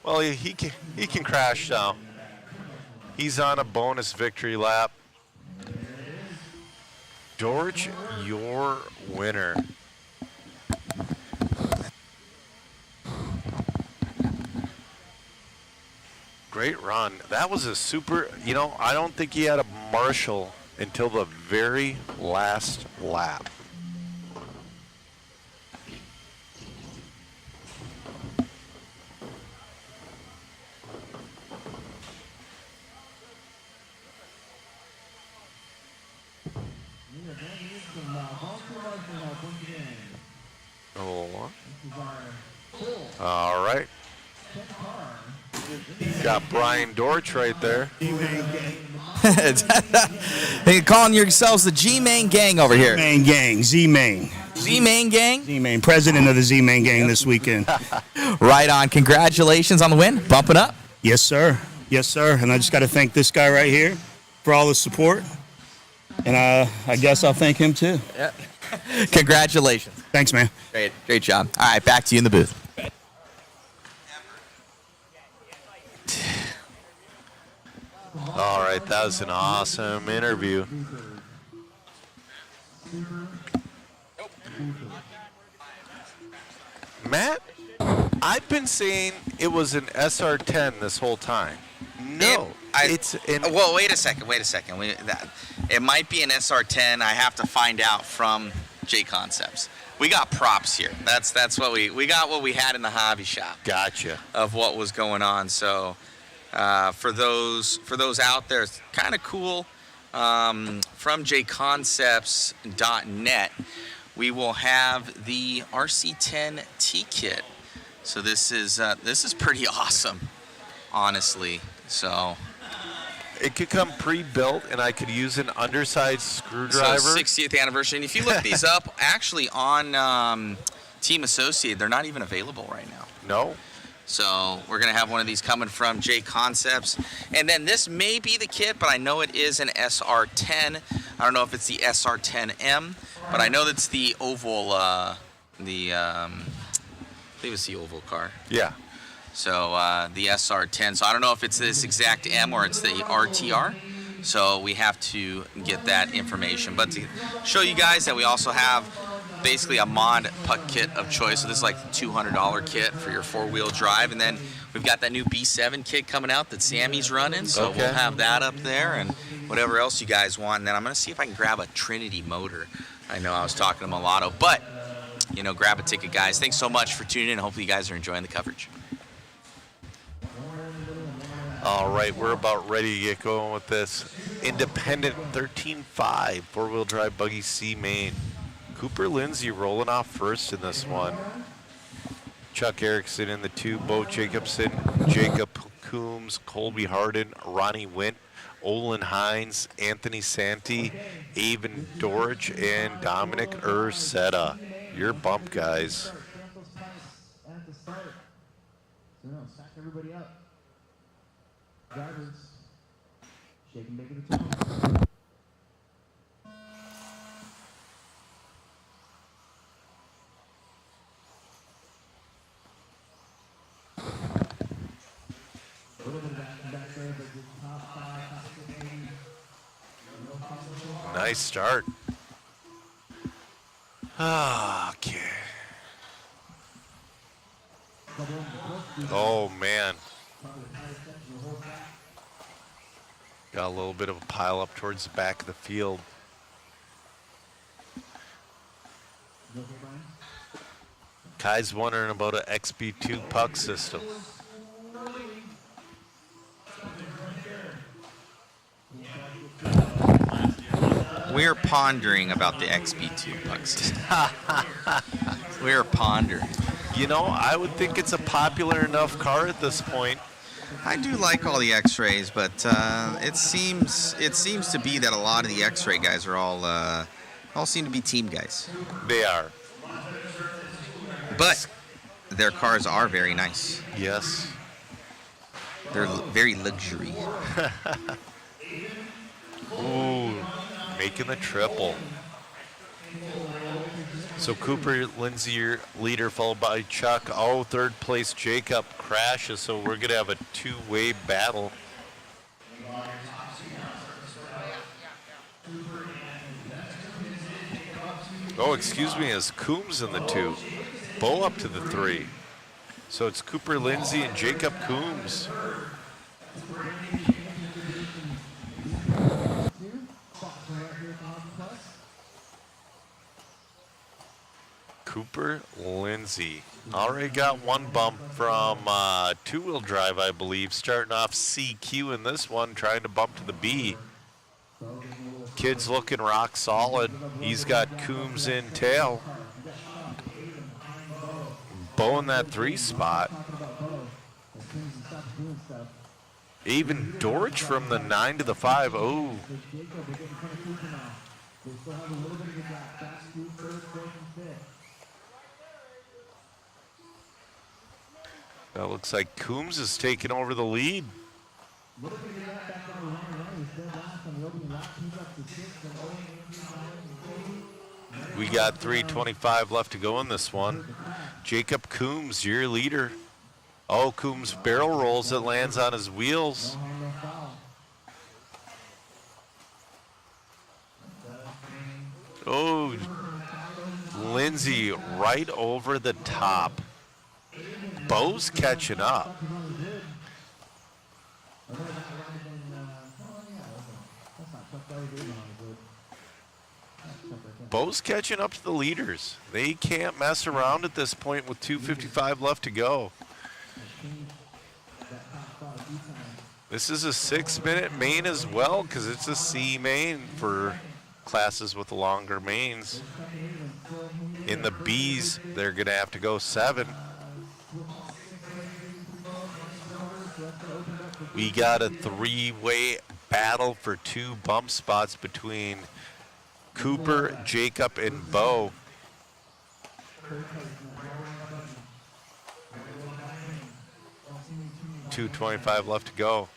well, he can crash now. He's on a bonus victory lap. Dorch, your winner. Great run. That was a super. You know, I don't think he had a marshal until the very last lap. Oh. All right. Got Brian Dorch right there.
Hey, calling yourselves the G-Main Gang over here.
Main Gang, Z-Main.
Z-Main Gang?
Z-Main, president of the Z-Main Gang this weekend.
Right on. Congratulations on the win. Bumping up.
Yes, sir. Yes, sir. And I just got to thank this guy right here for all the support. And I guess I'll thank him too.
Yeah. Congratulations.
Thanks, man.
Great job. All right, back to you in the booth.
All right, that was an awesome interview. Matt, I've been saying it was an SR10 this whole time. No, it's an...
Well, wait a second. It might be an SR10. I have to find out from JConcepts. We got props here. That's what we got. What we had in the hobby shop.
Gotcha.
Of what was going on. So for those out there, it's kind of cool. From JConcepts.net, we will have the RC10 T kit. So this is pretty awesome, honestly. So
it could come pre-built, and I could use an undersized screwdriver.
So 60th anniversary. And if you look these up, actually on Team Associated, they're not even available right now.
No.
So we're going to have one of these coming from JConcepts. And then this may be the kit, but I know it is an SR10. I don't know if it's the SR10M, but I know that's the oval, I believe it's the oval car.
Yeah.
So the SR10. So I don't know if it's this exact M or it's the RTR. So we have to get that information. But to show you guys that we also have basically a mod puck kit of choice. So this is like the $200 kit for your 4-wheel drive. And then we've got that new B7 kit coming out that Sammy's running. So we'll have that up there and whatever else you guys want. And then I'm going to see if I can grab a Trinity motor. I know I was talking to Mulatto, but, you know, grab a ticket, guys. Thanks so much for tuning in. Hopefully you guys are enjoying the coverage.
All right, we're about ready to get going with this. Independent 13.5 4-wheel drive buggy C main. Cooper Lindsay rolling off first in this one. Chuck Erickson in the 2, Bo Jacobson, Jacob Coombs, Colby Harden, Ronnie Wint, Olin Hines, Anthony Santi, Avon Dorich, and Dominic Ursetta. Your bump guys.
At the start. So no, stack everybody up. Drivers. Shake and bake at the top.
Nice start. Okay. Oh, man. Got a little bit of a pile up towards the back of the field. Kai's wondering about an XB2 puck system.
We're pondering about the XB2 puck system. We're pondering.
You know, I would think it's a popular enough car at this point.
I do like all the X-rays, but it seems to be that a lot of the X-ray guys are all seem to be team guys.
They are.
But their cars are very nice.
Yes.
They're very luxury.
Ooh, making the triple. So Cooper, Lindsay, your leader, followed by Chuck. Oh, third place Jacob crashes, so we're going to have a two-way battle. Oh, excuse me, it's Coombs in the 2. Bo up to the 3. So it's Cooper, Lindsay, and Jacob Coombs. Cooper, Lindsay. Already got one bump from two-wheel drive, I believe. Starting off CQ in this one, trying to bump to the B. Kid's looking rock solid. He's got Coombs in tail. Bo in that 3 spot. Even Dorich from the 9 to the 5. Oh. That looks like Coombs is taking over the lead. We got 3:25 left to go in this one. Jacob Coombs, your leader. Oh, Coombs barrel rolls, it lands on his wheels. Oh, Lindsay right over the top. Bo's catching up. Bo's catching up to the leaders. They can't mess around at this point with 2:55 left to go. This is a 6-minute main as well because it's a C main for classes with longer mains. In the B's, they're going to have to go 7. We got a 3-way battle for 2 bump spots between Cooper, Jacob, and Bo. $2:25 left to go.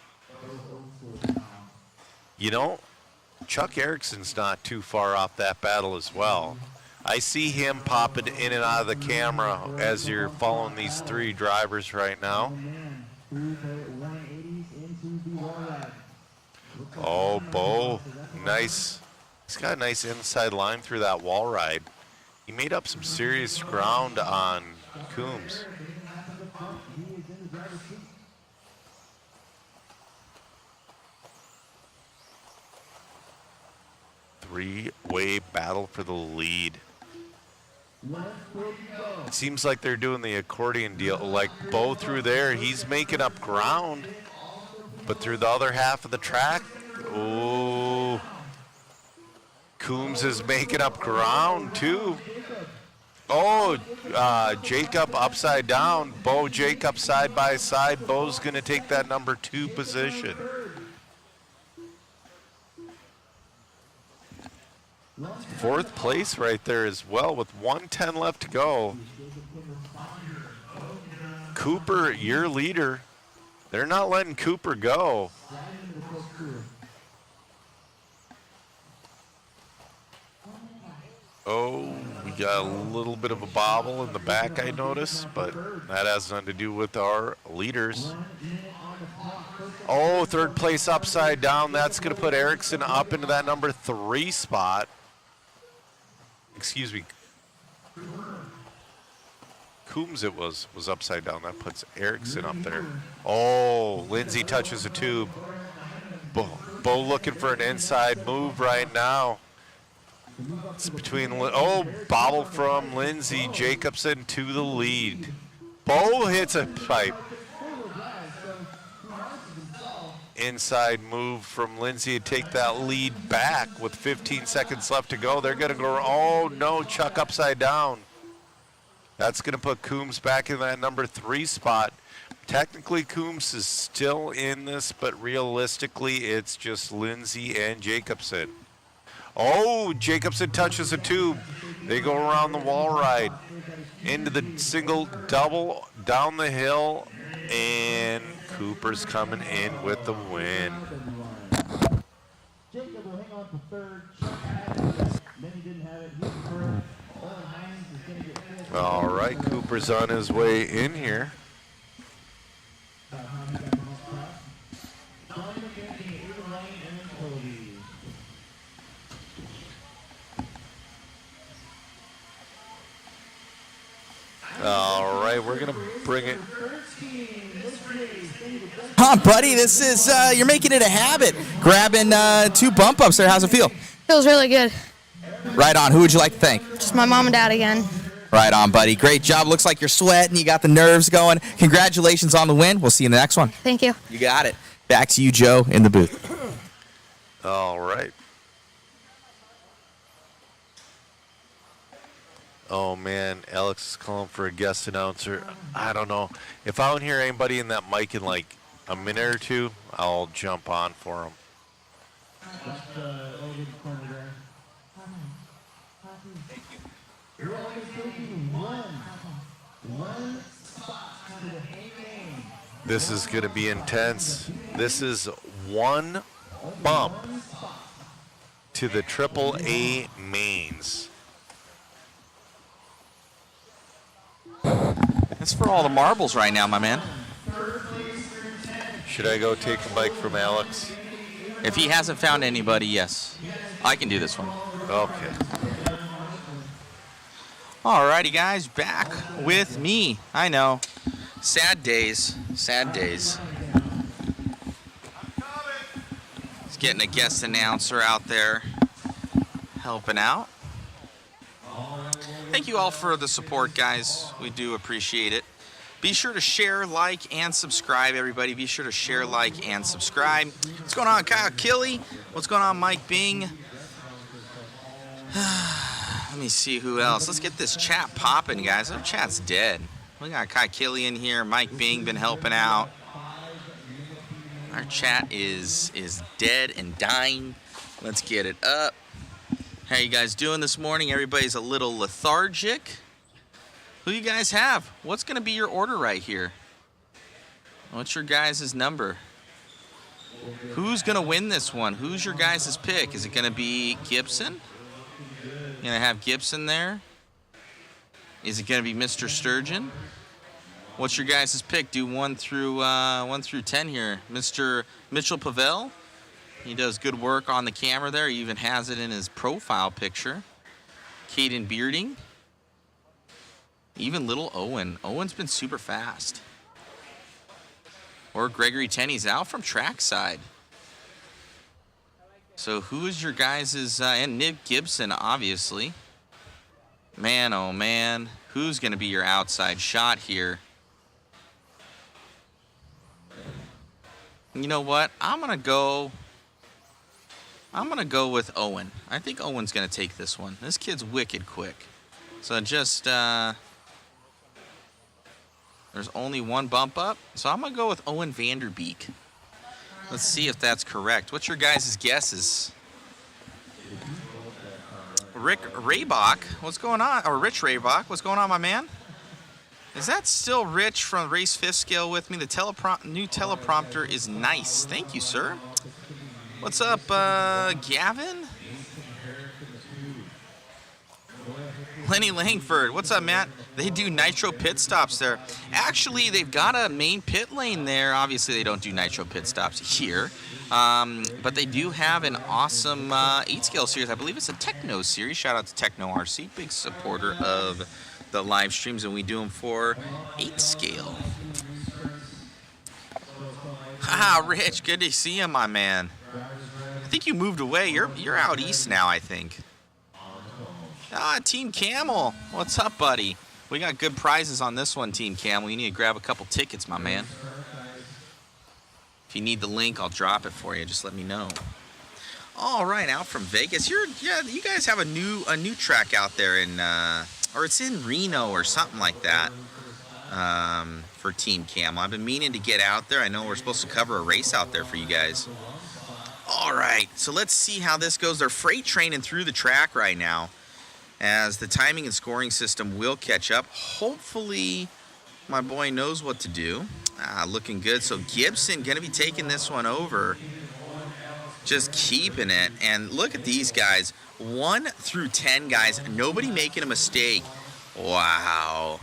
You know, Chuck Erickson's not too far off that battle as well. I see him popping in and out of the camera as you're following these 3 drivers right now. Oh, Bo, nice. He's got a nice inside line through that wall ride. He made up some serious ground on Coombs. Three-way battle for the lead. It seems like they're doing the accordion deal. Like Bo through there, he's making up ground. But through the other half of the track, oh, Coombs is making up ground too. Oh, Jacob upside down. Bo, Jacob side by side. Bo's going to take that number 2 position. Fourth place right there as well with 1:10 left to go. Cooper, your leader. They're not letting Cooper go. Oh, we got a little bit of a bobble in the back, I noticed, but that has nothing to do with our leaders. Oh, third place upside down. That's going to put Erickson up into that number 3 spot. Excuse me. Coombs it was upside down. That puts Erickson up there. Oh, Lindsay touches a tube. Bo looking for an inside move right now. It's between, bobble from Lindsay Jacobson to the lead. Bo hits a pipe. Inside move from Lindsay to take that lead back with 15 seconds left to go. They're going to go, oh no, Chuck upside down. That's going to put Coombs back in that number 3 spot. Technically, Coombs is still in this, but realistically, it's just Lindsay and Jacobson. Oh, Jacobson touches a tube. They go around the wall ride into the single double down the hill, and Cooper's coming in with the win.
Jacob will hang on to third. Chuck had it. Then he didn't have it. He preferred. Owen Hines is going to get fifth.
All right, Cooper's on his way in here. All right, we're going to bring it.
Huh, buddy, this is, you're making it a habit. Grabbing 2 bump ups there. How's it feel?
Feels really good.
Right on. Who would you like to thank?
Just my mom and dad again.
Right on, buddy. Great job. Looks like you're sweating. You got the nerves going. Congratulations on the win. We'll see you in the next one.
Thank you.
You got it. Back to you, Joe, in the booth.
All right. Oh, man, Alex is calling for a guest announcer. I don't know. If I don't hear anybody in that mic in like a minute or 2, I'll jump on for him. This is going to be intense. This is 1 bump to the AAA mains.
That's for all the marbles right now, my man.
Should I go take a bike from Alex?
If he hasn't found anybody, yes. I can do this one.
Okay.
Alrighty, guys, back with me. I know. Sad days. Sad days. He's getting a guest announcer out there helping out. Thank you all for the support, guys. We do appreciate it. Be sure to share, like, and subscribe, everybody. Be sure to share, like, and subscribe. What's going on, Kyle Killy? What's going on, Mike Bing? Let me see who else. Let's get this chat popping, guys. Our chat's dead. We got Kai Killy in here. Mike Bing been helping out. Our chat is dead and dying. Let's get it up. How you guys doing this morning? Everybody's a little lethargic. Who you guys have? What's going to be your order right here? What's your guys' number? Who's going to win this one? Who's your guys' pick? Is it going to be Gibson? You going to have Gibson there? Is it going to be Mr. Sturgeon? What's your guys' pick? Do 1 through 10 here. Mr. Mitchell Pavel. He does good work on the camera there. He even has it in his profile picture. Caden Bearding. Even little Owen. Owen's been super fast. Or Gregory Tenney's out from trackside. So who is your guys' and Nick Gibson, obviously. Man, oh man. Who's going to be your outside shot here? You know what? I'm going to go with Owen. I think Owen's going to take this one. This kid's wicked quick. So just, there's only one bump up. So I'm going to go with Owen Vanderbeek. Let's see if that's correct. What's your guys' guesses? Rick Raybach, what's going on? Or Rich Raybach, what's going on, my man? Is that still Rich from Race 5th Scale with me? The new teleprompter is nice. Thank you, sir. What's up, Gavin? Lenny Langford, what's up, Matt? They do nitro pit stops there. Actually, they've got a main pit lane there. Obviously, they don't do nitro pit stops here. But they do have an awesome 8-scale series. I believe it's a Techno series. Shout out to Techno RC, big supporter of the live streams, and we do them for 8-scale. Ah, Rich, good to see you, my man. I think you moved away. You're out east now, I think. Ah, Team Camel. What's up, buddy? We got good prizes on this one, Team Camel. You need to grab a couple tickets, my man. If you need the link, I'll drop it for you. Just let me know. All right, out from Vegas. You guys have a new track out there in, or it's in Reno or something like that, for Team Camel. I've been meaning to get out there. I know we're supposed to cover a race out there for you guys. All right, so let's see how this goes. They're freight training through the track right now, as the timing and scoring system will catch up. Hopefully, my boy knows what to do. Looking good. So Gibson going to be taking this one over. Just keeping it. And look at these guys. 1 through 10 guys. Nobody making a mistake. Wow.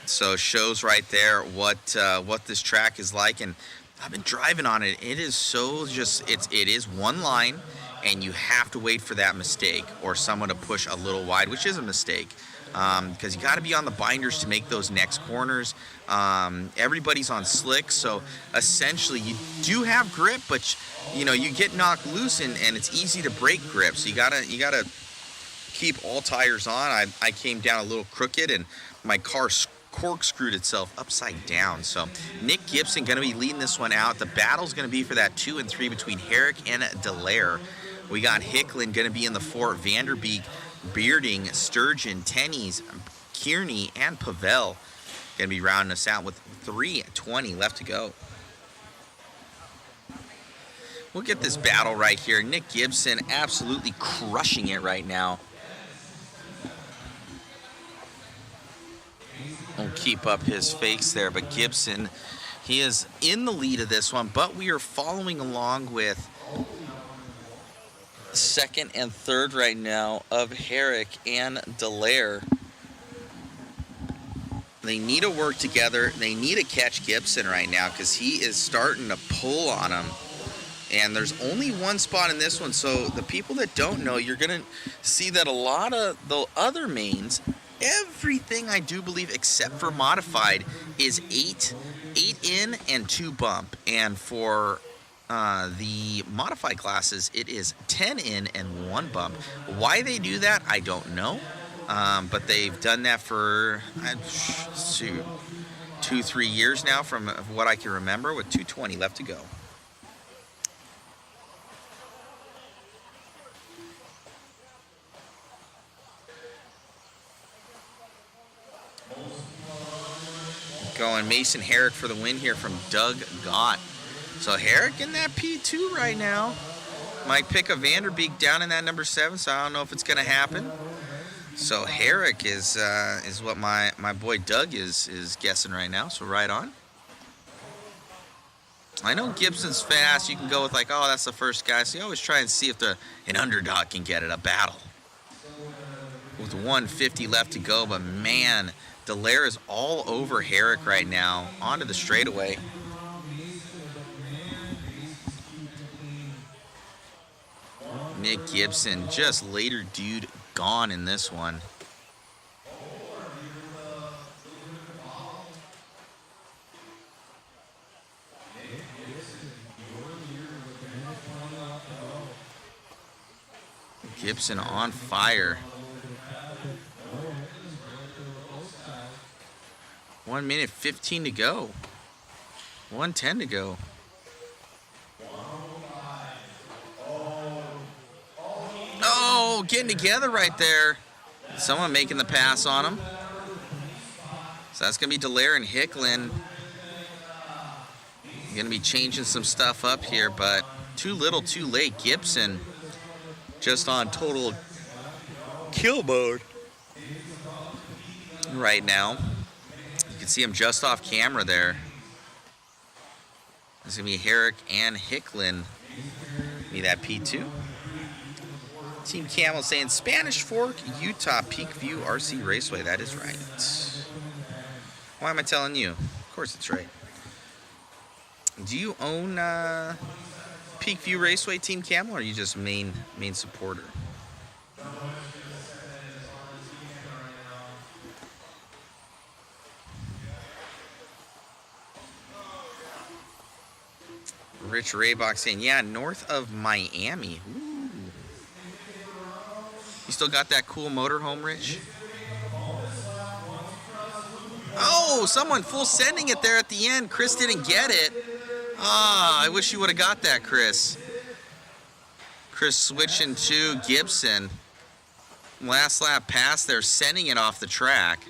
So shows right there what this track is like. And I've been driving on it. It is so just, it is one line. And you have to wait for that mistake or someone to push a little wide, which is a mistake, because you got to be on the binders to make those next corners. Everybody's on slick, so essentially you do have grip, but you get knocked loose and it's easy to break grip. So you gotta keep all tires on. I came down a little crooked and my car corkscrewed itself upside down. So Nick Gibson going to be leading this one out. The battle's going to be for that 2 and 3 between Herrick and Dallaire. We got Hicklin going to be in the 4, Vanderbeek, Bearding, Sturgeon, Tennies, Kearney, and Pavel going to be rounding us out with 3:20 left to go. We'll get this battle right here. Nick Gibson absolutely crushing it right now. Won't keep up his fakes there, but Gibson, he is in the lead of this one, but we are following along with second and third right now of Herrick and Dallaire. They need to work together. They need to catch Gibson right now because he is starting to pull on him. And there's only one spot in this one, so the people that don't know, you're going to see that a lot of the other mains, everything I do believe except for modified is 8 in and 2 bump. And for the modified classes, it is 10 in and 1 bump. Why they do that, I don't know. But they've done that for 2-3 years now from what I can remember, with 2:20 left to go. Going Mason Herrick for the win here from Doug Gott. So Herrick in that P2 right now. Might pick a Vanderbeek down in that number 7, so I don't know if it's going to happen. So Herrick is what my boy Doug is guessing right now, so right on. I know Gibson's fast. You can go with like, oh, that's the first guy. So you always try and see if an underdog can get it, a battle. With 150 left to go, but man, Dallaire is all over Herrick right now, onto the straightaway. Nick Gibson, just later dude, gone in this one. Gibson on fire. 1 minute 15 to go. 1:10 to go. Oh, getting together right there. Someone making the pass on him. So that's going to be Dallaire and Hicklin. Going to be changing some stuff up here, but too little, too late. Gibson just on total kill mode right now. You can see him just off camera there. It's going to be Herrick and Hicklin. Be that P2. Team Camel saying Spanish Fork, Utah, Peakview, RC Raceway. That is right. Why am I telling you? Of course it's right. Do you own Peakview Raceway, Team Camel, or are you just main supporter? Rich Raybox saying, yeah, north of Miami. Ooh. You still got that cool motorhome, Rich? Oh, someone full sending it there at the end. Chris didn't get it. Ah, I wish you would have got that, Chris. Chris switching to Gibson. Last lap pass there, sending it off the track.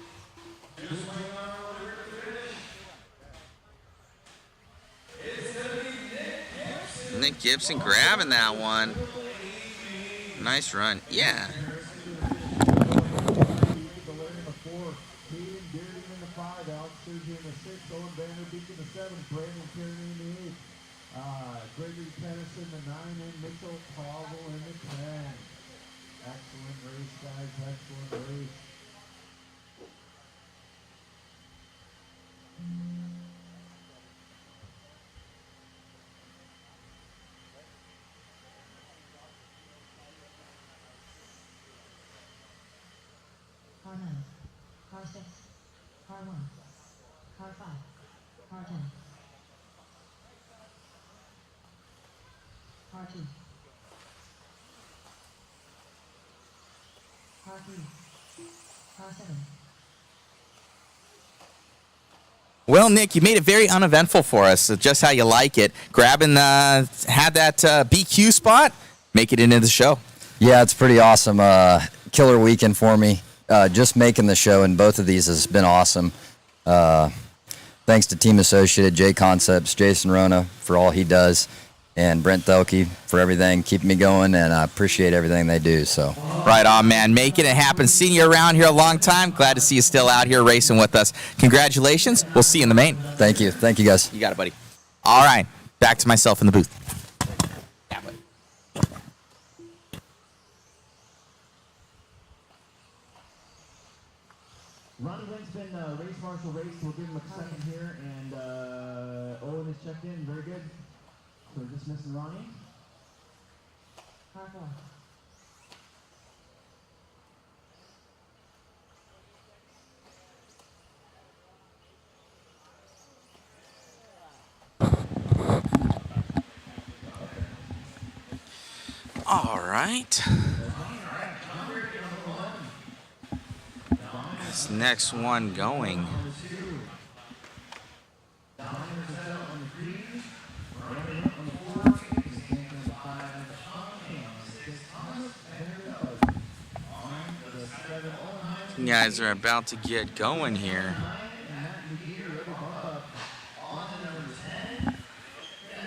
Nick Gibson grabbing that one. Nice run. Yeah.
Gregory Tennyson, the 9, and Mitchell Pavel in the 10. Excellent race, guys. Excellent race.
Car 9, car 6, car 1, car 5, car 10. Car 2. Car 3. Car 7.
Well, Nick, you made it very uneventful for us, just how you like it. Grabbing, had that BQ spot, make it into the show.
Yeah, it's pretty awesome. Killer weekend for me. Just making the show in both of these has been awesome. Thanks to Team Associated, JConcepts, Jason Rona for all he does, and Brent Thelke for everything, keeping me going, and I appreciate everything they do. So,
right on, man. Making it happen. Seeing you around here a long time. Glad to see you still out here racing with us. Congratulations. We'll see you in the main.
Thank you. Thank you, guys.
You got it, buddy. All right. Back to myself in the booth.
Ronnie Wynn's been race marshal race. We'll give him a second here, and Owen is checked in. Very good. So we're just missing Ronnie.
Car 4.
All right. This next one going. You guys are about to get going here.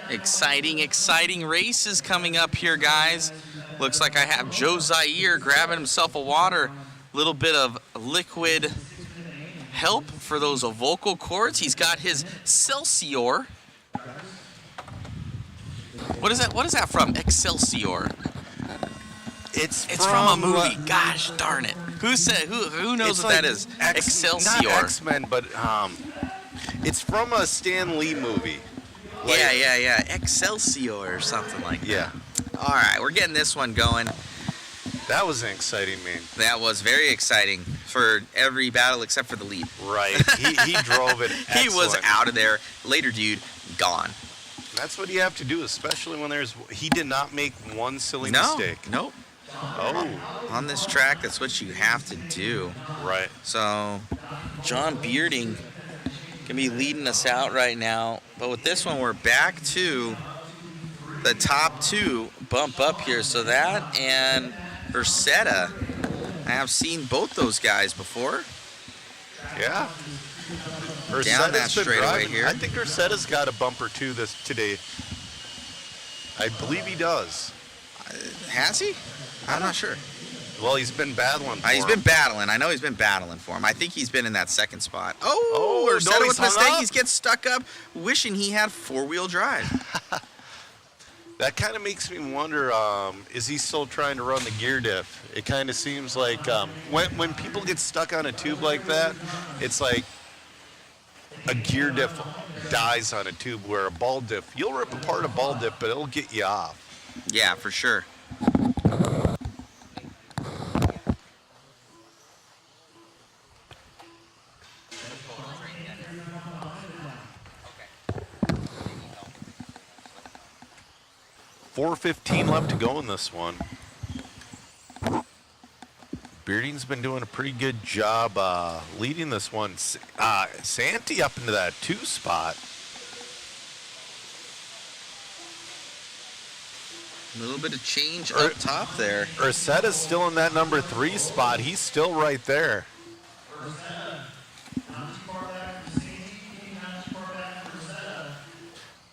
Exciting races coming up here, guys. Looks like I have Joe Zaire grabbing himself a water. Little bit of liquid help for those vocal cords. He's got his Excelsior. What is that? What is that from? Excelsior. It's from a movie. Gosh darn it! Who said? Who knows what that is? Excelsior.
Not X-Men, but it's from a Stan Lee movie.
Like, yeah. Excelsior or something like that. Yeah. All right, we're getting this one going.
That was an exciting mean.
That was very exciting for every battle except for the lead.
Right. He drove it.
He was out of there. Later, dude, gone.
That's what you have to do, especially when he did not make one silly mistake.
Nope. Oh. On this track, that's what you have to do.
Right.
So, John Bearding can be leading us out right now. But with this one, we're back to the top two bump up here. So that and Ursetta I have seen both those guys before.
Yeah.
Down that
Ursetta's been
straightaway
driving.
here.
I think Ursetta's got a bumper too today. I believe he does.
Has he? I'm not sure.
Well, he's been battling for
He's
him.
been battling. I know he's been battling for him. I think he's been in that second spot. Oh,
no,
Ursetta
he's
with
hung
mistake.
up.
He's getting stuck up, wishing he had four-wheel drive.
That kind of makes me wonder, is he still trying to run the gear diff? It kind of seems like when people get stuck on a tube like that, it's like a gear diff dies on a tube, where a ball diff, you'll rip apart a ball diff, but it'll get you off.
Yeah, for sure.
.415 left to go in this one. Bearding's been doing a pretty good job leading this one. Santee up into that 2 spot.
A little bit of change up top there.
Ursetta's still in that number 3 spot. He's still right there.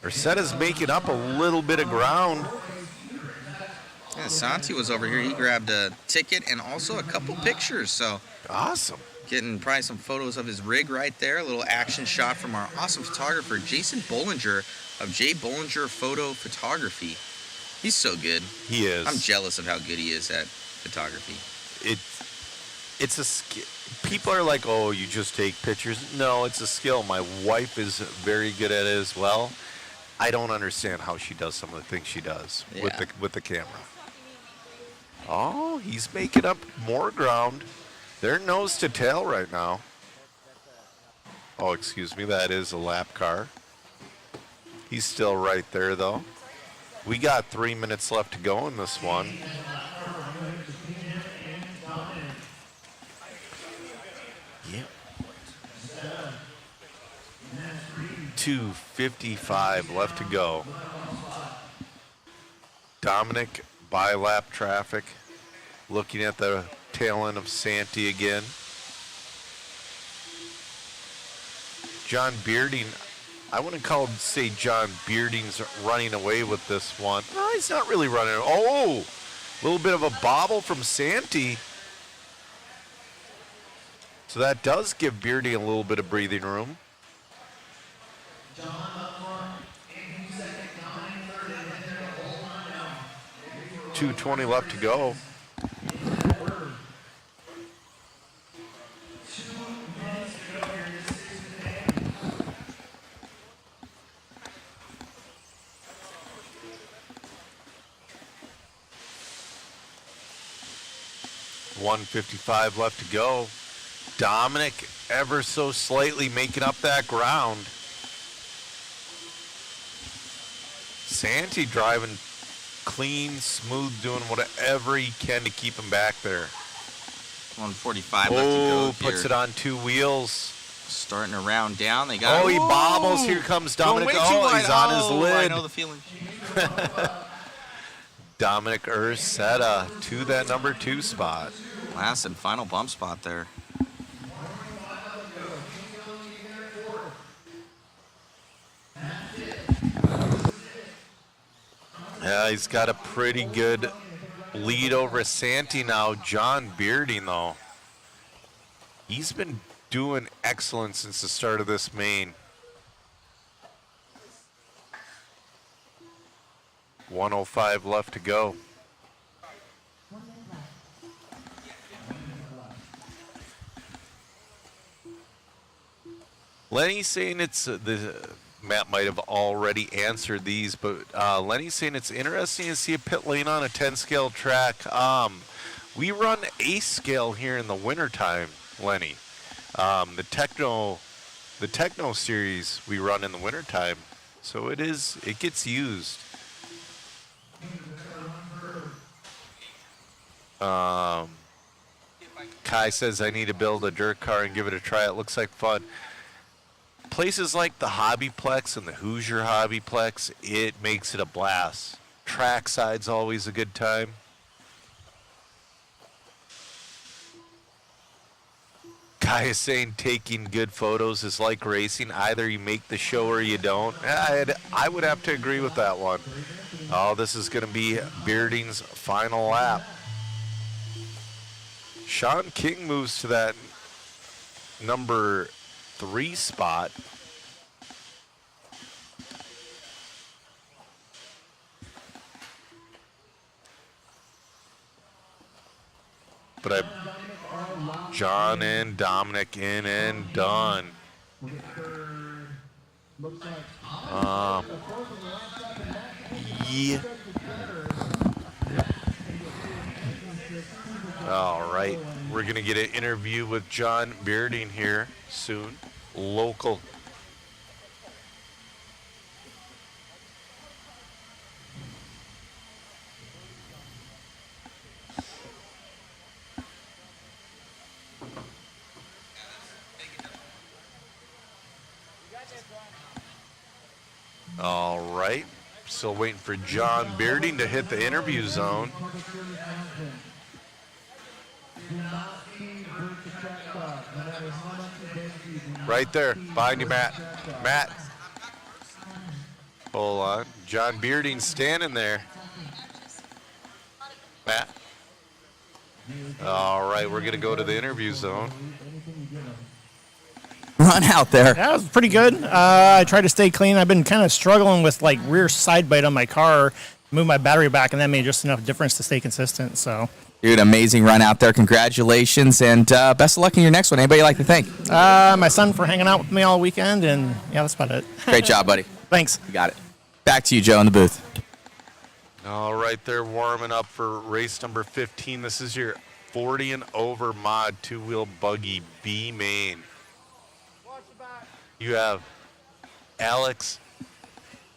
Ursetta's making up a little bit of ground.
Yeah, Santi was over here. He grabbed a ticket and also a couple pictures. So
awesome.
Getting probably some photos of his rig right there. A little action shot from our awesome photographer, Jason Bollinger of J. Bollinger Photo Photography. He's so good.
He is.
I'm jealous of how good he is at photography.
It's a skill. People are like, oh, you just take pictures. No, it's a skill. My wife is very good at it as well. I don't understand how she does some of the things she does with the camera. Oh, he's making up more ground. They're nose to tail right now. Oh, excuse me, that is a lap car. He's still right there, though. We got 3 minutes left to go in this one. Yep. 2:55 left to go. Dominic by lap traffic, looking at the tail end of Santee again. John Bearding, I wouldn't say John Bearding's running away with this one. No, he's not really running. Oh, a little bit of a bobble from Santee. So that does give Bearding a little bit of breathing room. 2:20 left to go. .155 left to go. Dominic ever so slightly making up that ground. Santee driving clean, smooth, doing whatever he can to keep him back there.
145 left to go.
Puts
here.
it on 2 wheels.
Starting to round down. They got.
Oh, he bobbles. Here comes Dominic. Oh, he's on his lid.
I know the feeling.
Dominic Ursetta to that number 2 spot.
Last and final bump spot there.
Yeah, he's got a pretty good lead over Santee now. John Bearding, though, he's been doing excellent since the start of this main. 1:05 left to go. Lenny's saying it's Matt might have already answered these, but Lenny's saying it's interesting to see a pit lane on a 10 scale track. We run ace scale here in the wintertime, Lenny. The Techno series we run in the wintertime, so it gets used. Kai says I need to build a dirt car and give it a try. It looks like fun. Places like the HobbyPlex and the Hoosier HobbyPlex, it makes it a blast. Trackside's always a good time. Guy is saying taking good photos is like racing. Either you make the show or you don't. I would have to agree with that one. Oh, this is going to be Bearding's final lap. Sean King moves to that number 3 spot. But John and Dominic in and done. Yeah. All right, we're gonna get an interview with John Bearding here soon. Local. All right, still waiting for John Bearding to hit the interview zone. Right there, behind you, Matt. Matt. Hold on. John Bearding standing there. Matt. All right, we're going to go to the interview zone.
Run out there.
That was pretty good. I tried to stay clean. I've been kind of struggling with like rear side bite on my car. Moved my battery back, and that made just enough difference to stay consistent. So,
Dude, amazing run out there. Congratulations, and best of luck in your next one. Anybody you'd like to thank?
my son for hanging out with me all weekend, and yeah, that's about it.
Great job, buddy.
Thanks.
You got it. Back to you, Joe, in the booth.
All right, they're warming up for race number 15. This is your 40 and over mod 2-wheel buggy B main. You have Alex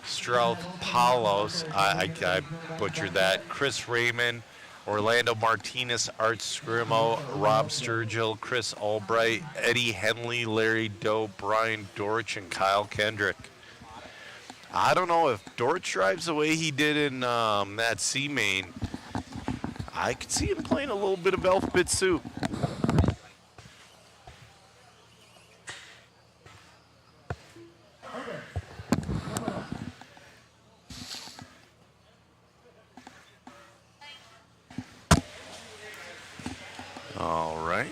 Strauth-Palos, I butchered that, Chris Raymond, Orlando Martinez, Art Scrimo, Rob Sturgill, Chris Albright, Eddie Henley, Larry Doe, Brian Dortch, and Kyle Kendrick. I don't know if Dortch drives the way he did in that C main. I could see him playing a little bit of alphabet soup. All right.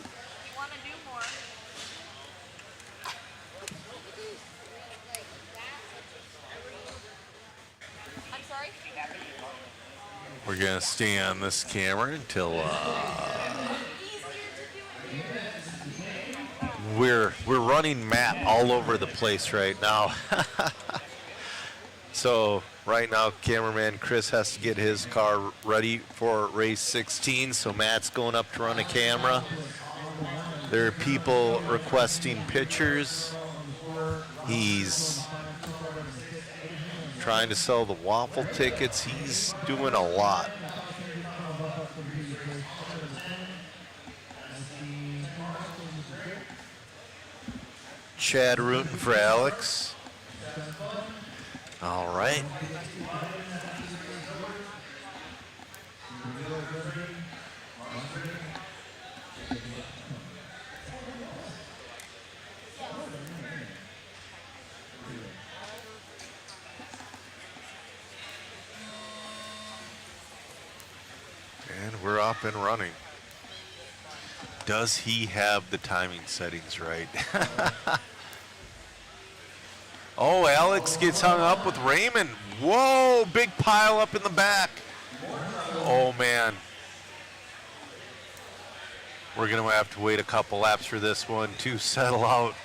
We're gonna stay on this camera until we're running Matt all over the place right now. So right now, cameraman Chris has to get his car ready for race 16. So Matt's going up to run a camera. There are people requesting pictures. He's trying to sell the waffle tickets. He's doing a lot. Chad rooting for Alex. All right. And we're up and running. Does he have the timing settings right? Oh, Alex gets hung up with Raymond. Whoa, big pile up in the back. Oh, man. We're going to have to wait a couple laps for this one to settle out.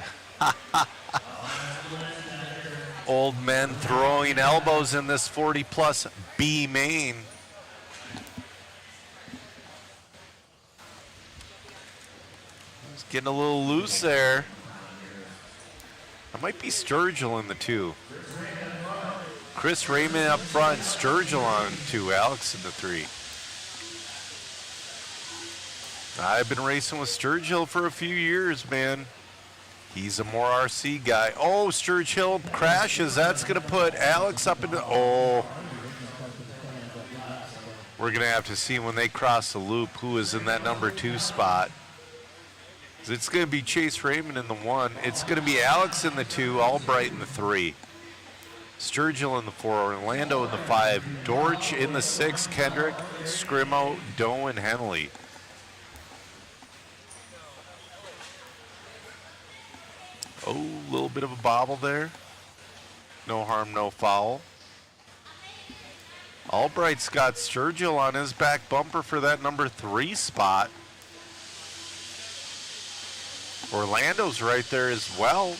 Old men throwing elbows in this 40-plus B main. It's getting a little loose there. It might be Sturgill in the 2. Chris Raymond up front, Sturgill on 2, Alex in the 3. I've been racing with Sturgill for a few years, man. He's a more RC guy. Oh, Sturgill crashes. That's going to put Alex up into... Oh. We're going to have to see when they cross the loop who is in that number 2 spot. It's going to be Chase Raymond in the 1. It's going to be Alex in the 2, Albright in the 3. Sturgill in the 4, Orlando in the 5, Dorch in the 6, Kendrick, Scrimo, Doe, and Henley. Oh, a little bit of a bobble there. No harm, no foul. Albright's got Sturgill on his back bumper for that number 3 spot. Orlando's right there as well.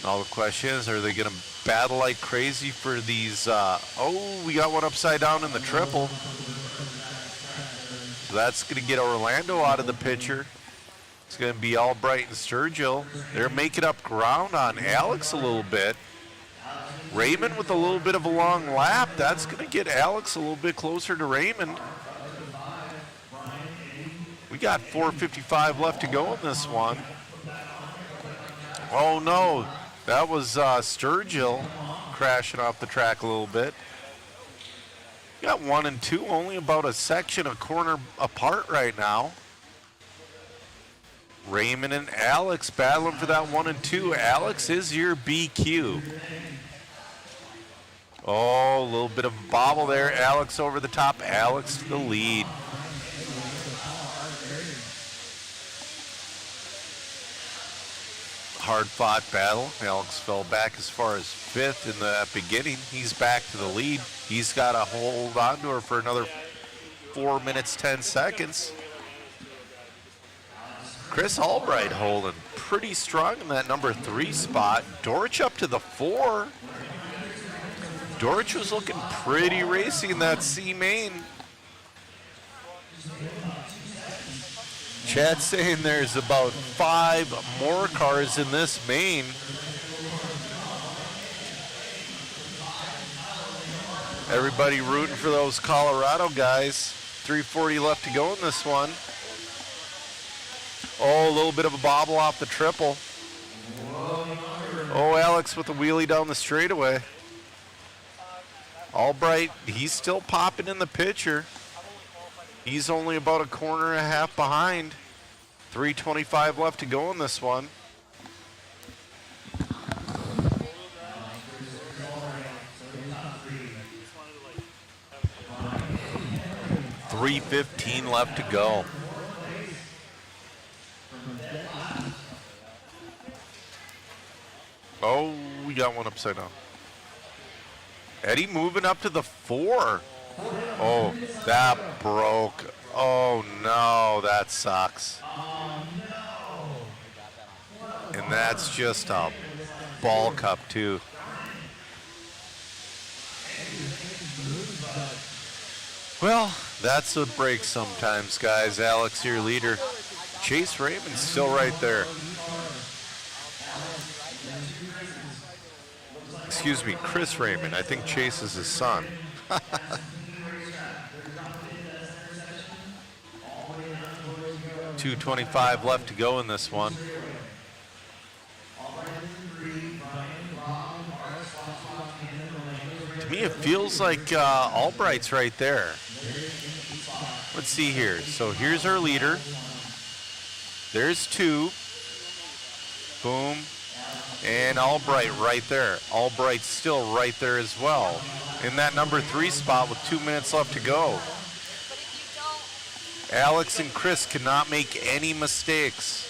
Now the question is, are they going to battle like crazy for these? Oh, we got one upside down in the triple. So that's going to get Orlando out of the picture. It's going to be Albright and Sturgill. They're making up ground on Alex a little bit. Raymond with a little bit of a long lap. That's going to get Alex a little bit closer to Raymond. We got 4:55 left to go in this one. Oh no, that was Sturgill crashing off the track a little bit. Got 1 and 2, only about a section, a corner apart right now. Raymond and Alex battling for that 1 and 2. Alex is your BQ. Oh, a little bit of a bobble there. Alex over the top. Alex to the lead. Hard-fought battle. Alex fell back as far as 5th in the beginning. He's back to the lead. He's got to hold on to her for another 4 minutes, 10 seconds. Chris Albright holding pretty strong in that number 3 spot. Dorch up to the 4. Dorch was looking pretty racy in that C main. Chad's saying there's about 5 more cars in this main. Everybody rooting for those Colorado guys. 3:40 left to go in this one. Oh, a little bit of a bobble off the triple. Oh, Alex with a wheelie down the straightaway. Albright, he's still popping in the picture. He's only about a corner and a half behind. 3:25 left to go in this one. $3:15 left to go. Oh, we got one upside down. Eddie moving up to the 4. Oh, that broke. Oh no, that sucks. And that's just a ball cup too. Well, that's what breaks sometimes, guys. Alex, your leader. Chase Raymond's still right there. Excuse me, Chris Raymond. I think Chase is his son. $2:25 left to go in this one. To me, it feels like Albright's right there. Let's see here. So here's our leader. There's 2. Boom. And Albright right there. Albright's still right there as well. In that number 3 spot with 2 minutes left to go. Alex and Chris cannot make any mistakes.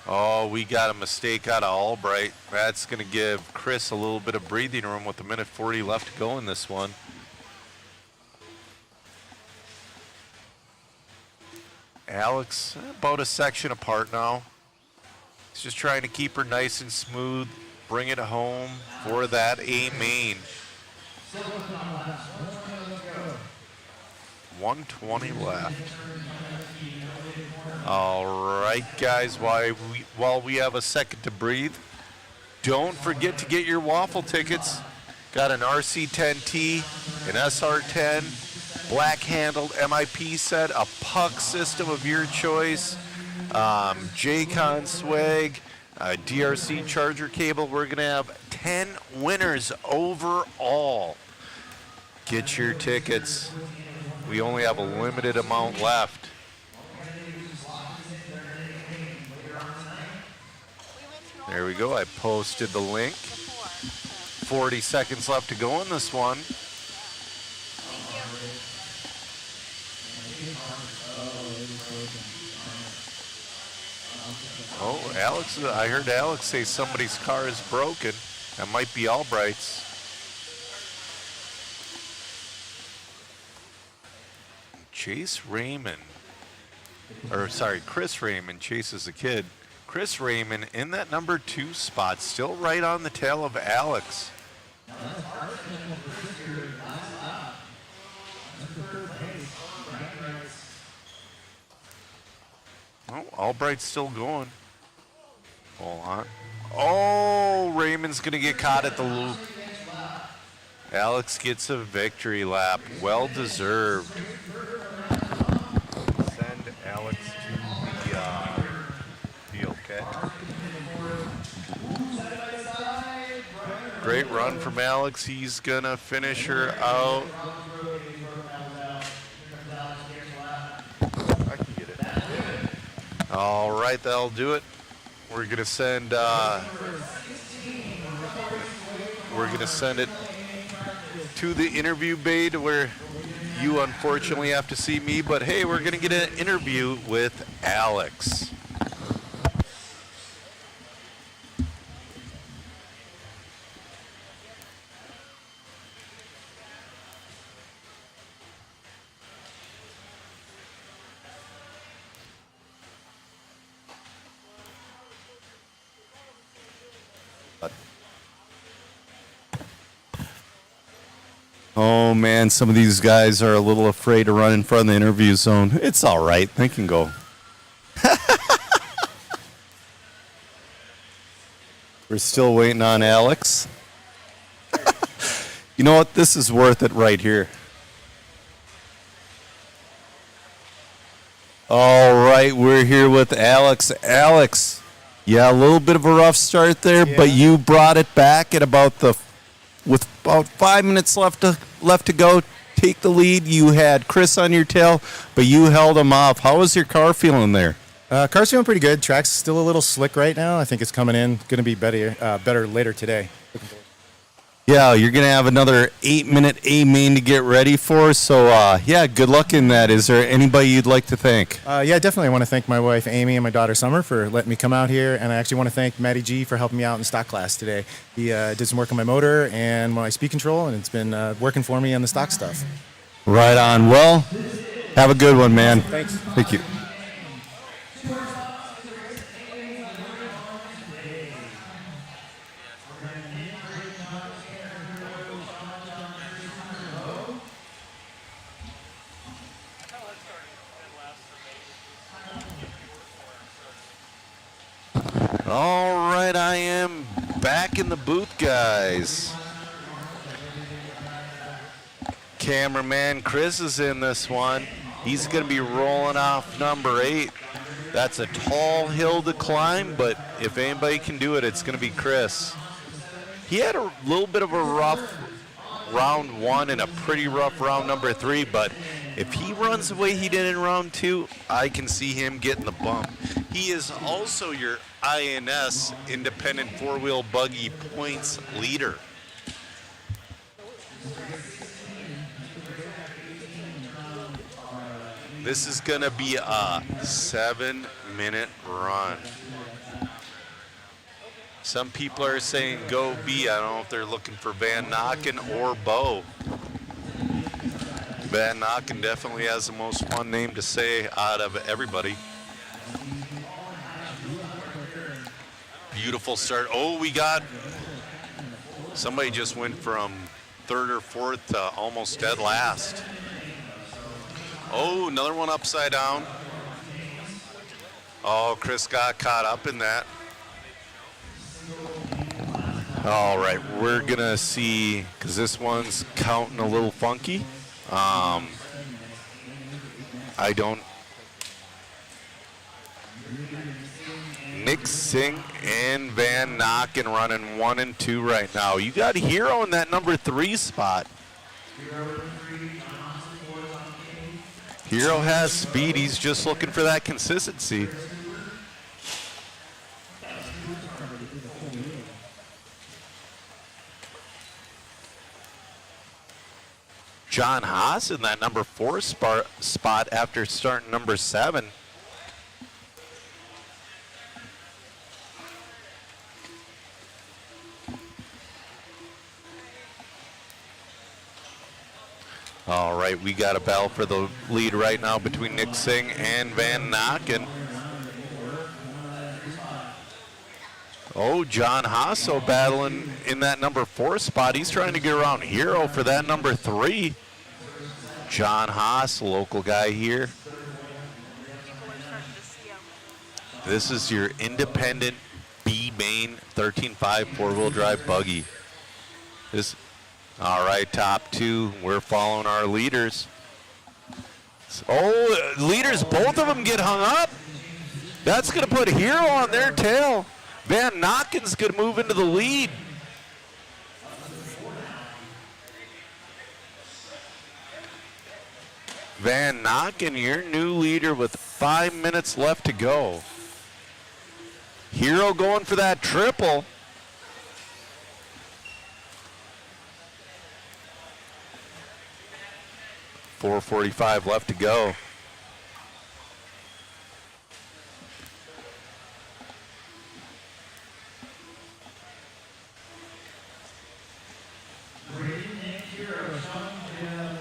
Oh, we got a mistake out of Albright. That's going to give Chris a little bit of breathing room with 1:40 left to go in this one. Alex, about a section apart now. He's just trying to keep her nice and smooth, bring it home for that A main. 1:20 left. All right, guys, while we have a second to breathe, don't forget to get your waffle tickets. Got an RC10T, an SR10, black-handled MIP set, a puck system of your choice, JCon swag, a DRC charger cable. We're going to have 10 winners overall. Get your tickets. We only have a limited amount left. There we go. I posted the link. 40 seconds left to go in this one. Oh, Alex, I heard Alex say somebody's car is broken. That might be Albright's. Chase Raymond, or sorry, Chris Raymond chases a kid. Chris Raymond in that number 2 spot, still right on the tail of Alex. Oh, Albright's still going. Hold on. Oh, Raymond's going to get caught at the loop. Alex gets a victory lap. Well deserved.
Send Alex to the field, okay?
Great run from Alex. He's going to finish her out.
I can get it.
All right, that'll do it. We're gonna send it to the interview bay to where you unfortunately have to see me, but hey, we're gonna get an interview with Alex. Oh man, some of these guys are a little afraid to run in front of the interview zone. It's all right, they can go. We're still waiting on Alex. You know what? This is worth it right here. All right, we're here with Alex. Alex, yeah, a little bit of a rough start there, but you brought it back at with about 5 minutes left to go. Take the lead. You had Chris on your tail, but you held him off. How was your car feeling there?
Car's feeling pretty good. Track's still a little slick right now. I think it's coming in. Going to be better later today.
Yeah, you're going to have another 8-minute A-main to get ready for. So, yeah, good luck in that. Is there anybody you'd like to thank?
Yeah, definitely. I want to thank my wife, Amy, and my daughter, Summer, for letting me come out here. And I actually want to thank Matty G for helping me out in stock class today. He did some work on my motor and my speed control, and it's been working for me on the stock stuff.
Right on. Well, have a good one, man.
Thanks.
Thank you. All right, I am back in the booth, guys. Cameraman Chris is in this one. He's going to be rolling off number 8. That's a tall hill to climb, but if anybody can do it, it's going to be Chris. He had a little bit of a rough round 1 and a pretty rough round number 3, but if he runs the way he did in round 2, I can see him getting the bump. He is also your INS independent 4-wheel buggy points leader. This is going to be a 7-minute run. Some people are saying go B. I don't know if they're looking for Van Nokken or Bo. Van Nokken definitely has the most fun name to say out of everybody. Beautiful start. Oh, we got somebody just went from 3rd or 4th to almost dead last. Oh, another one upside down. Oh, Chris got caught up in that. All right, we're gonna see, because this one's counting a little funky. Nick Singh and Van Nokken running 1 and 2 right now. You got Hero in that number 3 spot. Hero has speed. He's just looking for that consistency. John Haas in that number 4 spot after starting number 7. All right, we got a battle for the lead right now between Nick Singh and Van Nokken. Oh, John Hasso battling in that number 4 spot. He's trying to get around Hero for that number 3. John Haas, local guy here. This is your independent B-main 13.5 four-wheel drive buggy. All right, top 2. We're following our leaders. Oh, leaders, both of them get hung up. That's going to put Hero on their tail. Van Nokken's going to move into the lead. Van Nokken, your new leader with 5 minutes left to go. Hero going for that triple. .445 left to go.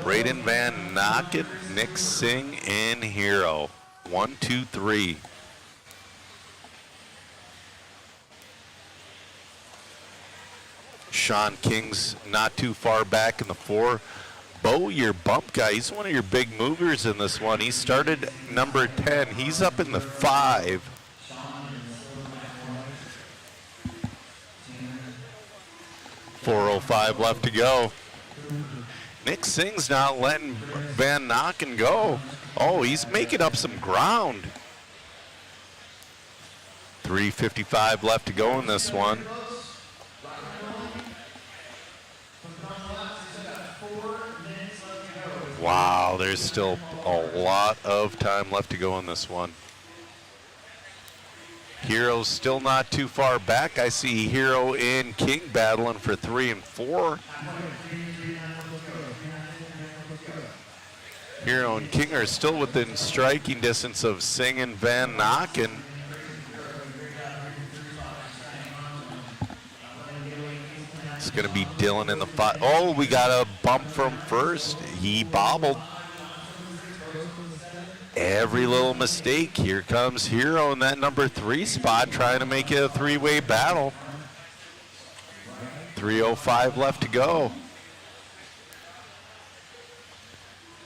Braden Van Nokken, Nick Singh, and Hero. 1, 2, 3. Sean King's not too far back in the 4. Bo, your bump guy, he's one of your big movers in this one. He started number 10. He's up in the 5. .405 left to go. Nick Singh's not letting Van Nokken go. Oh, he's making up some ground. 3:55 left to go in this one. Wow, there's still a lot of time left to go in this one. Hero's still not too far back. I see Hero and King battling for 3 and 4. Hero and King are still within striking distance of Singh and Van Nokken. It's going to be Dylan in the 5. Oh, we got a bump from first. He bobbled. Every little mistake. Here comes Hero in that number 3 spot, trying to make it a 3-way battle. 3:05 left to go.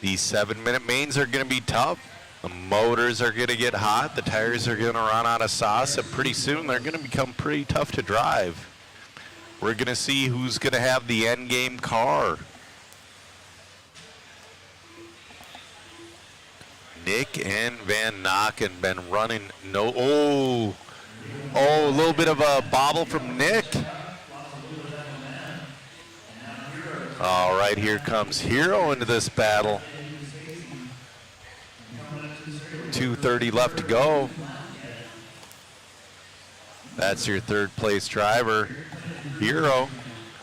These 7-minute mains are going to be tough. The motors are going to get hot. The tires are going to run out of sauce, and pretty soon they're going to become pretty tough to drive. We're going to see who's going to have the end game car. Nick and Van Nokken been running a little bit of a bobble from Nick. All right, here comes Hero into this battle. 2:30 left to go. That's your 3rd place driver, Hero.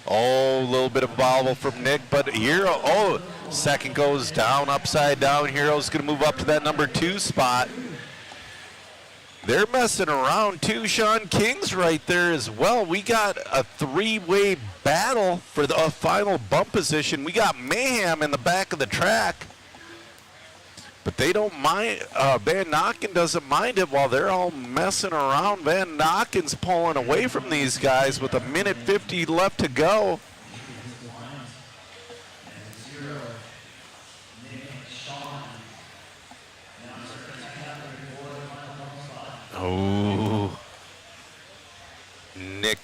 Oh, a little bit of bobble from Nick, but Hero, second goes down, upside down. Hero's going to move up to that number 2 spot. They're messing around too. Sean King's right there as well. We got a 3-way battle for the final bump position. We got Mayhem in the back of the track. But they don't mind. Van Nokken doesn't mind it while they're all messing around. Van Nokken's pulling away from these guys with 1:50 left to go. Oh, Nick,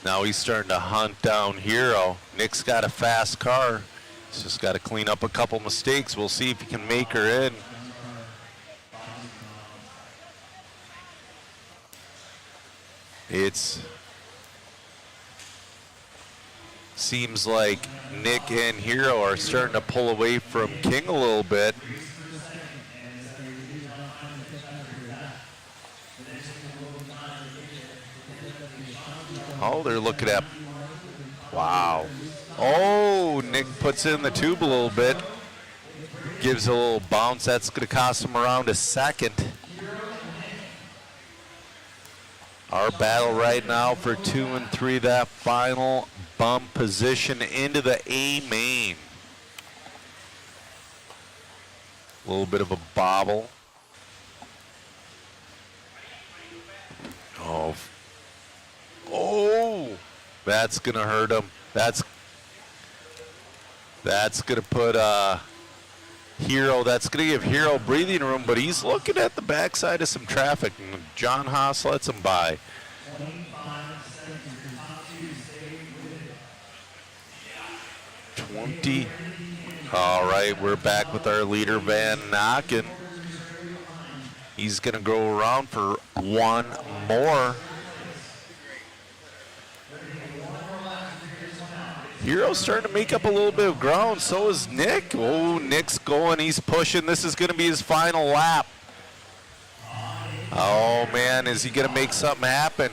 now he's starting to hunt down Hero. Nick's got a fast car. He's just got to clean up a couple mistakes. We'll see if he can make her in. It's Seems like Nick and Hero are starting to pull away from King a little bit. Oh, they're looking at, wow. Oh, Nick puts in the tube a little bit. Gives a little bounce. That's going to cost him around a second. Our battle right now for 2 and 3, that final bump position into the A main. A little bit of a bobble. Oh, that's gonna hurt him. That's gonna put Hero. That's gonna give Hero breathing room, but he's looking at the backside of some traffic, and John Haas lets him by. 20. All right, we're back with our leader, Van Nocken. He's going to go around for one more. Hero's starting to make up a little bit of ground. So is Nick. Oh, Nick's going. He's pushing. This is going to be his final lap. Oh, man, is he going to make something happen?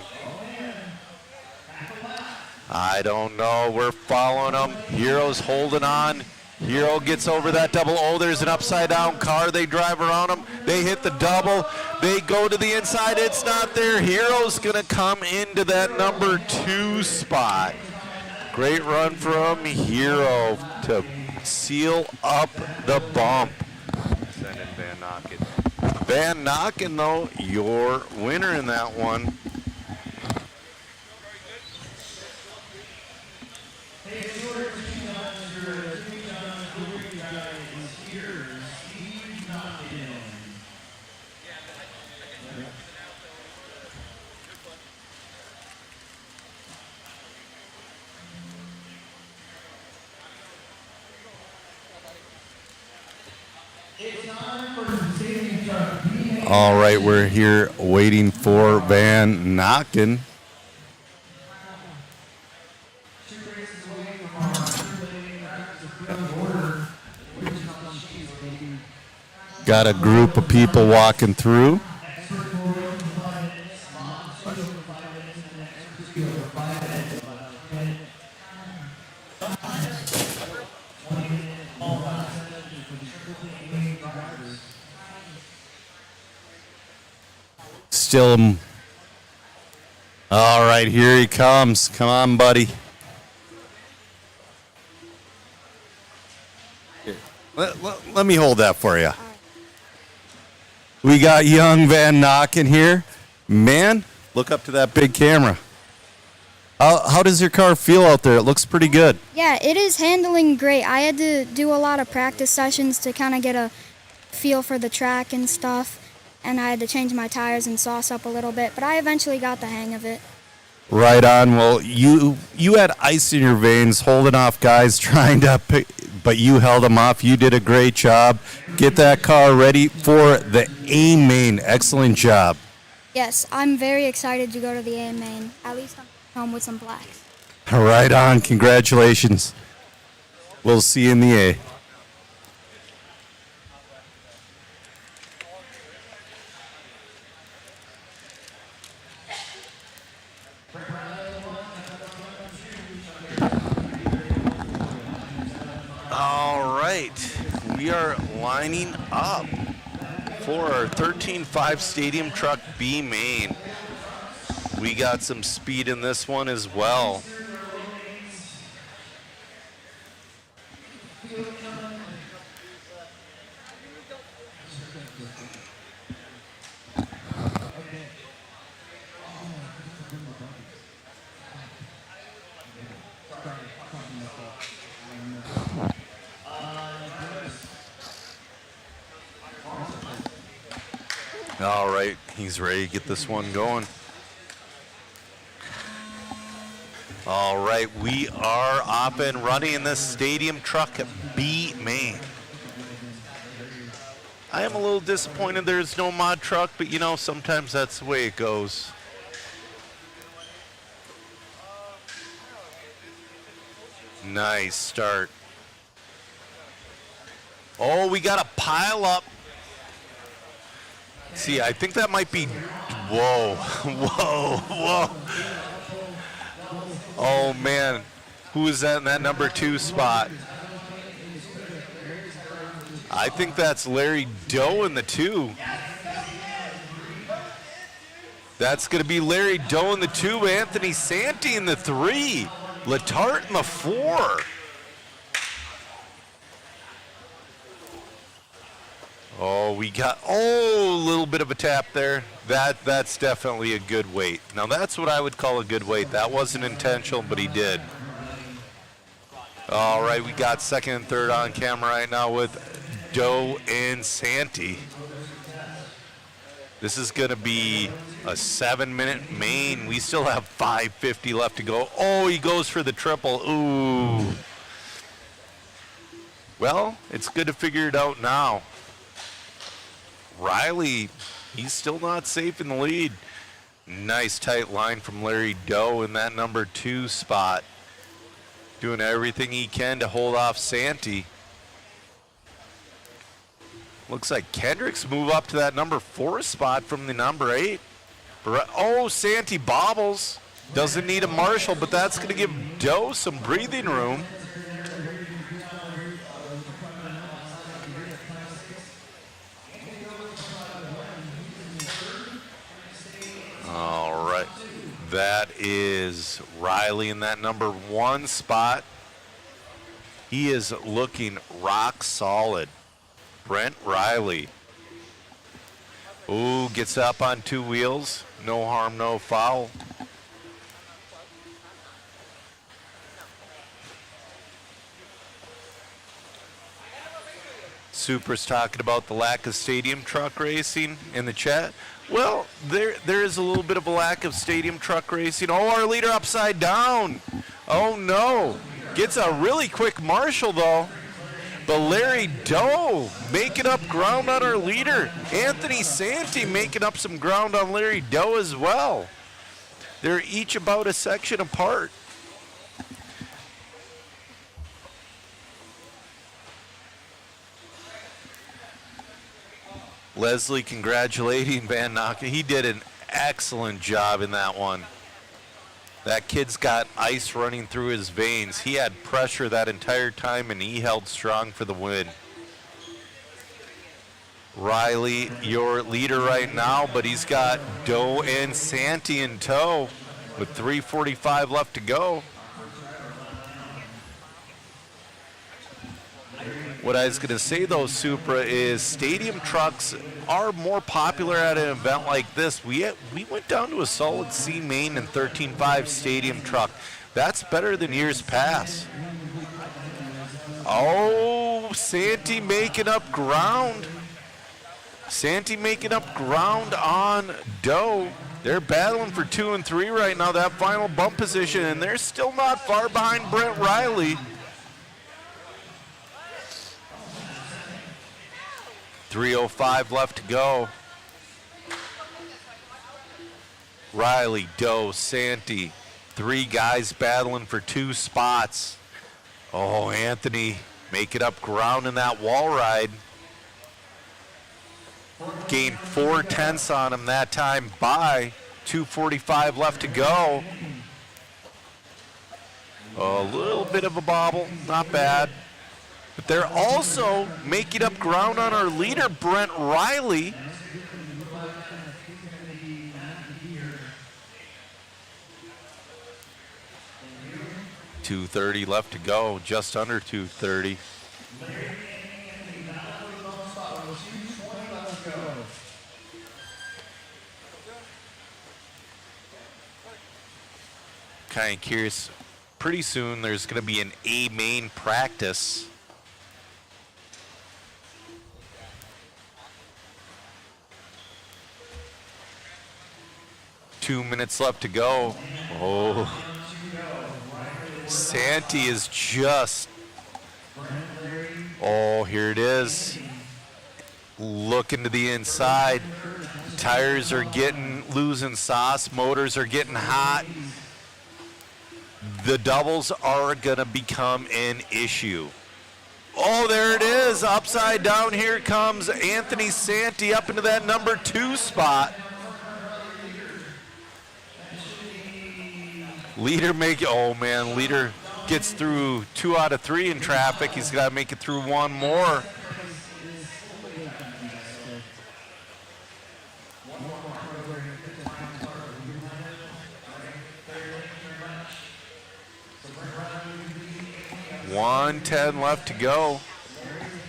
I don't know. We're following him. Hero's holding on. Hero gets over that double. Oh, there's an upside down car. They drive around him. They hit the double. They go to the inside. It's not there. Hero's going to come into that number 2 spot. Great run from Hero to seal up the bump.
Send in Van Nocken.
Van Nocken, though, your winner in that one. All right, we're here waiting for Van Nocken. Got a group of people walking through. Still, all right, here he comes. Come on, buddy. Here, let me hold that for you. We got young Van Nocken here. Man, look up to that big camera. How does your car feel out there? It looks pretty good.
Yeah, it is handling great. I had to do a lot of practice sessions to kind of get a feel for the track and stuff. And I had to change my tires and sauce up a little bit, but I eventually got the hang of it.
Right on. Well, you had ice in your veins holding off guys trying to pick, but you held them off. You did a great job. Get that car ready for the A main. Excellent job.
Yes, I'm very excited to go to the A main. At least I'm home with some blacks.
Right on. Congratulations. We'll see you in the A. All right, we are lining up for our 13.5 Stadium Truck B main. We got some speed in this one as well. All right, he's ready to get this one going. All right, we are up and running in this Stadium Truck B main. I am a little disappointed there's no mod truck, but you know, sometimes that's the way it goes. Nice start. Oh, we got a pile up. See, I think that might be, whoa, whoa, whoa. Oh man, who is that in that number 2 spot? I think that's Larry Doe in the 2. That's going to be Larry Doe in the 2, Anthony Santi in the 3, Latart in the 4. Oh, we got, a little bit of a tap there. That's definitely a good weight. Now that's what I would call a good weight. That wasn't intentional, but he did. All right, we got second and third on camera right now with Doe and Santi. This is going to be a 7-minute main. We still have 5:50 left to go. Oh, he goes for the triple. Ooh. Well, it's good to figure it out now. Riley, he's still not safe in the lead. Nice tight line from Larry Doe in that number 2 spot. Doing everything he can to hold off Santi. Looks like Kendricks move up to that number 4 spot from the number 8. Oh, Santi bobbles. Doesn't need a marshal, but that's going to give Doe some breathing room. All right. That is Riley in that number 1 spot. He is looking rock solid. Brent Riley. Ooh, gets up on 2 wheels. No harm, no foul. Super's talking about the lack of stadium truck racing in the chat. Well, there is a little bit of a lack of stadium truck racing. Oh, our leader upside down. Oh, no. Gets a really quick marshal, though. But Larry Doe making up ground on our leader. Anthony Santi making up some ground on Larry Doe as well. They're each about a section apart. Leslie congratulating Van Naka. He did an excellent job in that one. That kid's got ice running through his veins. He had pressure that entire time, and he held strong for the win. Riley, your leader right now, but he's got Doe and Santi in tow with 3:45 left to go. What I was going to say, though, Supra, is stadium trucks are more popular at an event like this. We went down to a solid C main and 13.5 stadium truck. That's better than years past. Oh, Santi making up ground. Santi making up ground on Doe. They're battling for 2 and 3 right now, that final bump position, and they're still not far behind Brent Riley. 3:05 left to go. Riley, Doe, Santi, 3 guys battling for 2 spots. Oh, Anthony making up ground in that wall ride. Gained 4/10 on him that time by 2:45 left to go. A little bit of a bobble, not bad. But they're also making up ground on our leader, Brent Riley. .230 left to go, just under 2:30. Kind of curious. Pretty soon there's going to be an A main practice. Two minutes left to go. Oh, Santi is just, oh, here it is. Looking to the inside. Tires are losing sauce. Motors are getting hot. the doubles are going to become an issue. Oh, there it is. Upside down. Here comes Anthony Santi up into that number 2 spot. Leader Leader gets through 2 out of 3 in traffic. He's got to make it through 1 more. $110 left to go.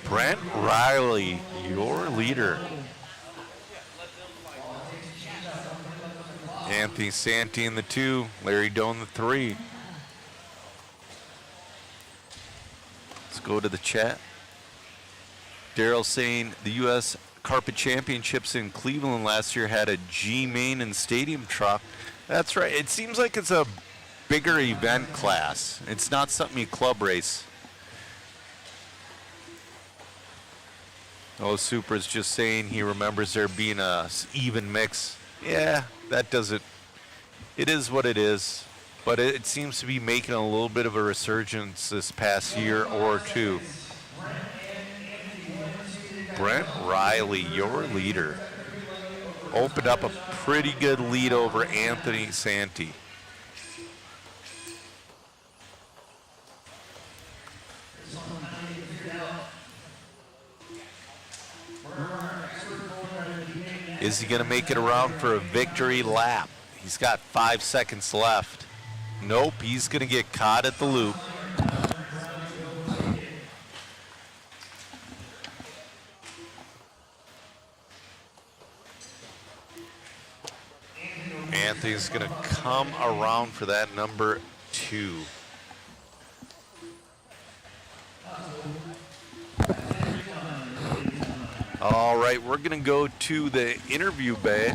Brent Riley, your leader. Anthony Santi in the 2, Larry Doan the 3. Let's go to the chat. Daryl saying the U.S. Carpet Championships in Cleveland last year had a G-Main and Stadium truck. That's right. It seems like it's a bigger event class. It's not something you club race. Oh, Supra's just saying he remembers there being a even mix. Yeah, that doesn't. It is what it is. But it seems to be making a little bit of a resurgence this past year or 2. Brent Riley, your leader, opened up a pretty good lead over Anthony Santi. Is he going to make it around for a victory lap? He's got 5 seconds left. Nope, he's going to get caught at the loop. Anthony's going to come around for that number 2. All right, we're going to go to the interview bay.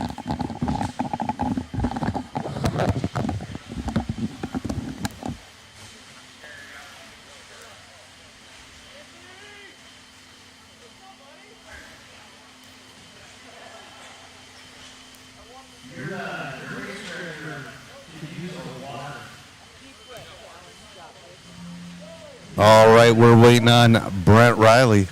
All right, we're waiting on Brent Riley.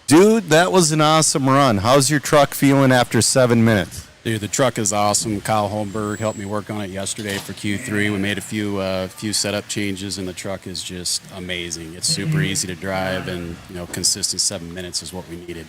Dude, that was an awesome run. How's your truck feeling after 7 minutes?
Dude, the truck is awesome. Kyle Holmberg helped me work on it yesterday for Q3. We made a few setup changes, and the truck is just amazing. It's super easy to drive, and consistent 7 minutes is what we needed.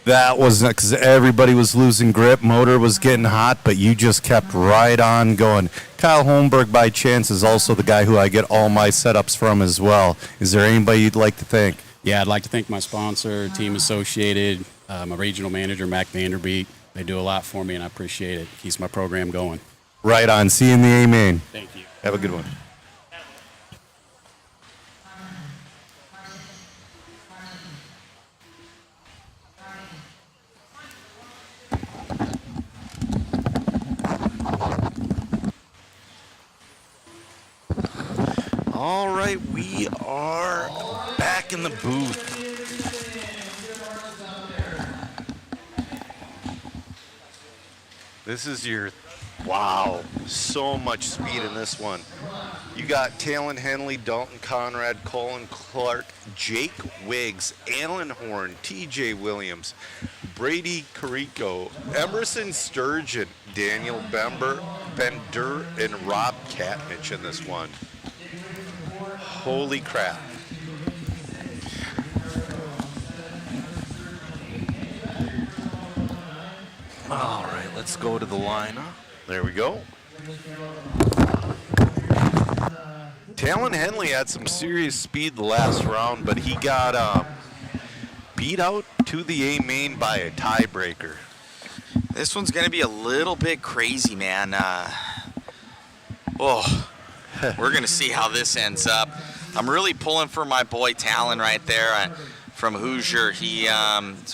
That was because everybody was losing grip, motor was getting hot, but you just kept right on going. Kyle Holmberg, by chance, is also the guy who I get all my setups from as well. Is there anybody you'd like to thank?
Yeah, I'd like to thank my sponsor, Team Associated, my regional manager, Mac Vanderbeek. They do a lot for me, and I appreciate it. Keeps my program going.
Right on. See you in the A-Main.
Thank you.
Have a good one. All right, we are back in the booth. This is your, wow, so much speed in this one. You got Talon Henley, Dalton Conrad, Colin Clark, Jake Wiggs, Alan Horn, TJ Williams, Brady Carico, Emerson Sturgeon, Daniel Bender, and Rob Katnich in this one. Holy crap. All right, let's go to the lineup. There we go. Talon Henley had some serious speed the last round, but he got beat out to the A-Main by a tiebreaker.
This one's going to be a little bit crazy, man. We're going to see how this ends up. I'm really pulling for my boy Talon right there from Hoosier. He's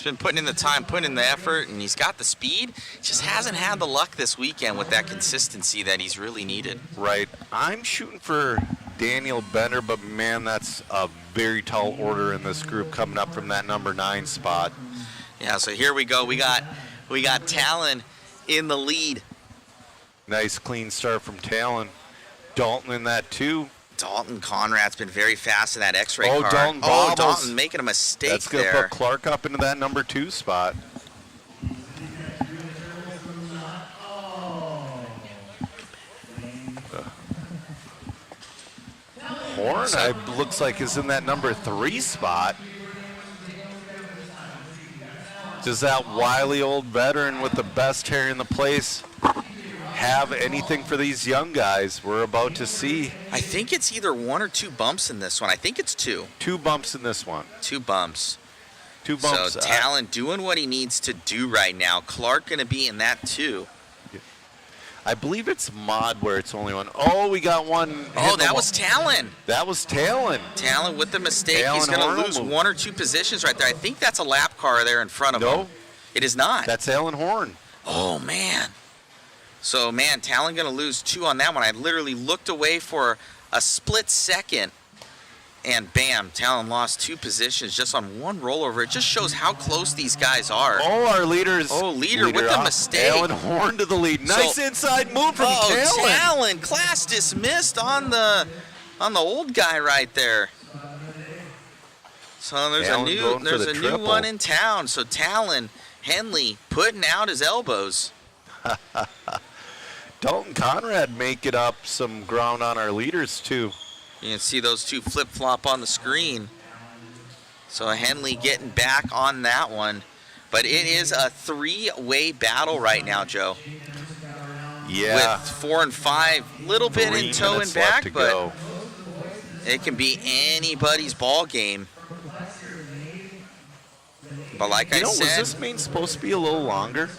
been putting in the time, putting in the effort, and he's got the speed. Just hasn't had the luck this weekend with that consistency that he's really needed.
Right. I'm shooting for Daniel Bender, but man, that's a very tall order in this group coming up from that number 9 spot.
Yeah, so here we go. We got Talon in the lead.
Nice clean start from Talon. Dalton in that too.
Dalton Conrad's been very fast in that X-ray car.
Dalton
Oh,
bobbles.
Dalton making a mistake
That's going to
there.
put Clark up into that number 2 spot. Horn, looks like, is in that number 3 spot. Does that wily old veteran with the best hair in the place have anything for these young guys we're about to see?
I think it's either 1 or 2 bumps in this one. I think it's 2.
2 bumps in this one.
2 bumps.
2 bumps.
So Talon doing what he needs to do right now. Clark going to be in that too.
I believe it's mod where it's only 1. Oh, we got one.
Oh, that was Talon.
That was Talon.
Talon with the mistake.
Talon
He's going to lose
Horn.
1 or 2 positions right there. I think that's a lap car there in front of him.
No.
It is not.
That's Alan Horn.
Oh, man. So, man, Talon going to lose 2 on that one. I literally looked away for a split second, and bam, Talon lost 2 positions just on 1 rollover. It just shows how close these guys are.
Oh, our leader
with the
off.
mistake.
Alan Horn to the lead. Nice inside move from Talon.
Talon, class dismissed on the old guy right there. So there's
Talon going for the
a new
triple.
one in town. So Talon, Henley putting out his elbows.
Dalton Conrad making up some ground on our leaders too.
You can see those 2 flip-flop on the screen. So Henley getting back on that one. But it is a 3-way battle right now, Joe.
Yeah.
With 4 and 5, little bit
3
in tow and
minutes left
back,
to
but
go.
it can be anybody's ball game. But like I
was
said,
this main supposed to be a little longer?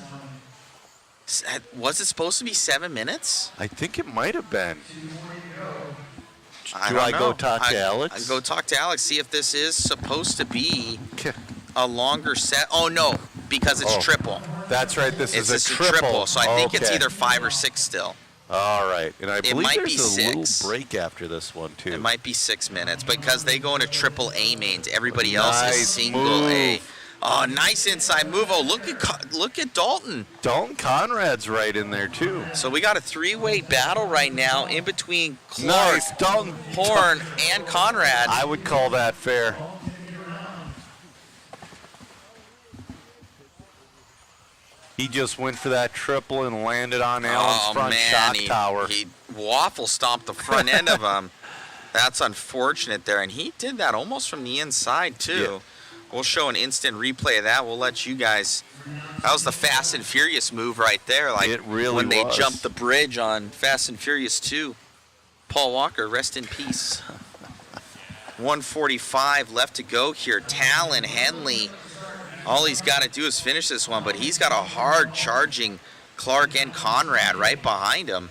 Was it supposed to be 7 minutes?
I think it might have been.
I
Do
don't
I
know.
go talk to Alex?
I go talk to Alex, see if this is supposed to be a longer set. Oh, no, because it's triple.
That's right. This
It's
is
just
a triple.
So I think it's
Okay.
either 5 or 6 still.
All right. And I
It
believe
might
there's
be
a
6.
little break after this one, too.
It might be 6 minutes because they go into triple A mains. Everybody else is
Nice
single A.
move.
Oh, nice inside move. Oh, look at Dalton.
Dalton Conrad's right in there, too.
So we got a 3-way battle right now in between Clark,
Nice. Dalton
Horn, and Conrad.
I would call that fair. He just went for that triple and landed on Allen's front shock tower.
He waffle stomped the front end of him. That's unfortunate there, and he did that almost from the inside too.
Yeah.
We'll show an instant replay of that. We'll let you guys. That was the Fast and Furious move right there. Like
It really
when they
was.
jumped the bridge on Fast and Furious 2. Paul Walker, rest in peace. 145 left to go here. Talon, Henley. All he's got to do is finish this one, but he's got a hard charging Clark and Conrad right behind him.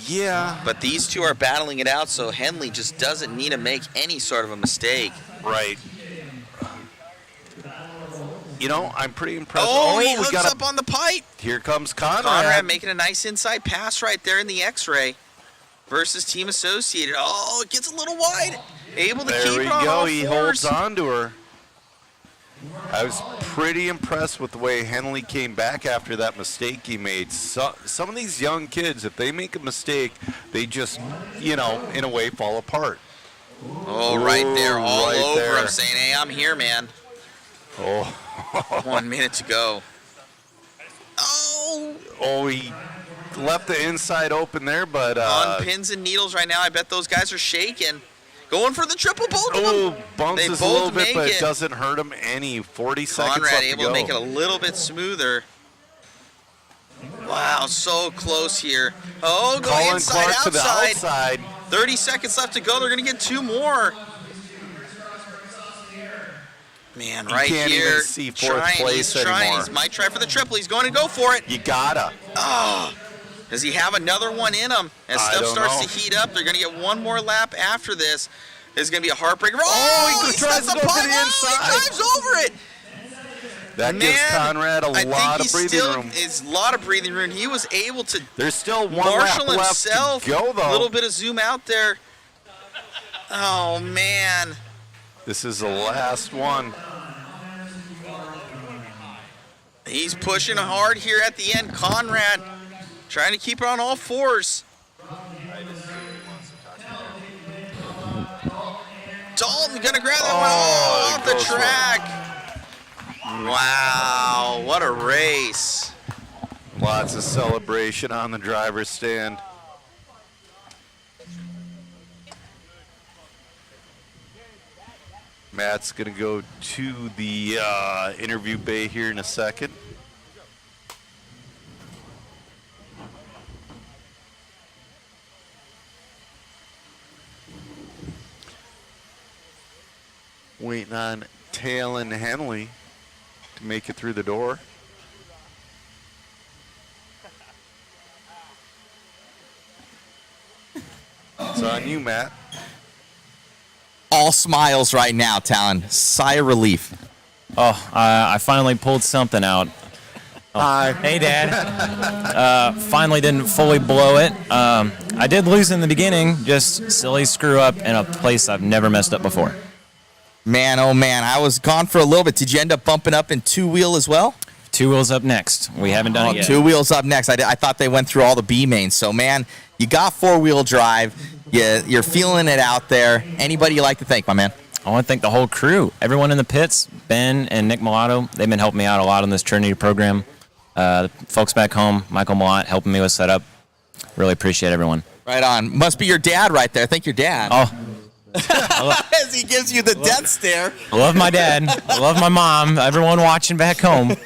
Yeah.
But these 2 are battling it out, so Henley just doesn't need to make any sort of a mistake.
Right. You know, I'm pretty impressed.
Oh, he
we
hooks
got
up on the pipe.
Here comes Conrad.
Conrad making a nice inside pass right there in the X-ray versus Team Associated. Oh, it gets a little wide. Able to
There
keep
we
it on
go.
all
He
fours.
holds on to her. I was pretty impressed with the way Henley came back after that mistake he made. Some of these young kids, if they make a mistake, they just, in a way fall apart.
Oh, right there, all
right
over
there.
him, saying, hey, I'm here, man.
Oh.
1 minute to go.
Oh, he left the inside open there, but...
On pins and needles right now. I bet those guys are shaking. Going for the triple, both of them.
Oh, bounces
They
a little
both
bit,
make
but
it.
it doesn't hurt him any. 40 seconds
Conrad
left
able
to go.
to make it a little bit smoother. Wow, so close here. Oh, go
Colin
inside,
Clark to the outside.
30 seconds left to go. They're going to get 2 more. Man,
You
right
can't
here.
even see fourth place
He's trying.
anymore.
He might try for the triple. He's going to go for it.
You gotta.
Oh, does he have another one in him? As
I
stuff
don't
starts
know.
to heat up, they're going to get 1 more lap after this. There's going to be a heartbreaker.
Oh, he tries
sets
to
a
go for
putt.
the
Oh,
inside.
he drives over it.
That gives Conrad a lot of breathing room.
It's a lot of breathing room. He was able to
There's still 1
marshal
lap left
himself.
to go, though.
A little bit of zoom out there. Oh, man.
This is the last one.
He's pushing hard here at the end. Conrad trying to keep it on all fours. Dalton gonna grab that one off the track. Wow, what a race.
Lots of celebration on the driver's stand. Matt's gonna go to the interview bay here in a second. Waiting on Talon Henley to make it through the door. It's on you, Matt.
All smiles right now, Talon. Sigh of relief.
Oh, I finally pulled something out. Oh.
Hi.
Hey, Dad. Finally didn't fully blow it. I did lose in the beginning, just silly screw up in a place I've never messed up before.
Man, oh man, I was gone for a little bit. Did you end up bumping up in two-wheel as well?
Two wheels up next. We haven't done it yet.
Two wheels up next. I thought they went through all the B mains. So, man, you got four-wheel drive. You're feeling it out there. Anybody you like to thank, my man?
I want to thank the whole crew. Everyone in the pits, Ben and Nick Mulatto, they've been helping me out a lot on this Trinity program. The folks back home, Michael Mulat, helping me with setup. Really appreciate everyone.
Right on. Must be your dad right there. Thank your dad.
Oh.
As he gives you the death stare.
I love my dad. I love my mom. Everyone watching back home.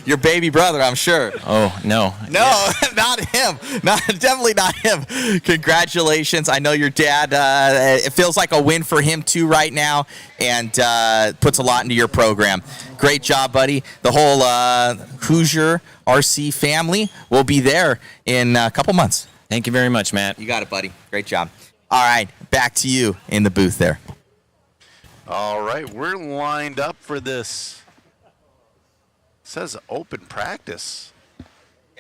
Your baby brother, I'm sure.
Oh, no.
No, not him. Definitely not him. Congratulations. I know your dad, it feels like a win for him too right now, and puts a lot into your program. Great job, buddy. The whole Hoosier RC family will be there in a couple months.
Thank you very much, Matt.
You got it, buddy. Great job. All right, back to you in the booth there.
All right, we're lined up for this. It says open practice.
Yeah,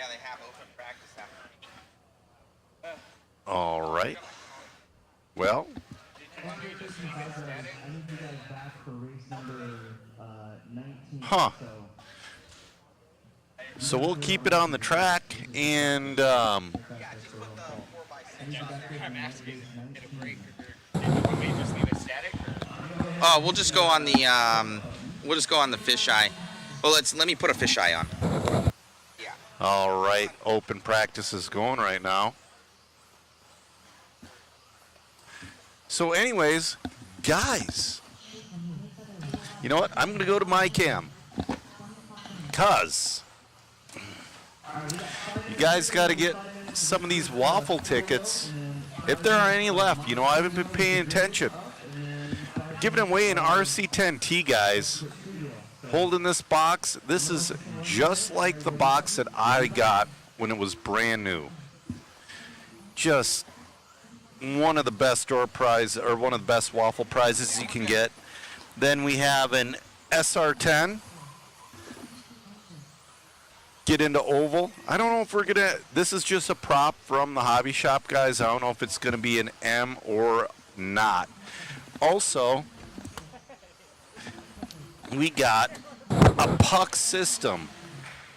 they have open practice after.
All right. Well, huh. So we'll keep it on the track, and
we'll just go on the fisheye. Well, let me put a fisheye on.
all right, open practice is going right now. So anyways, guys, you know what? I'm going to go to my cam, because you guys got to get some of these waffle tickets, if there are any left. You know, I haven't been paying attention. Giving away an RC10T, guys. Holding this box. This is just like the box that I got when it was brand new. Just one of the best door prize, or one of the best waffle prizes you can get. Then we have an SR10. Get into oval. I don't know if we're gonna, this is just a prop from the hobby shop, guys. I don't know if it's gonna be an M or not. Also, we got a puck system.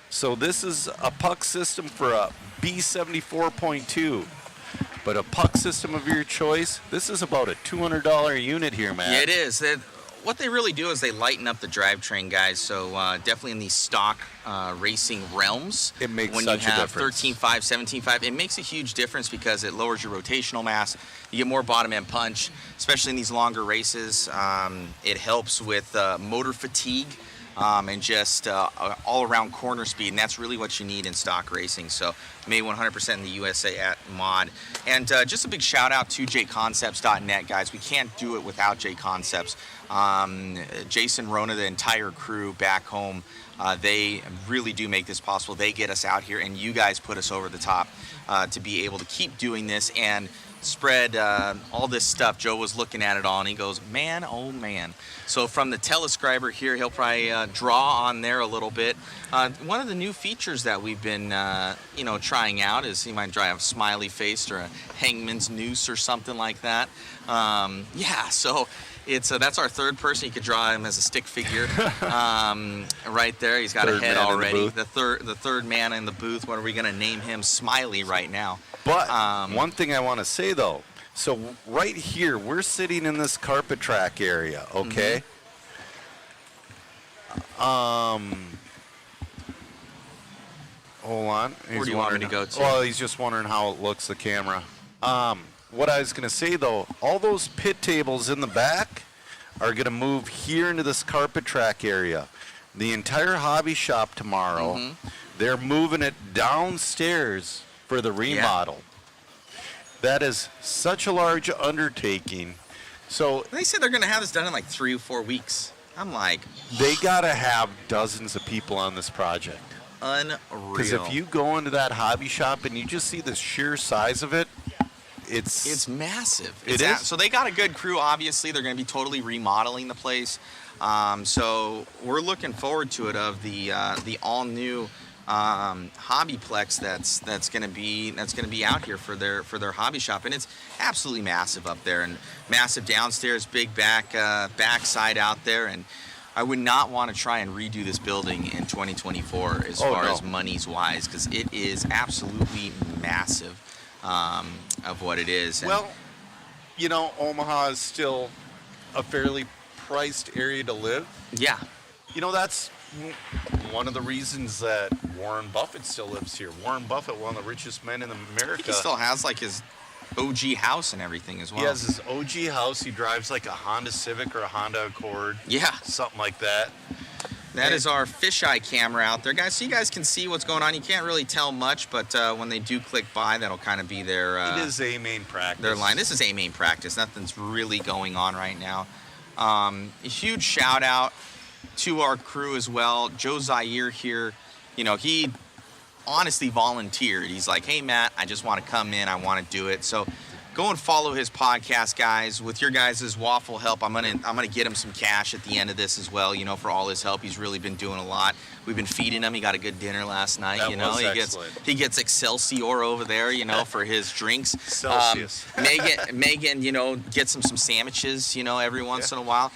So this is a puck system for a B74.2, but a puck system of your choice. This is about a $200 unit here, man.
Yeah, it is. What they really do is they lighten up the drivetrain, guys. So definitely in these stock racing realms,
it makes
when
such
you have
a difference.
13.5, 17.5, it makes a huge difference because it lowers your rotational mass. You get more bottom end punch, especially in these longer races. It helps with motor fatigue. And just all around corner speed, and that's really what you need in stock racing. So made 100% in the USA at mod. And just a big shout out to JConcepts.net, guys. We can't do it without JConcepts. Jason, Rona, the entire crew back home, they really do make this possible. They get us out here, and you guys put us over the top to be able to keep doing this and spread all this stuff. Joe was looking at it all, and he goes, man, oh man. So from the telescriber here, he'll probably draw on there a little bit. One of the new features that we've been, trying out is you might try a smiley face or a hangman's noose or something like that. Yeah, so it's that's our third person. You could draw him as a stick figure right there. He's got
Third
a head
man in the
already.
booth.
The third man in the booth. What are we gonna name him? Smiley right now.
But one thing I want to say though, so right here we're sitting in this carpet track area, okay? Hold on.
Where do you want me to go to?
Well, he's just wondering how it looks, the camera. What I was going to say, though, all those pit tables in the back are going to move here into this carpet track area. The entire hobby shop tomorrow, they're moving it downstairs for the remodel. That is such a large undertaking. So
They said they're gonna have this done in like 3 or 4 weeks. I'm like,
they got to have dozens of people on this project.
unreal.
Because if you go into that hobby shop and you just see the sheer size of it, it's
massive.
It is.
So they got a good crew. Obviously, they're going to be totally remodeling the place. So we're looking forward to it. Of the all new HobbyPlex that's going to be out here for their hobby shop, and it's absolutely massive up there, and massive downstairs, big backside out there, and I would not want to try and redo this building in 2024 as far as money's wise, because it is absolutely massive of what it is. And
well, you know, Omaha is still a fairly priced area to live.
Yeah.
You know, that's one of the reasons that Warren Buffett still lives here. Warren Buffett, one of the richest men in America.
he still has like his OG house and everything as well.
He has his OG house. He drives like a Honda Civic or a Honda Accord.
Yeah.
Something like that.
That is our fisheye camera out there, guys. So you guys can see what's going on. You can't really tell much, but when they do click by, that'll kind of be their...
it is a main practice.
Their line. This is a main practice. Nothing's really going on right now. A huge shout out to our crew as well. Joe Zaire here, you know, he honestly volunteered. He's like, hey, Matt, I just want to come in. I want to do it. So go and follow his podcast, guys. With your guys' waffle help, I'm gonna get him some cash at the end of this as well, you know, for all his help. He's really been doing a lot. We've been feeding him. He got a good dinner last night.
That
you know,
was
he
excellent.
gets Excelsior over there, you know, for his drinks.
Celsius.
Megan, you know, gets him some sandwiches, you know, every once in a while.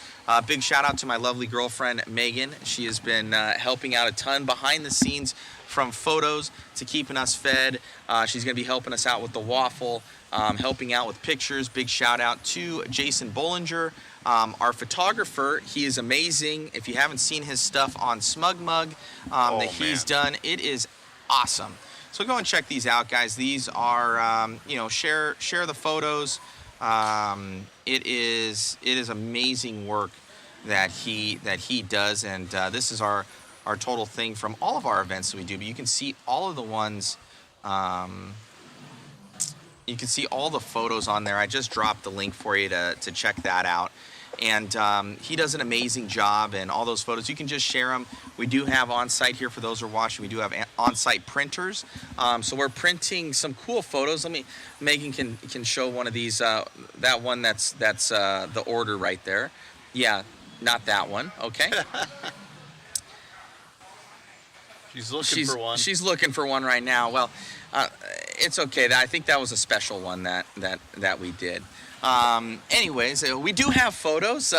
Big shout out to my lovely girlfriend, Megan. She has been helping out a ton behind the scenes, from photos to keeping us fed. She's going to be helping us out with the waffle, helping out with pictures. Big shout out to Jason Bollinger, our photographer. He is amazing. If you haven't seen his stuff on Smug Mug that he's done, it is awesome. So go and check these out, guys. These are, you know, share the photos. It is amazing work that he does, and this is our total thing from all of our events that we do. But you can see all of the ones, you can see all the photos on there. I just dropped the link for you to check that out. And he does an amazing job, and all those photos, you can just share them. We do have on-site here, for those who are watching, we do have on-site printers. So we're printing some cool photos. Megan can show one of these, that one that's the order right there. Yeah, not that one, okay.
She's looking for one.
She's looking for one right now. Well, it's okay. I think that was a special one that we did. Anyways, we do have photos.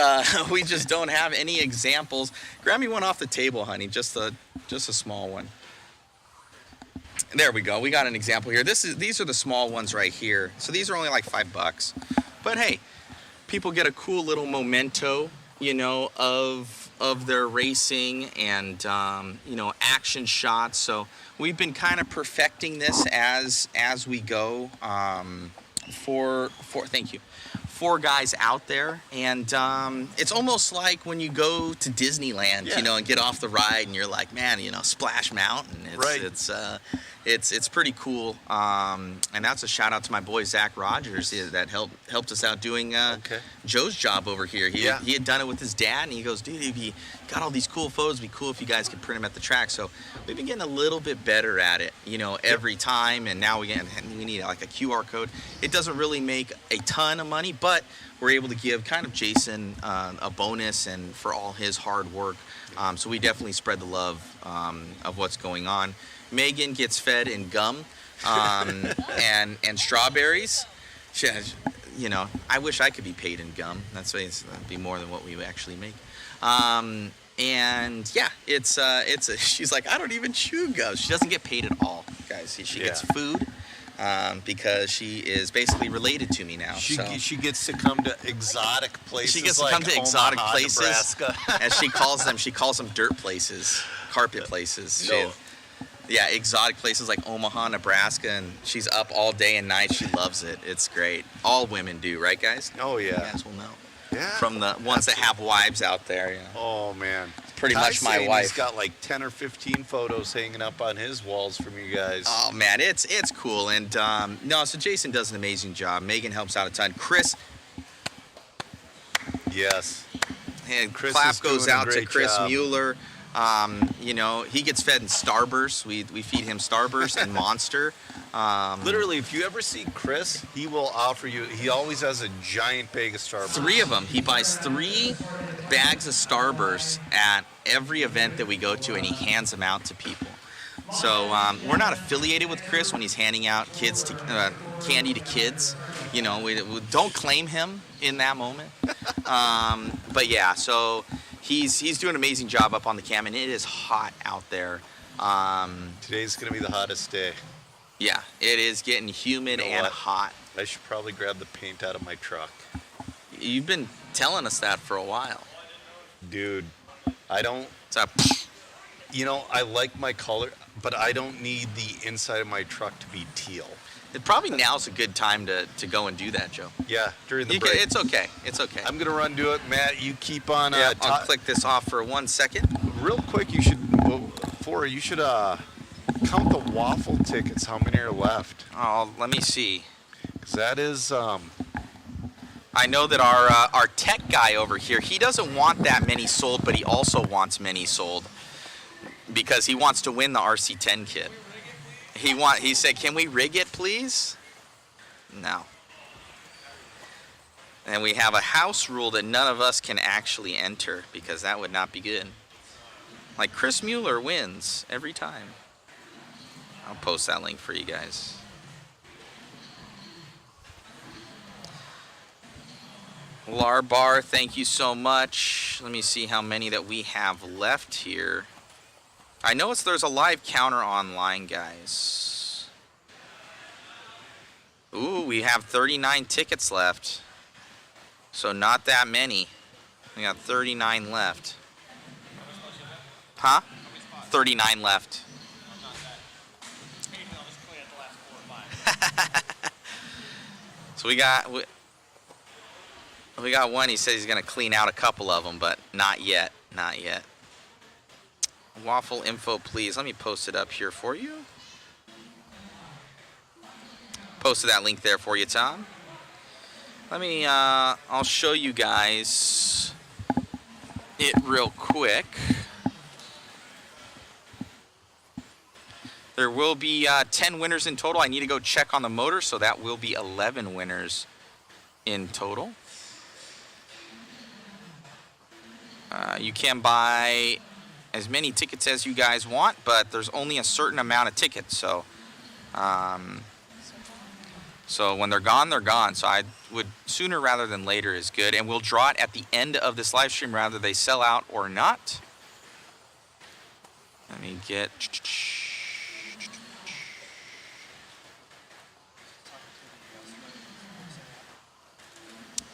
We just don't have any examples. Grab me one off the table, honey. Just a small one. There we go. We got an example here. These are the small ones right here. So these are only like $5. But hey, people get a cool little memento, you know, of their racing and you know, action shots. So we've been kind of perfecting this as we go. Thank you. 4 guys out there, and it's almost like when you go to Disneyland, you know, and get off the ride, and you're like, man, you know, Splash Mountain. It's pretty cool. And that's a shout out to my boy Zach Rogers that helped us out doing Joe's job over here. He had done it with his dad, and he goes, dude, if you got all these cool photos, it'd be cool if you guys could print them at the track. So we've been getting a little bit better at it, you know, every time, and now we need like a QR code. It doesn't really make a ton of money, but we're able to give kind of Jason a bonus and for all his hard work. So we definitely spread the love of what's going on. Megan gets fed in gum and strawberries. you know, I wish I could be paid in gum. That'd be more than what we actually make. And yeah, she's like, I don't even chew gum. She doesn't get paid at all, guys. She gets food because she is basically related to me now.
She gets to come to exotic places.
She gets to
like
come to exotic
Omaha,
places,
Nebraska.
as she calls them. She calls them dirt places, carpet places. Yeah, exotic places like Omaha, Nebraska, and she's up all day and night. She loves it. It's great. All women do, right, guys?
Oh yeah.
You guys will know.
Yeah.
From the ones that have wives out there. Yeah.
Oh man.
Pretty much my wife.
He's got like 10 or 15 photos hanging up on his walls from you guys.
Oh man, it's cool. And no, so Jason does an amazing job. Megan helps out a ton. Chris.
Yes.
And
Chris
clap
is doing
goes
a
out to
great
Chris
job.
Mueller. You know, he gets fed in Starburst. We feed him Starburst and Monster.
Literally, if you ever see Chris, he will offer you. He always has a giant bag of Starburst.
3 of them. He buys 3 bags of Starburst at every event that we go to, and he hands them out to people. So we're not affiliated with Chris when he's handing out candy to kids. You know, we don't claim him in that moment. But yeah, so he's doing an amazing job up on the cam, and it is hot out there.
Today's gonna be the hottest day.
Yeah, it is getting humid and hot.
I should probably grab the paint out of my truck.
You've been telling us that for a while.
Dude, I don't... You know, I like my color, but I don't need the inside of my truck to be teal.
Probably now's a good time to go and do that, Joe.
Yeah, during the break.
It's okay. It's okay.
I'm going to run do it. Matt, you keep on...
I'll click this off for 1 second.
Real quick, you should count the waffle tickets, how many are left.
Oh, let me see.
'Cause that is...
I know that our tech guy over here, he doesn't want that many sold, but he also wants many sold because he wants to win the RC10 kit. He said, can we rig it, please? No. And we have a house rule that none of us can actually enter because that would not be good. Like Chris Mueller wins every time. I'll post that link for you guys. Larbar, thank you so much. Let me see how many that we have left here. I know there's a live counter online, guys. Ooh, we have 39 tickets left. So not that many. We got 39 left. Huh? 39 left. So we got one. He says he's gonna clean out a couple of them, but not yet. Not yet. Waffle info, please. Let me post it up here for you. Posted that link there for you, Tom. Let me, I'll show you guys it real quick. There will be 10 winners in total. I need to go check on the motor, so that will be 11 winners in total. You can buy as many tickets as you guys want, but there's only a certain amount of tickets. So, so when they're gone, they're gone. So I would sooner rather than later is good. And we'll draw it at the end of this live stream, whether they sell out or not. Let me get...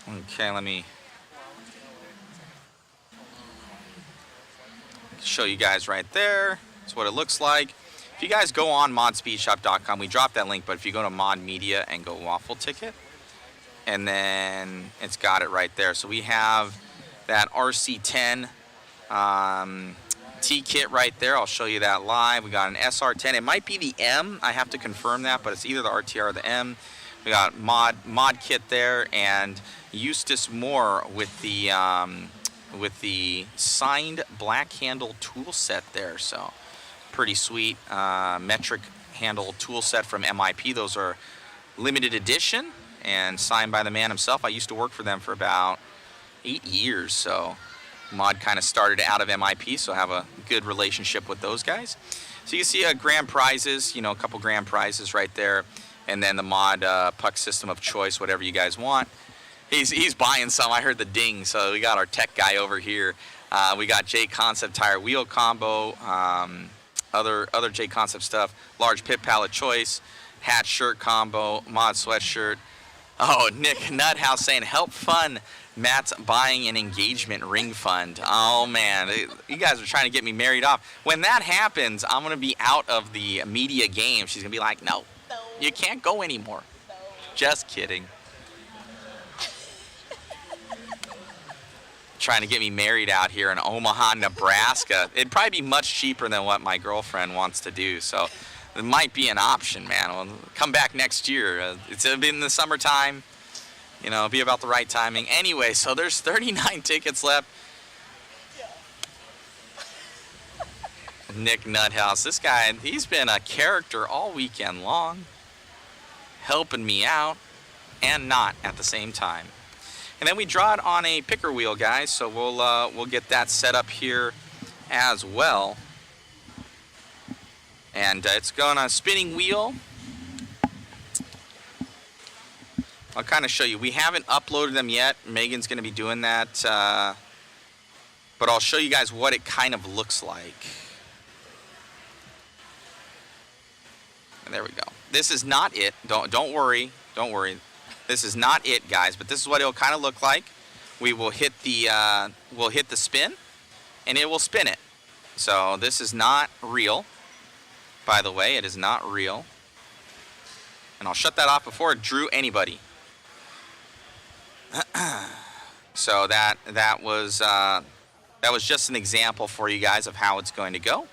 Okay, let me show you guys right there. That's what it looks like. If you guys go on modspeedshop.com, we dropped that link, but if you go to mod media and go waffle ticket, and then it's got it right there. So we have that RC10 T-kit right there. I'll show you that live. We got an SR10. It might be the M. I have to confirm that, but it's either the RTR or the M. We got mod kit there, and Eustace Moore with the signed black handle tool set there. So pretty sweet metric handle tool set from MIP. Those are limited edition and signed by the man himself. I used to work for them for about 8 years, so mod kind of started out of MIP, so I have a good relationship with those guys. So you can see grand prizes, you know, a couple grand prizes right there. and then the mod puck system of choice, whatever you guys want. He's buying some. I heard the ding, so we got our tech guy over here. We got JConcept tire wheel combo, other JConcept stuff, large pit pallet choice, hat shirt combo, mod sweatshirt. Oh, Nick Nuthouse saying help fund Matt's buying an engagement ring fund. Oh man, you guys are trying to get me married off. When that happens, I'm gonna be out of the media game. She's gonna be like, no, you can't go anymore. Just kidding. Trying to get me married out here in Omaha, Nebraska. It'd probably be much cheaper than what my girlfriend wants to do, so it might be an option, man. We'll come back next year. It's in the summertime. You know, it'll be about the right timing. Anyway, so there's 39 tickets left. Nick Nuthouse, this guy, he's been a character all weekend long, helping me out and not at the same time. And then we draw it on a picker wheel, guys, so we'll get that set up here as well. And it's going on a spinning wheel. I'll kind of show you. We haven't uploaded them yet. Megan's going to be doing that. But I'll show you guys what it kind of looks like. And there we go. This is not it. Don't worry. Don't worry. This is not it, guys, but this is what it'll kind of look like. We will hit the spin, and it will spin it. So this is not real. By the way, it is not real. And I'll shut that off before it drew anybody. So that was just an example for you guys of how it's going to go.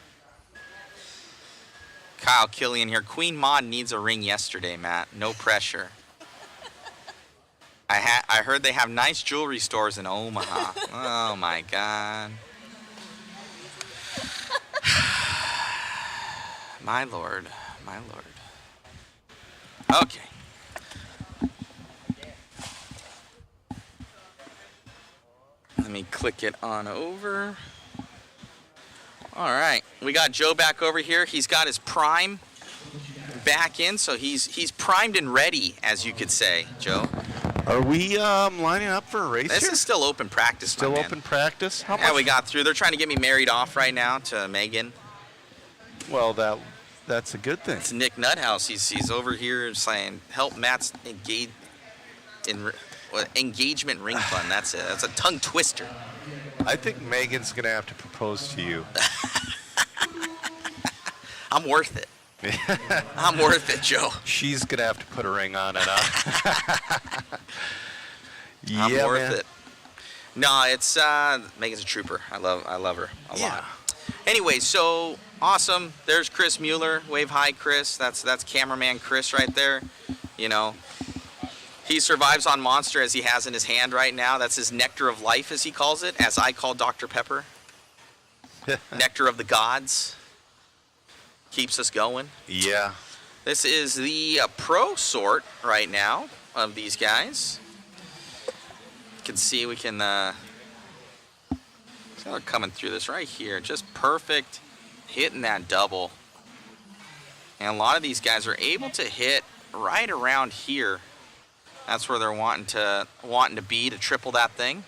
Kyle Killian here. Queen Mod needs a ring yesterday, Matt. No pressure. I heard they have nice jewelry stores in Omaha. Oh my God. My Lord, my Lord. Okay. Let me click it on over. All right, we got Joe back over here. He's got his prime back in, so he's primed and ready, as you could say, Joe.
Are we lining up for a race
This
here?
is still open practice,
Still
my man.
open practice? How
Yeah,
much?
we got through. They're trying to get me married off right now to Megan.
Well, that's a good thing.
It's Nick Nuthouse. He's over here saying, help Matt's engagement ring fund. That's it. That's a tongue twister.
I think Megan's going to have to propose to you.
I'm worth it. I'm worth it, Joe.
She's going to have to put a ring on it.
I'm
Yeah,
worth
man.
it. No, it's Megan's a trooper. I love her a lot. Anyway, so awesome. There's Chris Mueller. Wave hi, Chris. That's cameraman Chris right there. You know, he survives on Monster as he has in his hand right now. That's his nectar of life, as he calls it, as I call Dr. Pepper. Nectar of the gods. Keeps us going.
Yeah.
This is the pro sort right now of these guys. You can see we can see how they're coming through this right here. Just perfect, hitting that double. And a lot of these guys are able to hit right around here. That's where they're wanting to be to triple that thing.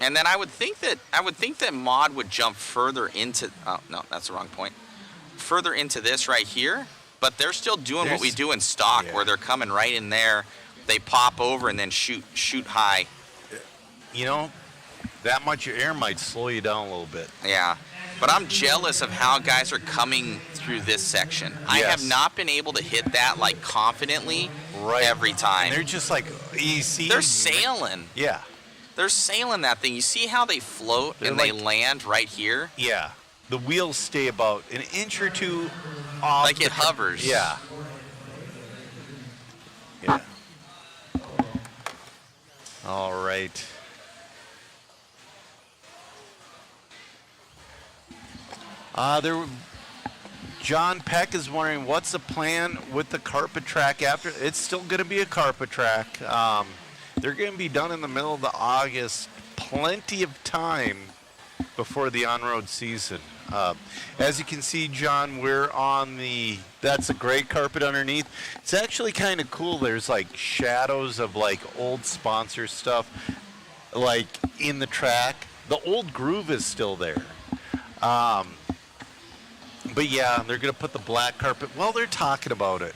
And then I would think that Mod would jump further into. Oh no, that's the wrong point. Further into this right here, but they're still doing what we do in stock, where they're coming right in there. They pop over and then shoot high.
You know, that much air might slow you down a little bit.
Yeah, but I'm jealous of how guys are coming through this section. I have not been able to hit that like confidently every time.
And they're just like, you see,
they're sailing.
Yeah.
They're sailing that thing. You see how they float and they land right here?
Yeah. The wheels stay about an inch or two off.
Like it hovers.
Yeah. Yeah. All right. John Peck is wondering what's the plan with the carpet track after. It's still going to be a carpet track. They're going to be done in the middle of August. Plenty of time before the on-road season. As you can see, John, we're on that's a gray carpet underneath. It's actually kind of cool. There's like shadows of like old sponsor stuff like in the track. The old groove is still there. But yeah, they're going to put the black carpet. Well, they're talking about it.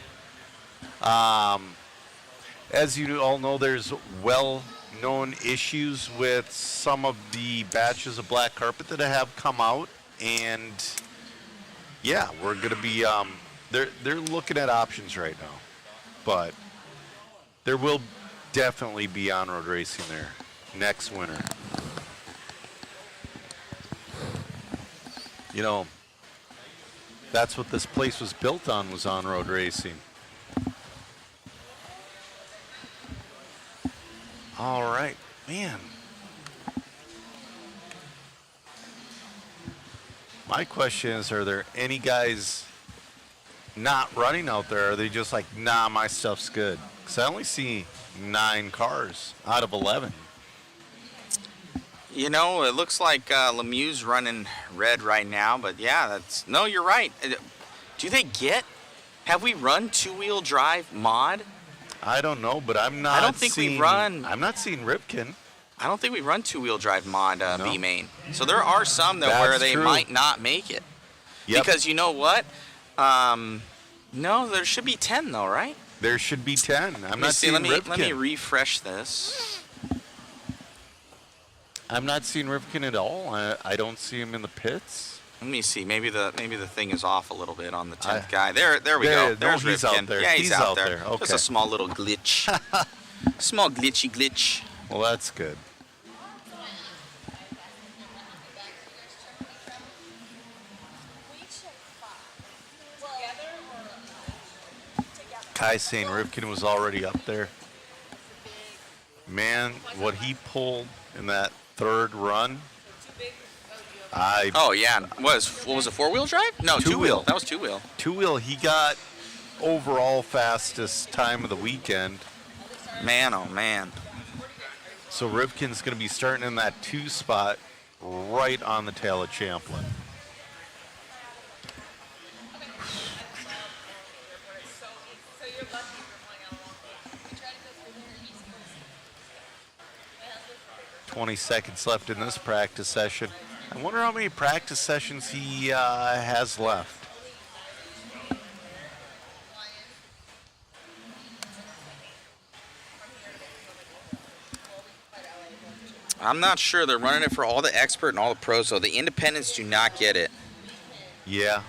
As you all know, there's well-known issues with some of the batches of black carpet that have come out. And yeah, we're going to be, they're looking at options right now. But there will definitely be on-road racing there next winter. You know, that's what this place was built on, was on-road racing. All right, man. My question is, are there any guys not running out there? Are they just like, nah, my stuff's good? Because I only see 9 cars out of 11.
You know, it looks like Lemieux's running red right now, but yeah, no, you're right. Do they have we run two-wheel drive mod?
I don't know, but I'm not.
I don't think we run.
I'm not seeing Ripken.
I don't think we run two-wheel drive mod B main. So there are some where they might not make it. Yep. Because you know what? No, there should be 10 though, right?
There should be 10. I'm not seeing Ripken.
Let me refresh this.
I'm not seeing Ripken at all. I don't see him in the pits.
Let me see. Maybe the thing is off a little bit on the 10th guy. There we go. There's
he's
Ripken.
out there.
Yeah, he's out there.
Okay.
Just a small little glitch. Small glitchy glitch.
Well, that's good. Kai saying Ripken was already up there. Man, what he pulled in that third run.
Oh yeah, what was it, 4-wheel drive? No, two-wheel. That was two-wheel.
Two-wheel. He got overall fastest time of the weekend.
Man, oh man.
So Ripken's going to be starting in that 2 spot right on the tail of Champlin. "20 seconds left in this practice session." I wonder how many practice sessions he has left.
I'm not sure. They're running it for all the expert and all the pros, so the independents do not get it.
Yeah.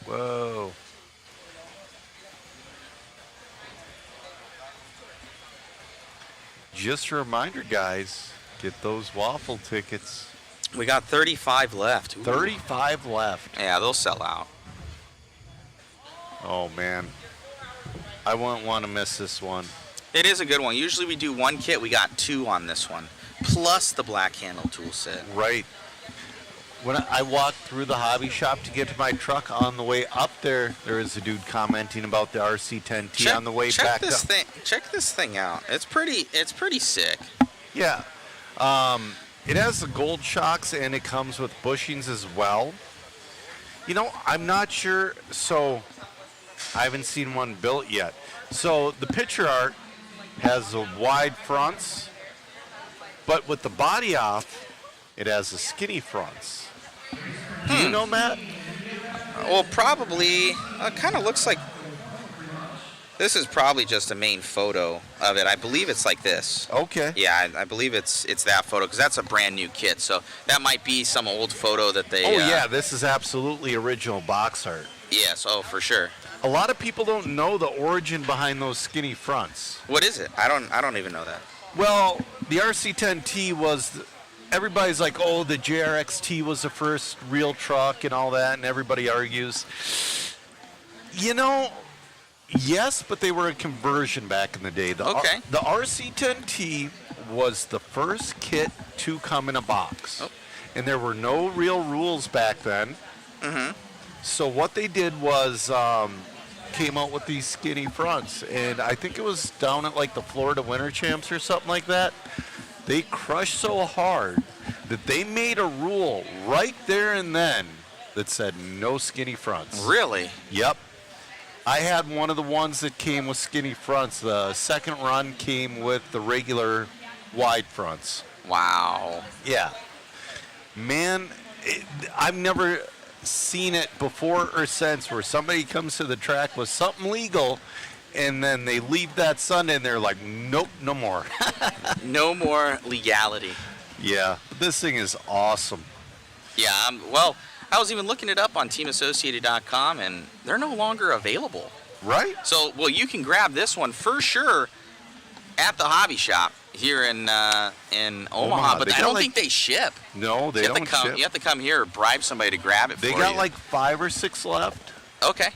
Whoa. Just a reminder, guys, get those waffle tickets.
We got 35 left. Ooh.
35 left.
Yeah, they'll sell out.
Oh, man. I wouldn't want to miss this one.
It is a good one. Usually we do 1 kit. We got 2 on this one, plus the black handle tool set.
Right. When I walked through the hobby shop to get to my truck, on the way up there was a dude commenting about the RC10T on the way back up.
Check this thing out. It's pretty sick.
Yeah. It has the gold shocks and it comes with bushings as well. You know, I'm not sure. So I haven't seen one built yet. So the picture art has the wide fronts, but with the body off, it has the skinny fronts. Do you know, Matt?
Well, probably. It kind of looks like this is probably just a main photo of it. I believe it's like this.
Okay.
Yeah, I believe it's that photo because that's a brand new kit. So that might be some old photo that they.
Oh yeah, this is absolutely original box art.
Yes, oh for sure.
A lot of people don't know the origin behind those skinny fronts.
What is it? I don't even know that.
Well, the RC10T was. Everybody's like, oh, the JRXT was the first real truck and all that, and everybody argues. You know, yes, but they were a conversion back in the day. The RC10T was the first kit to come in a box. Oh. And there were no real rules back then. Mm-hmm. So what they did was
came out with these skinny fronts, and I think it was down at like the Florida Winter Champs or something like that. They crushed so hard that they made a rule right there and then that said no skinny fronts.
Really?
Yep. I had one of the ones that came with skinny fronts. The second run came with the regular wide fronts.
Wow.
Yeah. Man, I've never seen it before or since where somebody comes to the track with something legal and then they leave that Sunday and they're like, nope, no more.
No more legality.
Yeah, this thing is awesome.
Yeah, well, I was even looking it up on teamassociated.com, and they're no longer available.
Right?
So, well, you can grab this one for sure at the hobby shop here in Omaha, but I don't think they ship.
No, they don't ship.
You have to come here or bribe somebody to grab it
They
for
got
you.
like 5 or 6 left.
Okay.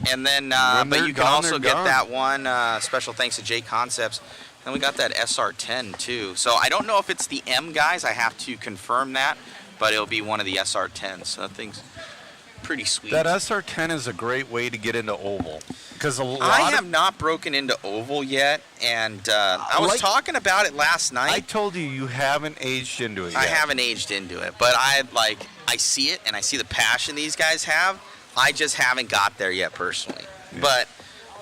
And then,
When
but
they're
you can
gone,
also
they're
get
gone.
that one, special thanks to JConcepts. And we got that SR10 too. So I don't know if it's the M guys. I have to confirm that, but it'll be one of the SR10s. So that thing's pretty sweet.
That SR10 is a great way to get into oval. Because
I have not broken into oval yet, and I was talking about it last night.
I told you you haven't aged into it yet.
I haven't aged into it, but I see it and I see the passion these guys have. I just haven't got there yet personally.
Yeah.
But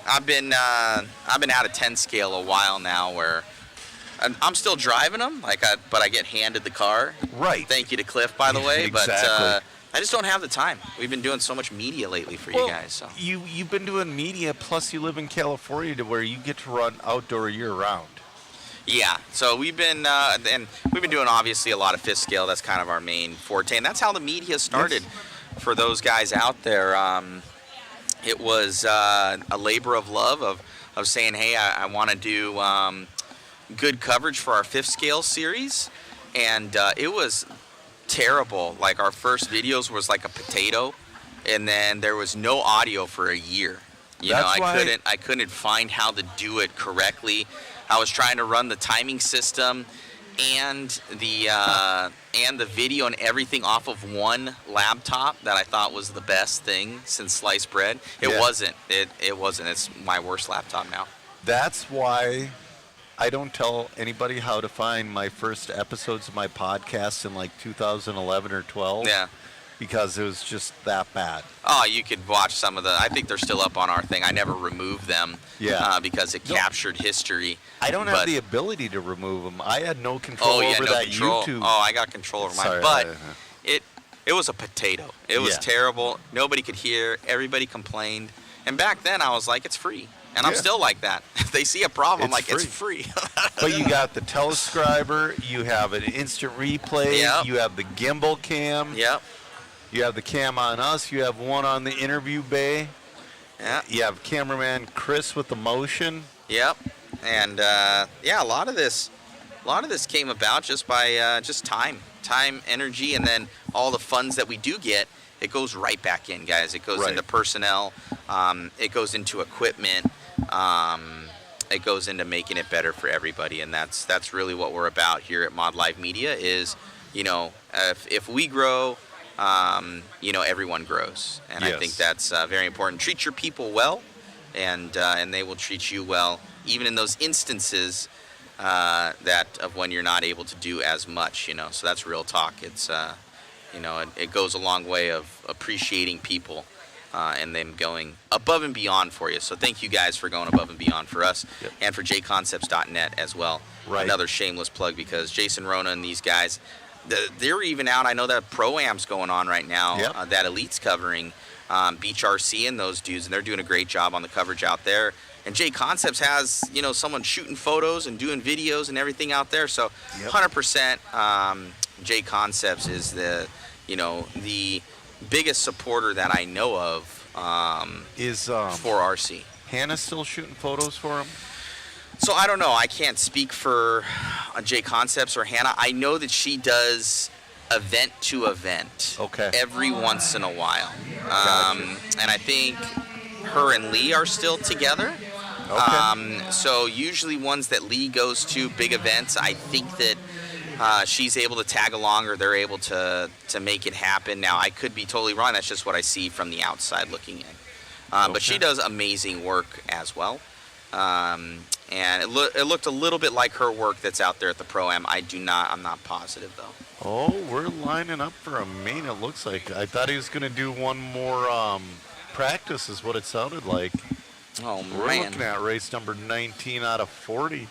I've been out of 10 scale a while now, where I'm still driving them, but I get handed the car.
Right.
Thank you to Cliff, by the way.
Exactly.
But I just don't have the time. We've been doing so much media lately for you guys. So
You've been doing media, plus you live in California to where you get to run outdoor year round.
yeah, so we've been doing obviously a lot of fifth scale. That's kind of our main forte, and that's how the media started. For those guys out there, it was a labor of love of saying, hey, I want to do good coverage for our fifth scale series, and it was terrible. Like, our first videos was like a potato, and then there was no audio for a year. I couldn't find how to do it correctly. I was trying to run the timing system and the video and everything off of one laptop that I thought was the best thing since sliced bread. It wasn't. It wasn't. It's my worst laptop now.
That's why I don't tell anybody how to find my first episodes of my podcast in like 2011 or 12.
Yeah.
Because it was just that bad.
Oh, you could watch some of the. I think they're still up on our thing. I never removed them.
Yeah.
Because it captured history.
I don't have the ability to remove them. I had no control over that
control.
YouTube.
Oh, I got control over mine.
Sorry,
But it was a potato. It was terrible. Nobody could hear. Everybody complained. And back then, I was like, it's free. And I'm still like that. If they see a problem, I'm like, it's free.
But you got the telescriber. You have an instant replay.
Yep.
You have the gimbal cam.
Yep.
You have the cam on us. You have one on the interview bay.
Yeah.
You have cameraman Chris with the motion.
Yep. And a lot of this came about just by just time, energy, and then all the funds that we do get. It goes right back in, guys. It goes into personnel. It goes into equipment. It goes into making it better for everybody, and that's really what we're about here at Mod Live Media. Is if we grow, everyone grows, and I think that's very important. Treat your people well, and they will treat you well, even in those instances of when you're not able to do as much. So that's real talk. It's it goes a long way of appreciating people and them going above and beyond for you. So thank you guys for going above and beyond for us and for JConcepts.net as well.
Right.
Another shameless plug, because Jason Rona and these guys, they're even out. I know that Pro-Am's going on right now, that Elite's covering Beach RC and those dudes, and they're doing a great job on the coverage out there. And JConcepts has, someone shooting photos and doing videos and everything out there. So 100% JConcepts is the biggest supporter that I know of for RC.
Hannah still shooting photos for him?
So I don't know. I can't speak for JConcepts or Hannah. I know that she does event to event.
Okay.
Every once in a while. And I think her and Lee are still together.
Okay.
So usually ones that Lee goes to, big events, I think that she's able to tag along, or they're able to make it happen. Now, I could be totally wrong. That's just what I see from the outside looking in. But she does amazing work as well. And it looked a little bit like her work that's out there at the Pro-Am. I'm not positive though.
Oh, we're lining up for a main, it looks like. I thought he was going to do one more practice, is what it sounded like.
Oh,
we're
man.
looking at race number 19 out of 40.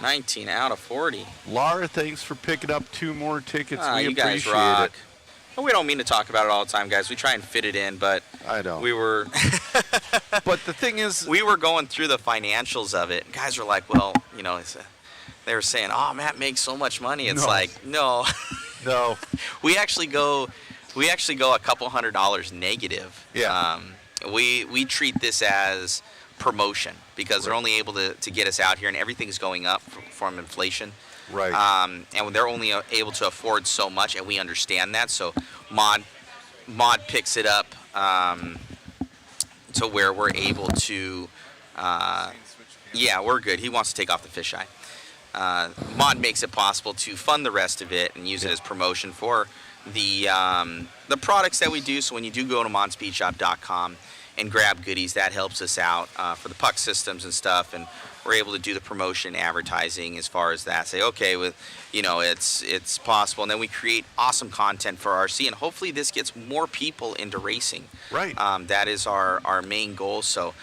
19 out of 40.
Laura, thanks for picking up 2 more tickets. We
You guys
appreciate
rock.
it.
Well, we don't mean to talk about it all the time, guys. We try and fit it in, but
I don't.
We were.
But the thing is,
we were going through the financials of it. Guys were like, well, they were saying, oh, Matt makes so much money. It's like, no.
No.
we actually go a couple $100 negative.
Yeah.
We treat this as promotion because they're only able to get us out here, and everything's going up from inflation.
Right.
And they're only able to afford so much, and we understand that. So Mod picks it up to where we're able to. Yeah, we're good. He wants to take off the fisheye. Mod makes it possible to fund the rest of it and use it as promotion for the products that we do. So when you do go to modspeedshop.com and grab goodies, that helps us out for the puck systems and stuff, and we're able to do the promotion advertising as far as that. Say, okay, it's possible, and then we create awesome content for RC, and hopefully this gets more people into racing.
Right.
That is our main goal. So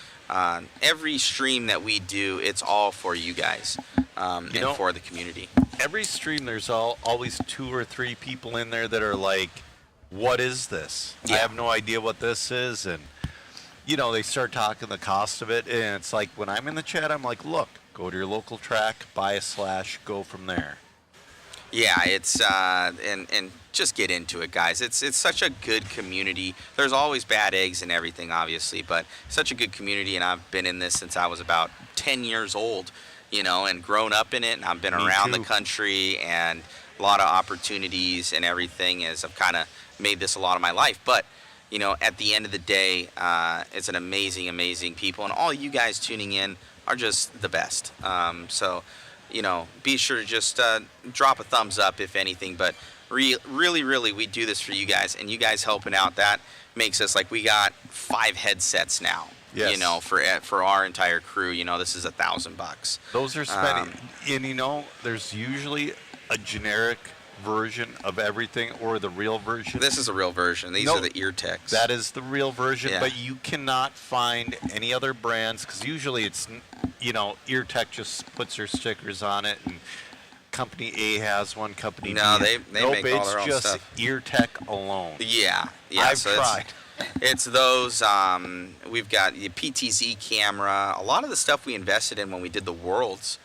every stream that we do, it's all for you guys and for the community.
Every stream, there's always 2 or 3 people in there that are like, what is this? I have no idea what this is. And, they start talking the cost of it. And it's like, when I'm in the chat, I'm like, look, go to your local track, buy a slash, go from there.
Yeah, it's and just get into it, guys. It's such a good community. There's always bad eggs and everything, obviously, but such a good community, and I've been in this since I was about 10 years old, and grown up in it, and I've been around the country, and a lot of opportunities and everything as I've kind of made this a lot of my life. But at the end of the day, it's an amazing, amazing people, and all you guys tuning in are just the best. So be sure to just drop a thumbs up if anything, but really, we do this for you guys, and you guys helping out, that makes us, like, we got 5 headsets now.
Yes.
For our entire crew, this is $1,000.
Those are spending, and there's usually a generic version of everything, or the real version.
This is a real version. These are the ear techs.
That is the real version,
Yeah.
but you cannot find any other brands, because usually it's, ear tech just puts their stickers on it, and company A has one, company B.
They make all their own
it's just
stuff.
ear tech alone.
Yeah.
I've
so
tried.
It's those. We've got the PTZ camera. A lot of the stuff we invested in when we did the Worlds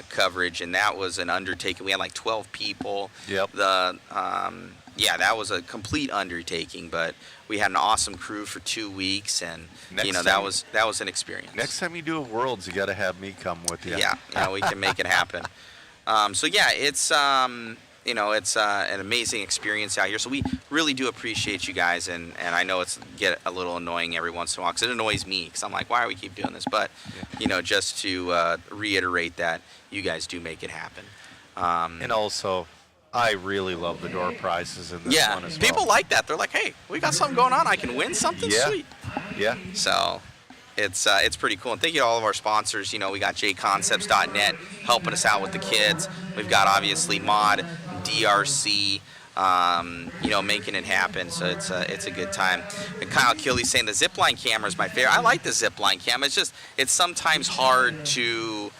coverage, and that was an undertaking. We had like 12 people.
Yep.
That was a complete undertaking, but we had an awesome crew for 2 weeks, and that was an experience.
Next time you do a Worlds, you got to have me come with you.
Yeah, we can make it happen. It's it's an amazing experience out here. So we really do appreciate you guys, and I know it's get a little annoying every once in a while, because it annoys me, because I'm like, why do we keep doing this? But just to reiterate that you guys do make it happen.
And also, I really love the door prizes in this one as well.
People like that. They're like, hey, we got something going on. I can win something sweet.
Yeah.
So it's pretty cool. And thank you to all of our sponsors. We got JConcepts.net helping us out with the kids. We've got, obviously, Mod, DRC, making it happen. So it's a good time. And Kyle Killy's saying the zipline camera is my favorite. I like the zipline camera. It's sometimes hard to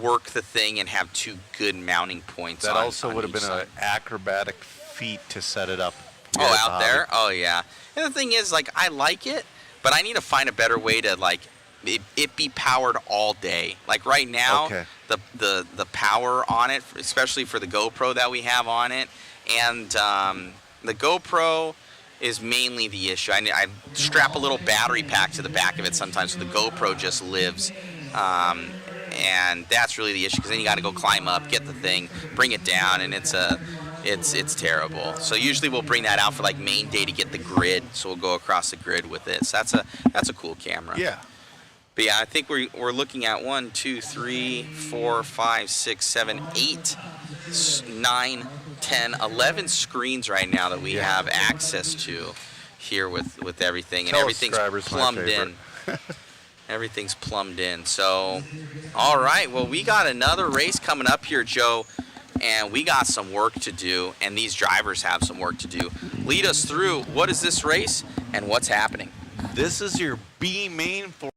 work the thing and have 2 good mounting points.
That
on
also would have been
side.
an acrobatic feat to set it up.
Oh, out there? Oh, yeah. And the thing is, like, I like it, but I need to find a better way to, like, it be powered all day. Like, right now, the power on it, especially for the GoPro that we have on it, and the GoPro is mainly the issue. I strap a little battery pack to the back of it sometimes, so the GoPro just lives. And that's really the issue, because then you got to go climb up, get the thing, bring it down, and it's terrible. So usually we'll bring that out for like main day to get the grid, so we'll go across the grid with it. So that's a cool camera.
Yeah.
But yeah, I think we're looking at 1, 2, 3, 4, 5, 6, 7, 8, 9, 10, 11 screens right now that we have access to here with everything, and
Tell us,
everything's
subscribers, my
plumbed in. Everything's plumbed in. So, all right. Well, we got another race coming up here, Joe, and we got some work to do, and these drivers have some work to do. Lead us through what is this race and what's happening.
This is your B main for